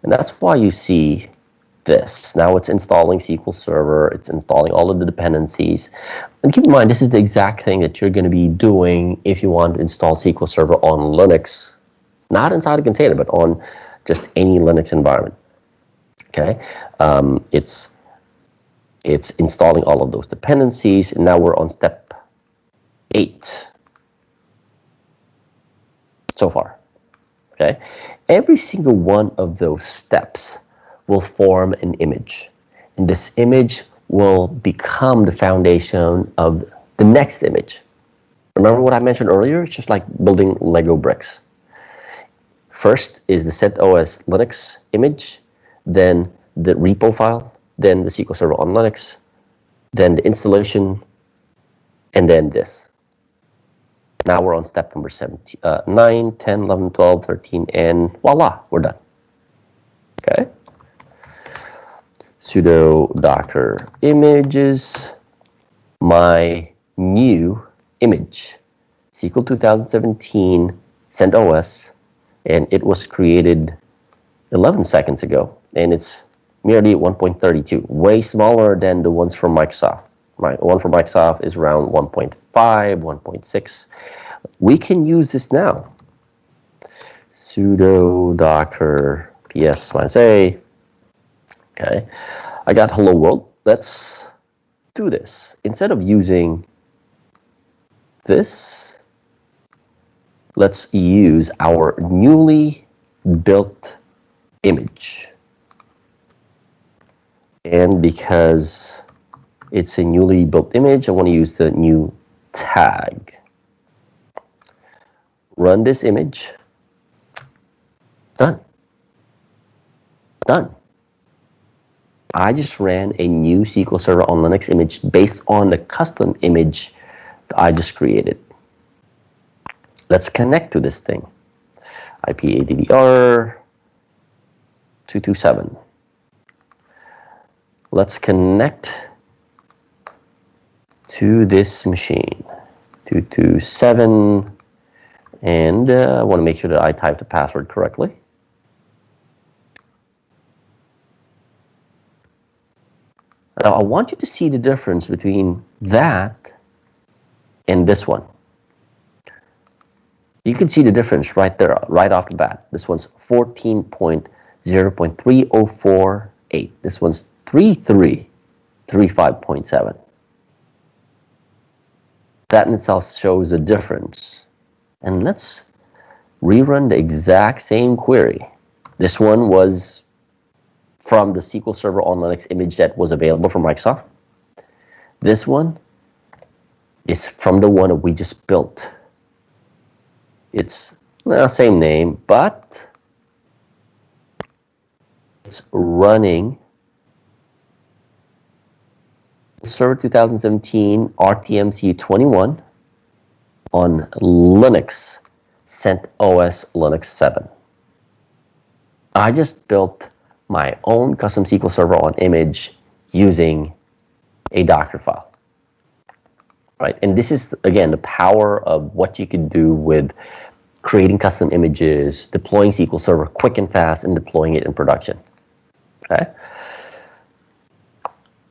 And that's why you see this. Now it's installing SQL Server, it's installing all of the dependencies. And keep in mind, this is the exact thing that you're going to be doing if you want to install SQL Server on Linux. Not inside a container, but on just any Linux environment. Okay, it's installing all of those dependencies, and now we're on step 8 so far. Okay, every single one of those steps will form an image, and this image will become the foundation of the next image. Remember what I mentioned earlier? It's just like building Lego bricks. First is the CentOS Linux image, then the repo file, then the SQL Server on Linux, then the installation, and then this. Now we're on step number 9, 10, 11, 12, 13, and voila, we're done. Okay. Sudo docker images, my new image, SQL 2017 CentOS, and it was created 11 seconds ago, and it's merely 1.32, way smaller than the ones from Microsoft. My one from Microsoft is around 1.5, 1.6. We can use this now. Sudo docker ps-a. Okay, I got hello world. Let's do this. Instead of using this, let's use our newly built image. And because it's a newly built image, I want to use the new tag. Run this image. Done. Done. I just ran a new SQL Server on Linux image based on the custom image that I just created. Let's connect to this thing. IPADDR 227. Let's connect to this machine. 227. And I want to make sure that I type the password correctly. Now I want you to see the difference between that and this one. You can see the difference right there, right off the bat. This one's 14.0.3048. This one's 3335.7. That in itself shows the difference. And let's rerun the exact same query. This one was from the SQL Server on Linux image that was available from Microsoft. This one is from the one that we just built. It's same name, but it's running Server 2017 RTMC21 on Linux, CentOS Linux 7. I just built my own custom SQL Server on image using a Docker file. Right? And this is, again, the power of what you can do with creating custom images, deploying SQL Server quick and fast, and deploying it in production. Okay?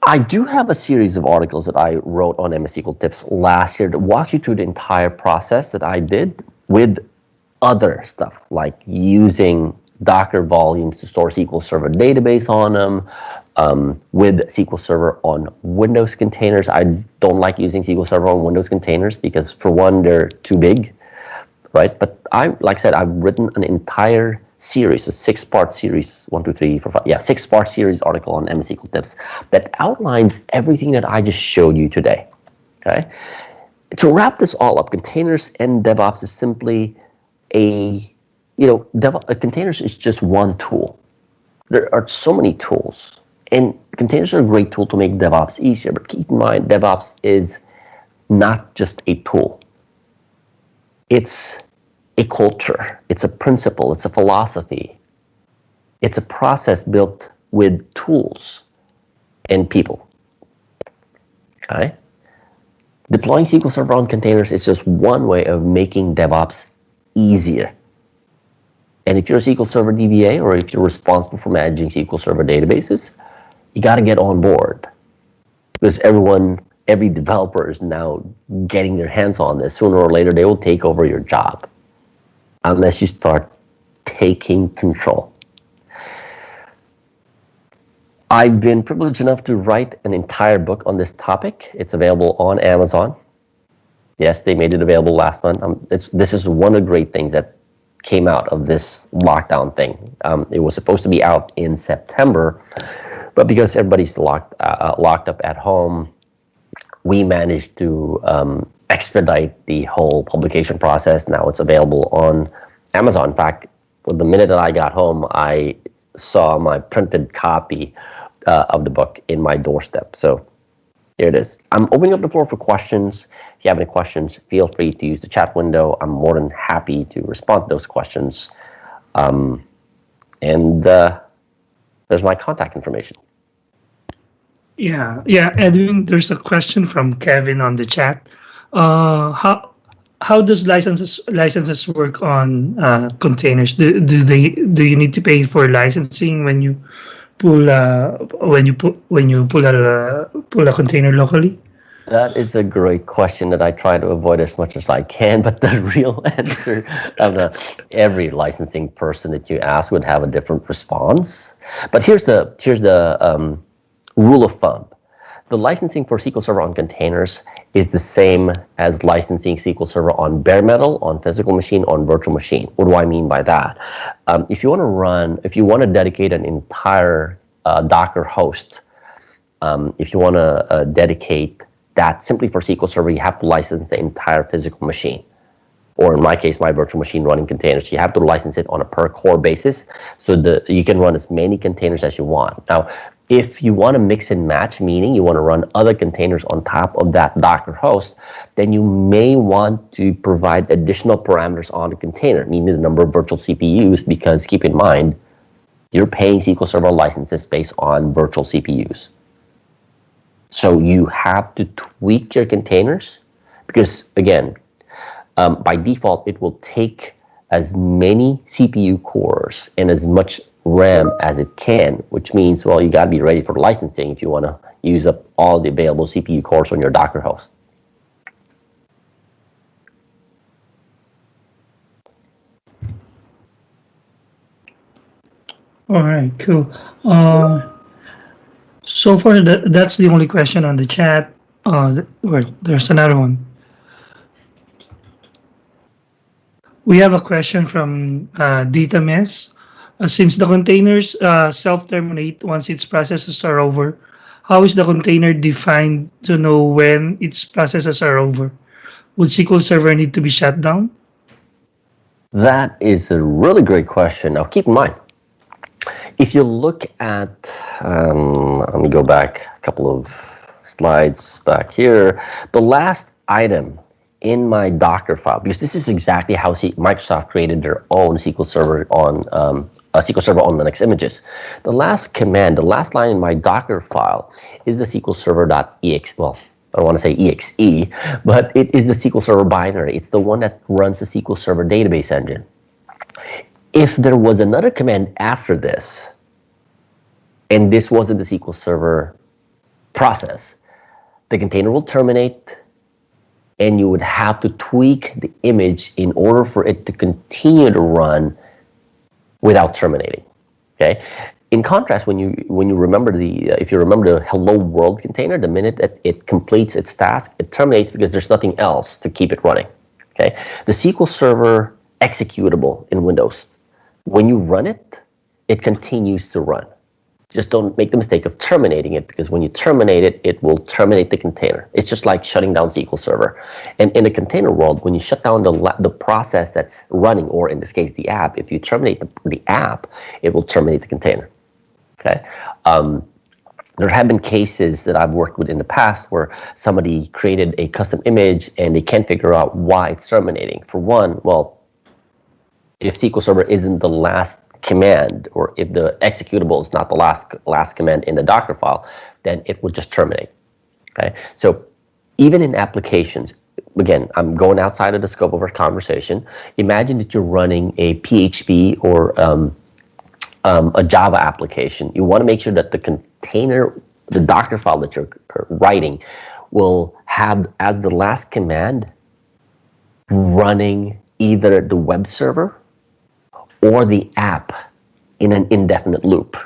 I do have a series of articles that I wrote on MS SQL Tips last year that walks you through the entire process that I did with other stuff, like using Docker volumes to store SQL Server database on them, with SQL Server on Windows containers. I don't like using SQL Server on Windows containers because, for one, they're too big, right? But like I said, I've written an entire series, a 6-part series, 1, 2, 3, 4, 5, 6-part series article on MS SQL Tips that outlines everything that I just showed you today. Okay, to wrap this all up, containers and DevOps is simply containers is just one tool. There are so many tools, and containers are a great tool to make DevOps easier, but keep in mind, DevOps is not just a tool. It's a culture, it's a principle, it's a philosophy. It's a process built with tools and people. Okay? Deploying SQL Server on containers is just one way of making DevOps easier. And if you're a SQL Server DBA, or if you're responsible for managing SQL Server databases, you got to get on board, because every developer is now getting their hands on this. Sooner or later, they will take over your job unless you start taking control. I've been privileged enough to write an entire book on this topic. It's available on Amazon. Yes, they made it available last month. This is one of the great things that came out of this lockdown thing. It was supposed to be out in September, but because everybody's locked up at home, we managed to expedite the whole publication process. Now it's available on Amazon. In fact, the minute that I got home, I saw my printed copy of the book in my doorstep. So here it is. I'm opening up the floor for questions. If you have any questions, feel free to use the chat window. I'm more than happy to respond to those questions. There's my contact information. Yeah, Edwin, there's a question from Kevin on the chat. How does licenses work on containers? Do you need to pay for licensing when you pull a container locally? That is a great question that I try to avoid as much as I can, but the real answer of every licensing person that you ask would have a different response. But here's the rule of thumb. The licensing for SQL Server on containers is the same as licensing SQL Server on bare metal, on physical machine, on virtual machine. What do I mean by that? If you want to dedicate an entire Docker host, if you want to dedicate that simply for SQL Server, you have to license the entire physical machine. Or in my case, my virtual machine running containers, you have to license it on a per core basis, so you can run as many containers as you want. Now, if you want to mix and match, meaning you want to run other containers on top of that Docker host, then you may want to provide additional parameters on the container, meaning the number of virtual CPUs, because keep in mind, you're paying SQL Server licenses based on virtual CPUs. So you have to tweak your containers, because again, by default, it will take as many CPU cores and as much RAM as it can, which means, well, you got to be ready for licensing if you want to use up all the available CPU cores on your Docker host. All right, cool. So far, that's the only question on the chat. There's another one. We have a question from Datames. Since the containers self-terminate once its processes are over, how is the container defined to know when its processes are over? Would SQL Server need to be shut down? That is a really great question. Now, keep in mind, if you look at, let me go back a couple of slides back here, the last item in my Docker file, because this is exactly how Microsoft created their own SQL Server on Linux images. The last command, the last line in my Docker file is the SQL Server.exe. Well, I don't want to say exe, but it is the SQL Server binary. It's the one that runs the SQL Server database engine. If there was another command after this, and this wasn't the SQL Server process, the container will terminate, and you would have to tweak the image in order for it to continue to run without terminating. Okay. In contrast, when you remember if you remember the hello world container, the minute that it completes its task, it terminates because there's nothing else to keep it running. Okay. The SQL Server executable in Windows, when you run it, it continues to run. Just don't make the mistake of terminating it, because when you terminate it, it will terminate the container. It's just like shutting down SQL Server. And in the container world, when you shut down the process that's running, or in this case, the app, if you terminate the app, it will terminate the container. Okay. There have been cases that I've worked with in the past where somebody created a custom image and they can't figure out why it's terminating. For one, well, if SQL Server isn't the last command, or if the executable is not the last command in the Docker file, then it will just terminate. Okay, so even in applications, again, I'm going outside of the scope of our conversation. Imagine that you're running a PHP or a Java application. You want to make sure that the container, the Docker file that you're writing, will have as the last command running either the web server or the app in an indefinite loop,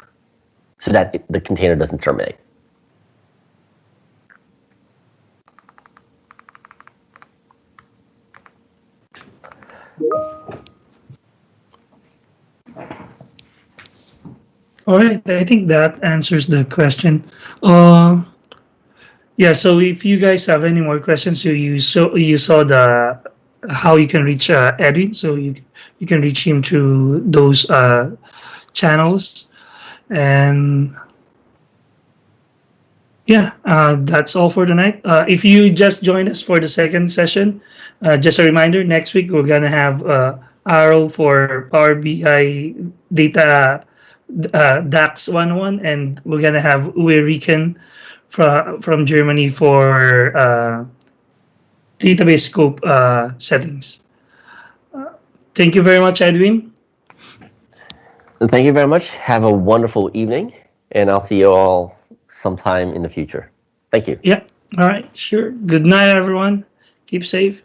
so that the container doesn't terminate. All right, I think that answers the question. Yeah, so if you guys have any more questions, you saw the how you can reach Edwin, so you can reach him through those channels. And yeah, that's all for tonight. If you just joined us for the second session, just a reminder, next week we're gonna have Arrow for Power BI data DAX 101, and we're gonna have Uwe Rieken from Germany for database scope settings. Thank you very much, Edwin. Thank you very much. Have a wonderful evening, and I'll see you all sometime in the future. Thank you. Yeah. All right. Sure. Good night, everyone. Keep safe.